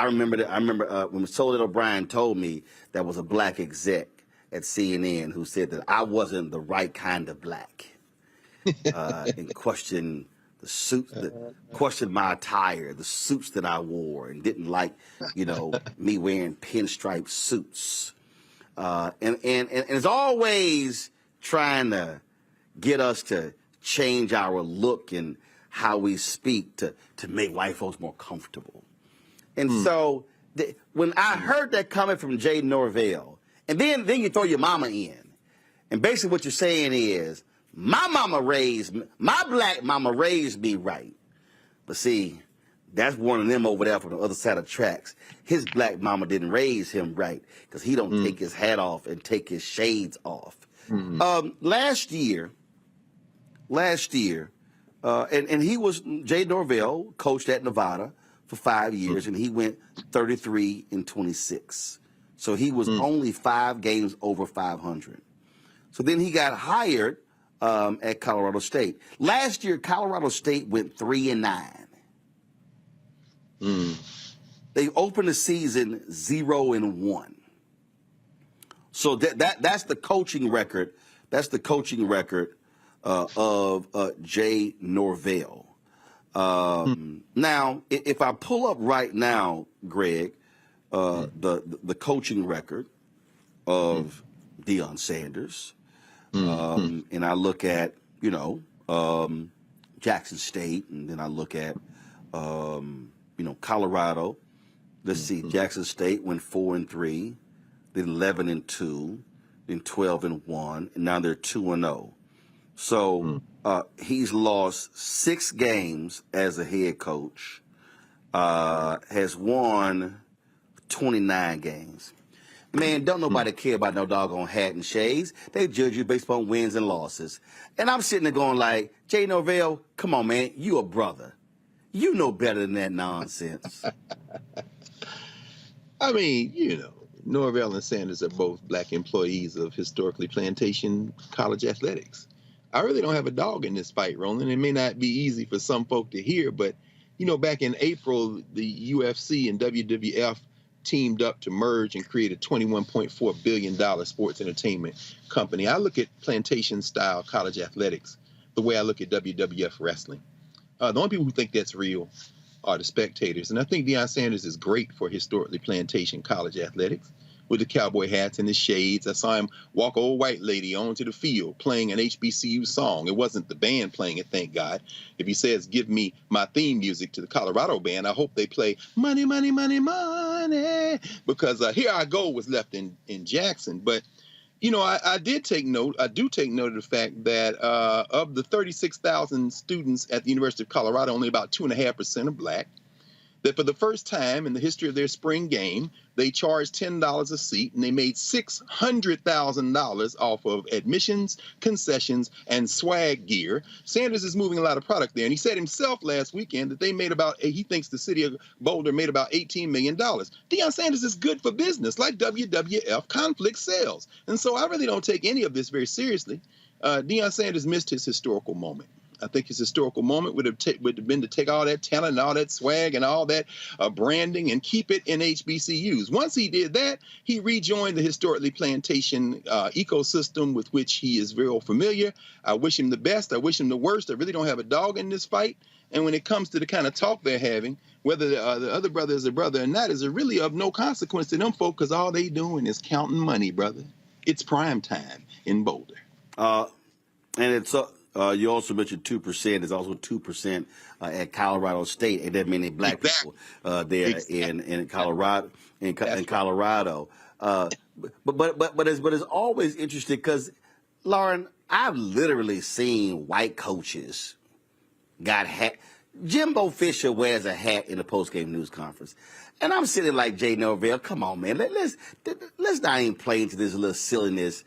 remember when Solid O'Brien told me there was a black exec at CNN who said that I wasn't the right kind of black, and questioned the suit, questioned my attire, the suits that I wore, and didn't like, me wearing pinstripe suits. And it's always trying to get us to change our look and how we speak to make white folks more comfortable. And so when I heard that coming from Jay Norvell, and then you throw your mama in, and basically what you're saying is, my black mama raised me right. But see, that's one of them over there from the other side of the tracks. His black mama didn't raise him right because he don't take his hat off and take his shades off. Last year, and he was, Jay Norvell coached at Nevada for 5 years, and he went 33-26. So he was only 5 games over 500. So then he got hired at Colorado State. Last year, Colorado State went 3-9. They opened the season 0-1. So that's the coaching record. That's the coaching record of Jay Norvell. Now, if I pull up right now, Greg, the coaching record of Deion Sanders, and I look at Jackson State, and then I look at Colorado. Let's see, Jackson State went 4-3, then 11-2, then 12-1, and now they're 2-0. So he's lost 6 games as a head coach, has won 29 games. Man, don't nobody care about no doggone hat and shades. They judge you based upon wins and losses. And I'm sitting there going like, Jay Norvell, come on, man, you a brother. You know better than that nonsense. I mean, Norvell and Sanders are both black employees of historically plantation college athletics. I really don't have a dog in this fight, Roland. It may not be easy for some folk to hear, but, back in April, the UFC and WWF teamed up to merge and create a $21.4 billion sports entertainment company. I look at plantation-style college athletics the way I look at WWF wrestling. The only people who think that's real are the spectators. And I think Deion Sanders is great for historically plantation college athletics with the cowboy hats and the shades. I saw him walk an old white lady onto the field playing an HBCU song. It wasn't the band playing it, thank God. If he says, give me my theme music to the Colorado band, I hope they play Money, Money, Money, Money, because Here I Go was left in Jackson. But, I do take note of the fact that of the 36,000 students at the University of Colorado, only about 2.5% are black. That for the first time in the history of their spring game, they charged $10 a seat, and they made $600,000 off of admissions, concessions, and swag gear. Sanders is moving a lot of product there, and he said himself last weekend that he thinks the city of Boulder made about $18 million. Deion Sanders is good for business, like WWF conflict sales. And so I really don't take any of this very seriously. Deion Sanders missed his historical moment. I think his historical moment would have been to take all that talent and all that swag and all that branding and keep it in HBCUs. Once he did that, he rejoined the historically plantation ecosystem with which he is very familiar. I wish him the best. I wish him the worst. I really don't have a dog in this fight. And when it comes to the kind of talk they're having, whether the other brother is a brother or not, is really of no consequence to them folk, because all they doing is counting money, brother. It's prime time in Boulder. And it's you also mentioned 2%. There's also 2% at Colorado State. It doesn't mean any black people there in Colorado. In Colorado, but it's always interesting because, Lauren, I've literally seen white coaches got hat. Jimbo Fisher wears a hat in the postgame news conference. And I'm sitting like Jay Norvell, come on, man. Let's not even play into this little silliness.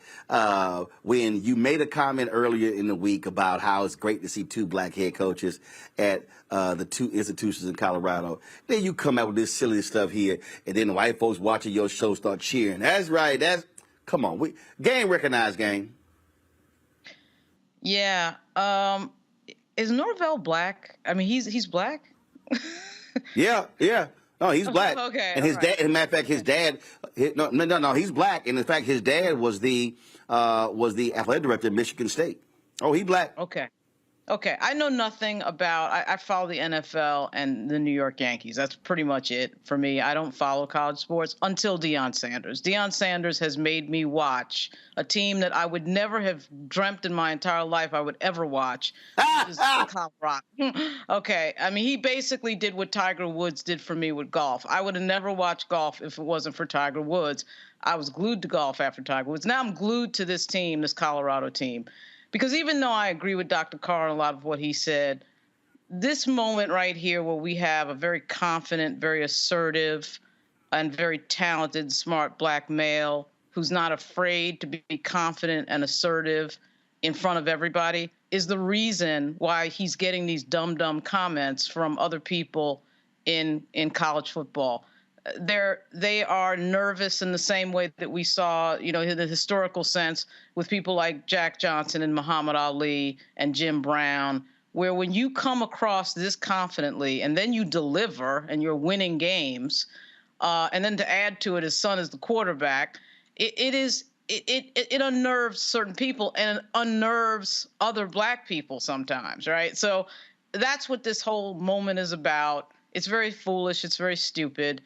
When you made a comment earlier in the week about how it's great to see two black head coaches at the two institutions in Colorado, then you come out with this silly stuff here, and then the white folks watching your show start cheering. That's right. Come on. Game recognized, game. Yeah. Is Norvell black? I mean, he's black? Yeah. No, he's black. Okay. And his dad, as a matter of fact, his dad, no, he's black. And in fact, his dad was the athletic director at Michigan State. Oh, he's black. Okay. I know nothing about, I follow the NFL and the New York Yankees. That's pretty much it for me. I don't follow college sports until Deion Sanders. Deion Sanders has made me watch a team that I would never have dreamt in my entire life I would ever watch, which is Colorado. Okay. I mean, he basically did what Tiger Woods did for me with golf. I would have never watched golf if it wasn't for Tiger Woods. I was glued to golf after Tiger Woods. Now I'm glued to this team, this Colorado team. Because even though I agree with Dr. Carr on a lot of what he said, this moment right here where we have a very confident, very assertive, and very talented, smart black male who's not afraid to be confident and assertive in front of everybody is the reason why he's getting these dumb comments from other people in college football. They are nervous in the same way that we saw, in the historical sense with people like Jack Johnson and Muhammad Ali and Jim Brown, where when you come across this confidently and then you deliver and you're winning games, and then to add to it, his son is the quarterback, it unnerves certain people and unnerves other black people sometimes, right? So that's what this whole moment is about. It's very foolish. It's very stupid.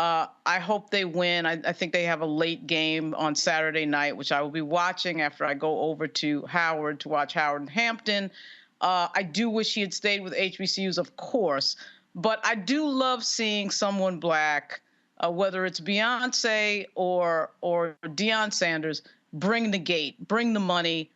I hope they win. I think they have a late game on Saturday night, which I will be watching after I go over to Howard to watch Howard and Hampton. I do wish he had stayed with HBCUs, of course, but I do love seeing someone black, whether it's Beyonce or Deion Sanders, bring the gate, bring the money,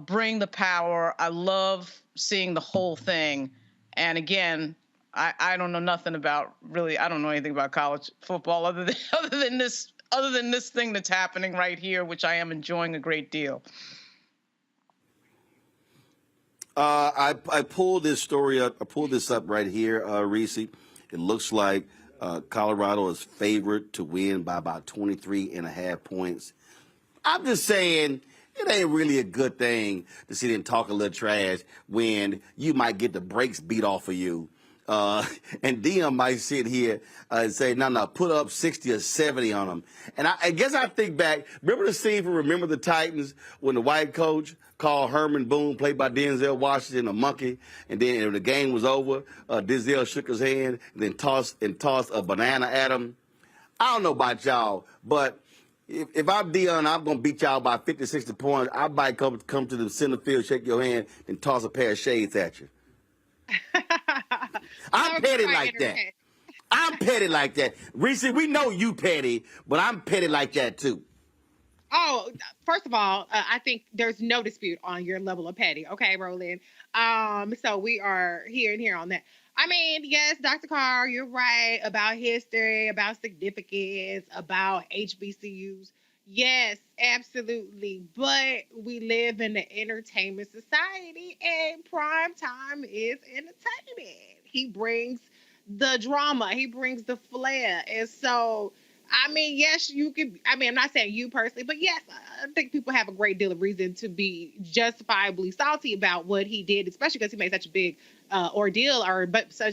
bring the power. I love seeing the whole thing. And again, I don't know nothing about I don't know anything about college football other than this other than this thing that's happening right here, which I am enjoying a great deal. I pulled this story up. I pulled this up right here, Reese. It looks like Colorado is favored to win by about 23.5 points. I'm just saying, it ain't really a good thing to sit and talk a little trash when you might get the brakes beat off of you. And Dion might sit here and say, no, put up 60 or 70 on them. And I guess I think back, remember the scene from Remember the Titans when the white coach called Herman Boone, played by Denzel Washington, a monkey, and then when the game was over, Denzel shook his hand and then tossed a banana at him. I don't know about y'all, but if I'm Dion, I'm going to beat y'all by 50, 60 points. I might come to the center field, shake your hand, and toss a pair of shades at you. I'm petty like that. I'm petty like that. Reese, we know you petty, but I'm petty like that too. Oh, first of all, I think there's no dispute on your level of petty. Okay, Roland. So we are here on that. I mean, yes, Dr. Carr, you're right about history, about significance, about HBCUs. Yes, absolutely. But we live in an entertainment society, and prime time is entertainment. He brings the drama, he brings the flair. And so, I mean, yes, you could. I mean, I'm not saying you personally, but yes, I think people have a great deal of reason to be justifiably salty about what he did, especially because he made such a big ordeal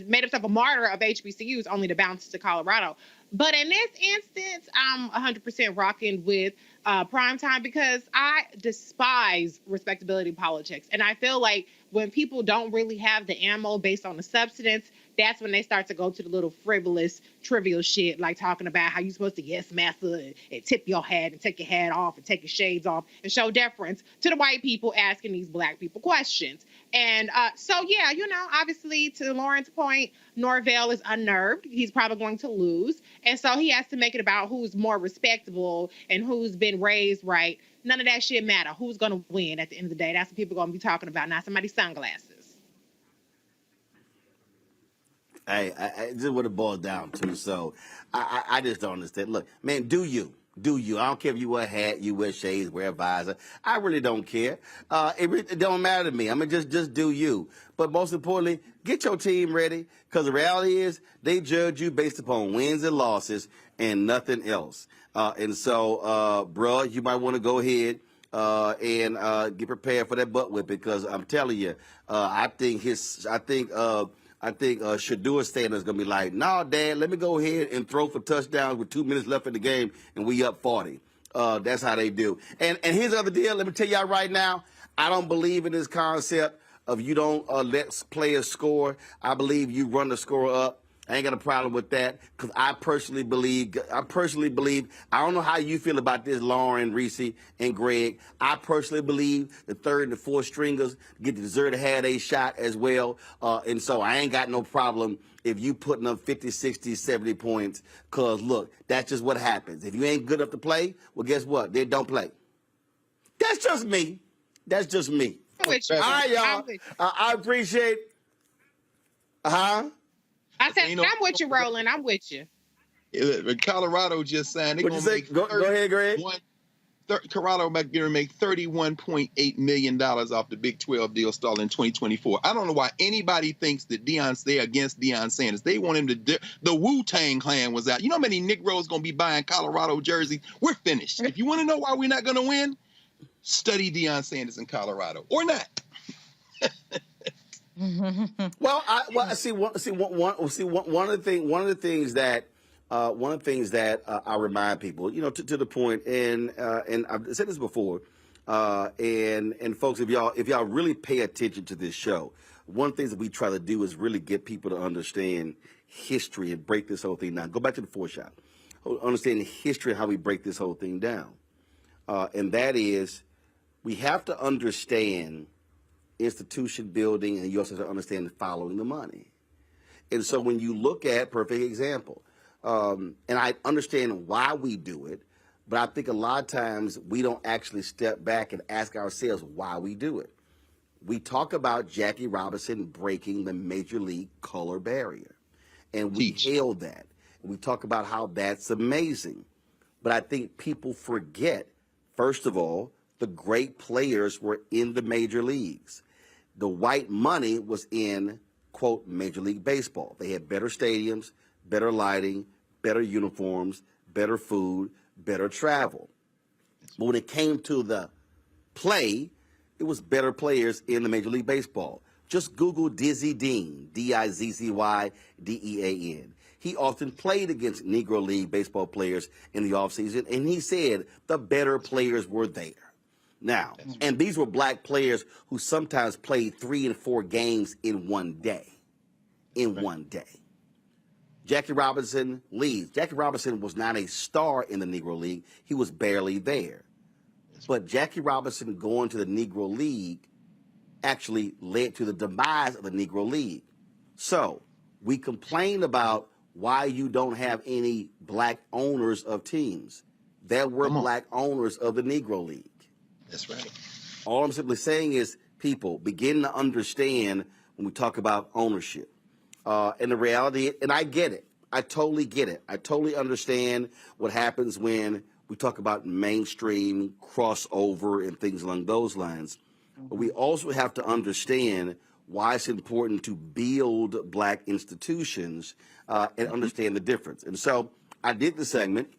made himself a martyr of HBCUs only to bounce to Colorado. But in this instance, I'm 100% rocking with primetime because I despise respectability politics. And I feel like when people don't really have the ammo based on the substance, that's when they start to go to the little frivolous, trivial shit, like talking about how you're supposed to yes, massa, and tip your hat and take your hat off and take your shades off and show deference to the white people asking these black people questions. And so, yeah, obviously, to Lauren's point, Norvell is unnerved. He's probably going to lose. And so he has to make it about who's more respectable and who's been raised right. None of that shit matter. Who's going to win at the end of the day? That's what people are going to be talking about, not somebody's sunglasses. Hey, this is what it boils down to. So I just don't understand. Look, man, do you? I don't care if you wear a hat, you wear shades, wear a visor. I really don't care. It don't matter to me. I mean, just do you. But most importantly, get your team ready, because the reality is they judge you based upon wins and losses and nothing else. And so, bro, you might want to go ahead and get prepared for that butt whip, because I'm telling you, I think Shadur Sanders is going to be like, no, Dad, let me go ahead and throw for touchdowns with 2 minutes left in the game, and we up 40. That's how they do. And here's the other deal. Let me tell y'all right now, I don't believe in this concept of you don't let players score. I believe you run the score up. I ain't got a problem with that, because I personally believe, I don't know how you feel about this, Lauren, Reese, and Greg. I personally believe the third and the fourth stringers deserve to have a shot as well. And so I ain't got no problem if you putting up 50, 60, 70 points, because, look, that's just what happens. If you ain't good enough to play, well, guess what? They don't play. That's just me. I'm with you. All right, y'all. I appreciate I said, I'm with you, Roland. I'm with you. Colorado just signed. What'd you say? Go ahead, Greg. Colorado might be make $31.8 million off the Big 12 deal starting in 2024. I don't know why anybody thinks that they're against Deion Sanders. They want him to. The Wu-Tang Clan was out. You know how many Negroes going to be buying Colorado jerseys? We're finished. If you want to know why we're not going to win, study Deion Sanders in Colorado or not. One of the things that I remind people, to the point, and I've said this before, and folks, if y'all really pay attention to this show, one of the things that we try to do is really get people to understand history and break this whole thing down. Go back to the foreshot, understand the history of how we break this whole thing down, and that is, we have to understand institution building, and you also have to understand following the money. And so when you look at, perfect example, and I understand why we do it, but I think a lot of times we don't actually step back and ask ourselves why we do it. We talk about Jackie Robinson breaking the major league color barrier, and we hail that. We talk about how that's amazing. But I think people forget, first of all, the great players were in the major leagues. The white money was in, quote, Major League Baseball. They had better stadiums, better lighting, better uniforms, better food, better travel. But when it came to the play, it was better players in the Major League Baseball. Just Google Dizzy Dean, Dizzydean. He often played against Negro League baseball players in the offseason, and he said the better players were there. Now, and these were black players who sometimes played 3 and 4 games in one day. One day. Jackie Robinson leaves. Jackie Robinson was not a star in the Negro League. He was barely there. But Jackie Robinson going to the Negro League actually led to the demise of the Negro League. So we complain about why you don't have any black owners of teams. There were black owners of the Negro League. That's right. All I'm simply saying is, people begin to understand when we talk about ownership. And the reality, and I get it. I totally get it. I totally understand what happens when we talk about mainstream, crossover, and things along those lines. But we also have to understand why it's important to build black institutions and understand the difference. And so I did the segment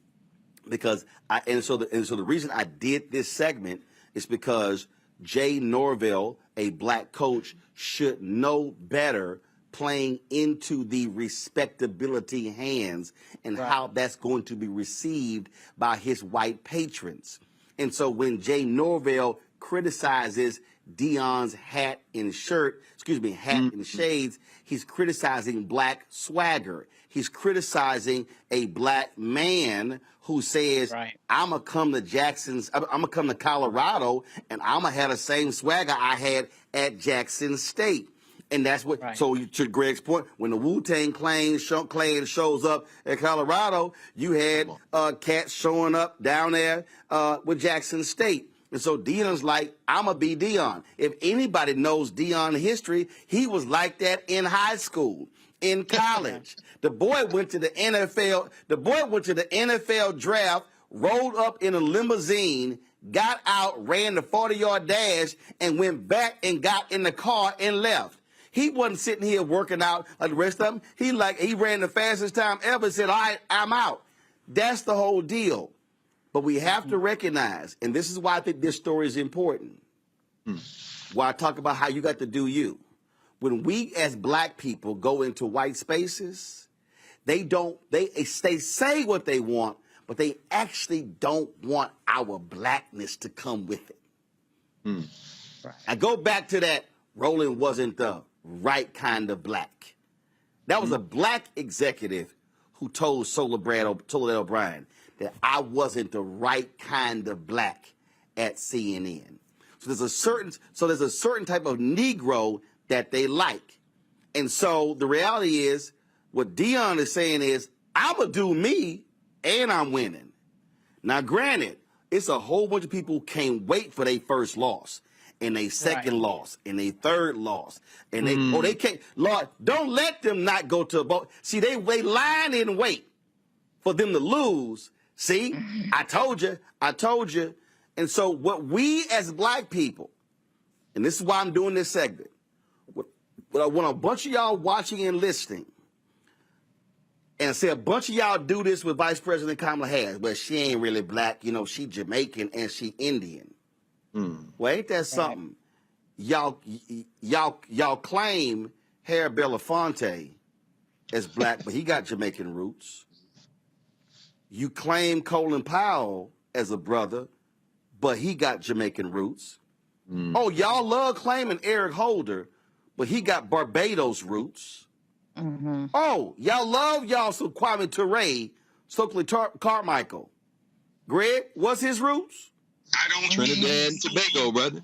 because the reason I did this segment is because Jay Norvell, a black coach, should know better playing into the respectability hands and how that's going to be received by his white patrons. And so when Jay Norvell criticizes Deion's hat and shades, he's criticizing black swagger. He's criticizing a black man who says, I'm going to come to Colorado and I'm going to have the same swagger I had at Jackson State. And that's what, so to Greg's point, when the Wu-Tang Clan shows up at Colorado, you had cats showing up down there with Jackson State. And so Deion's like, I'm going to be Deion. If anybody knows Deion history, he was like that in high school, in college. The boy went to the NFL. The boy went to the NFL draft, rolled up in a limousine, got out, ran the 40-yard dash, and went back and got in the car and left. He wasn't sitting here working out like the rest of them. He ran the fastest time ever and said, all right, I'm out. That's the whole deal. But we have to recognize, and this is why I think this story is important, why I talk about how you got to do you. When we as black people go into white spaces, they say what they want, but they actually don't want our blackness to come with it. I go back to that, Roland wasn't the right kind of black. That was a black executive who told Soledad O'Brien that I wasn't the right kind of black at CNN. So there's a certain type of Negro that they like. And so the reality is, what Deion is saying is, I'm going to do me and I'm winning. Now, granted, it's a whole bunch of people who can't wait for their first loss and their second loss and their third loss. And they can't. Lord, don't let them not go to a vote. See, they lying in wait for them to lose. See, I told you. And so what we as black people, and this is why I'm doing this segment, when a bunch of y'all watching and listening, and say a bunch of y'all do this with Vice President Kamala Harris, but she ain't really black, she Jamaican and she Indian. Well, ain't that something? Y'all claim Harry Belafonte as black, but he got Jamaican roots. You claim Colin Powell as a brother, but he got Jamaican roots. Oh, y'all love claiming Eric Holder, but he got Barbados roots. Oh, y'all love some Kwame Ture, Stokely Carmichael. Greg, what's his roots? Trinidad and Tobago, brother.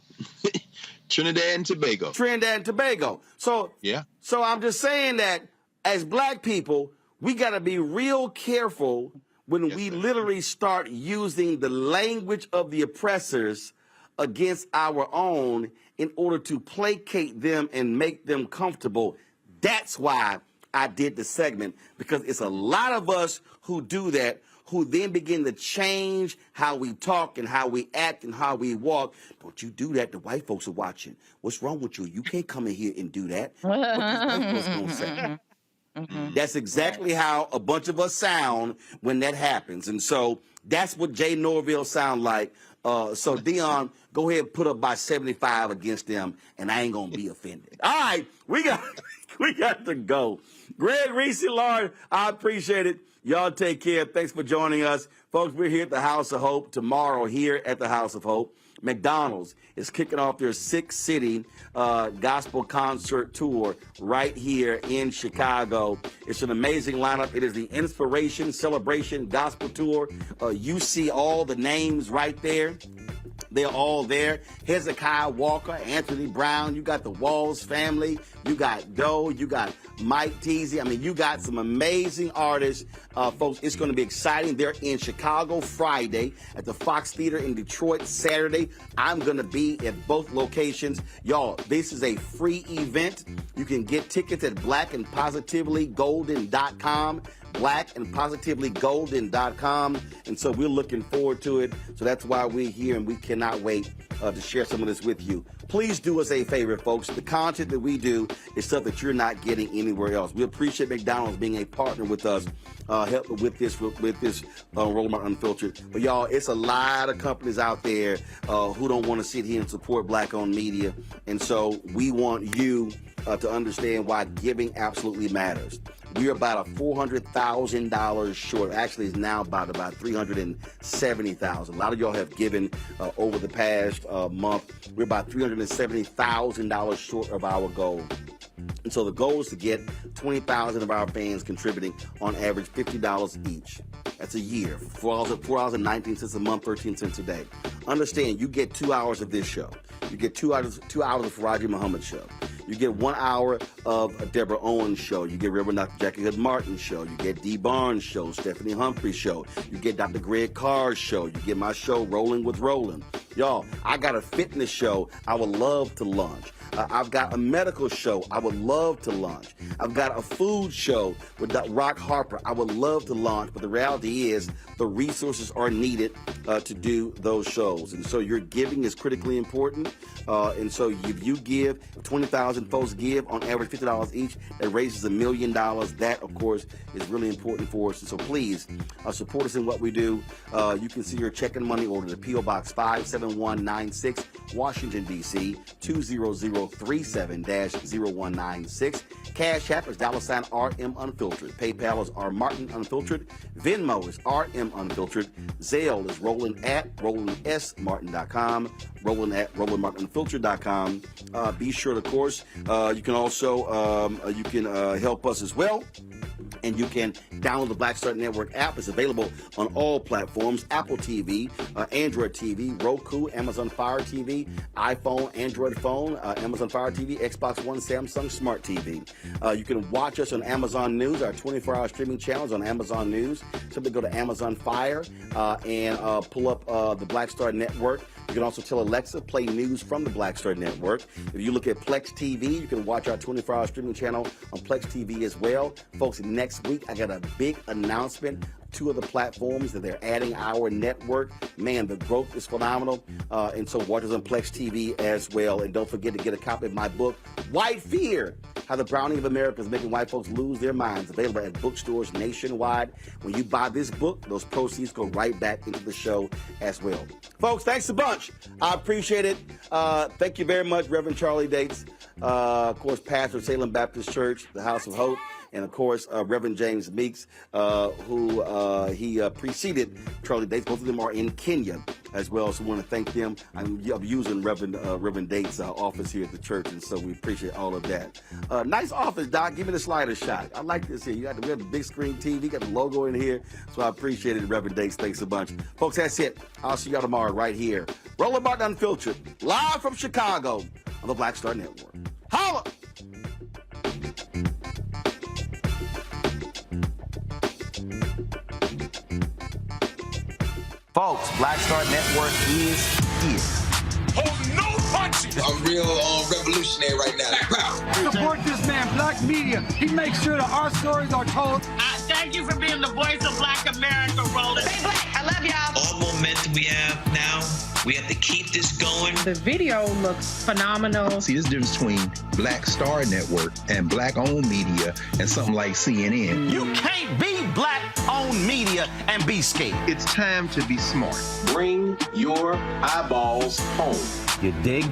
Trinidad and Tobago. So I'm just saying that as black people, we got to be real careful when we literally start using the language of the oppressors against our own in order to placate them and make them comfortable. That's why I did the segment, because it's a lot of us who do that, who then begin to change how we talk and how we act and how we walk. Don't you do that. The white folks are watching. What's wrong with you? You can't come in here and do that. What these white folks gonna say? That's exactly how a bunch of us sound when that happens. And so that's what Jay Norville sound like. So Dion, go ahead and put up by 75 against them, and I ain't gonna be offended. All right, we got to go. Greg, Reese, Lord, I appreciate it. Y'all take care. Thanks for joining us. Folks, we're here at the House of Hope tomorrow here at the House of Hope. McDonald's is kicking off their 6-city gospel concert tour right here in Chicago. It's an amazing lineup. It is the Inspiration Celebration Gospel Tour. You see all the names right there. They're all there. Hezekiah Walker, Anthony Brown. You got the Walls family. You got Doe. You got Mike Teasy. I mean, you got some amazing artists. Folks, it's going to be exciting. They're in Chicago Friday, at the Fox Theater in Detroit Saturday. I'm going to be at both locations. Y'all, this is a free event. You can get tickets at blackandpositivelygolden.com. blackandpositivelygolden.com. And so we're looking forward to it. So that's why we're here, and we cannot wait to share some of this with you. Please do us a favor, folks. The content that we do is stuff that you're not getting anywhere else. We appreciate McDonald's being a partner with us, help with this Roland Martin Unfiltered. But y'all, it's a lot of companies out there who don't want to sit here and support Black-owned media. And so we want you to understand why giving absolutely matters. We're about $400,000 short. Actually, it's now about $370,000. A lot of y'all have given over the past month. We're about $370,000 short of our goal. And so the goal is to get 20,000 of our fans contributing on average $50 each. That's a year. $4.19 a month, 13 cents a day. Understand, you get 2 hours of this show. You get 2 hours of Faraji Muhammad show. You get 1 hour of Deborah Owens' show. You get Reverend Dr. Jackie Hood Martin's show. You get Dee Barnes' show, Stephanie Humphrey's show. You get Dr. Greg Carr's show. You get my show, Rolling with Roland. Y'all, I got a fitness show I would love to launch. I've got a medical show I would love to launch. I've got a food show with Rock Harper I would love to launch, but the reality is the resources are needed to do those shows. And so your giving is critically important. And so if you give, 20,000 folks give, on average $50 each, that raises $1 million. That, of course, is really important for us. And so please support us in what we do. You can see your check and money order to P.O. Box 57196, Washington, D.C., 20037-0196. Cash App is $RM Unfiltered. PayPal is R Martin Unfiltered. Venmo is RM Unfiltered. Zelle is Roland@RolandSMartin.com. Roland@RolandMartinUnfiltered.com. Be sure, of course, you can also help us as well. And you can download the Black Star Network app. It's available on all platforms: Apple TV, Android TV, Roku, Amazon Fire TV, iPhone, Android phone, Amazon Fire TV, Xbox One, Samsung Smart TV. You can watch us on Amazon News, our 24-hour streaming channels on Amazon News. Simply go to Amazon Fire and pull up the Black Star Network. You can also tell Alexa, play news from the Black Star Network. If you look at Plex TV, you can watch our 24-hour streaming channel on Plex TV as well. Folks, next week, I got a big announcement. 2 of the platforms that they're adding our network. Man, the growth is phenomenal. And so watch us on Plex TV as well. And don't forget to get a copy of my book, White Fear: How the Browning of America is Making White Folks Lose Their Minds. Available at bookstores nationwide. When you buy this book, those proceeds go right back into the show as well. Folks, thanks a bunch. I appreciate it. Thank you very much, Reverend Charlie Dates. Of course, pastor of Salem Baptist Church, the House of Hope. And, of course, Reverend James Meeks, who he preceded Charlie Dates. Both of them are in Kenya as well, so I want to thank them. I'm using Reverend Dates' office here at the church, and so we appreciate all of that. Nice office, Doc. Give me the slider shot. I like this here. We have the big screen TV, got the logo in here, so I appreciate it, Reverend Dates. Thanks a bunch. Folks, that's it. I'll see y'all tomorrow right here. Roland Martin Unfiltered, live from Chicago on the Black Star Network. Holla! Folks, Black Star Network is here. Hold no punches! I'm real revolutionary right now. Support this man, Black Media. He makes sure that our stories are told. Thank Thank you for being the voice of Black America, Roland. Stay black. I love y'all. All momentum we have now, we have to keep this going. The video looks phenomenal. See, there's a difference between Black Star Network and Black-owned media and something like CNN. You can't be Black-owned media and be scared. It's time to be smart. Bring your eyeballs home. You dig?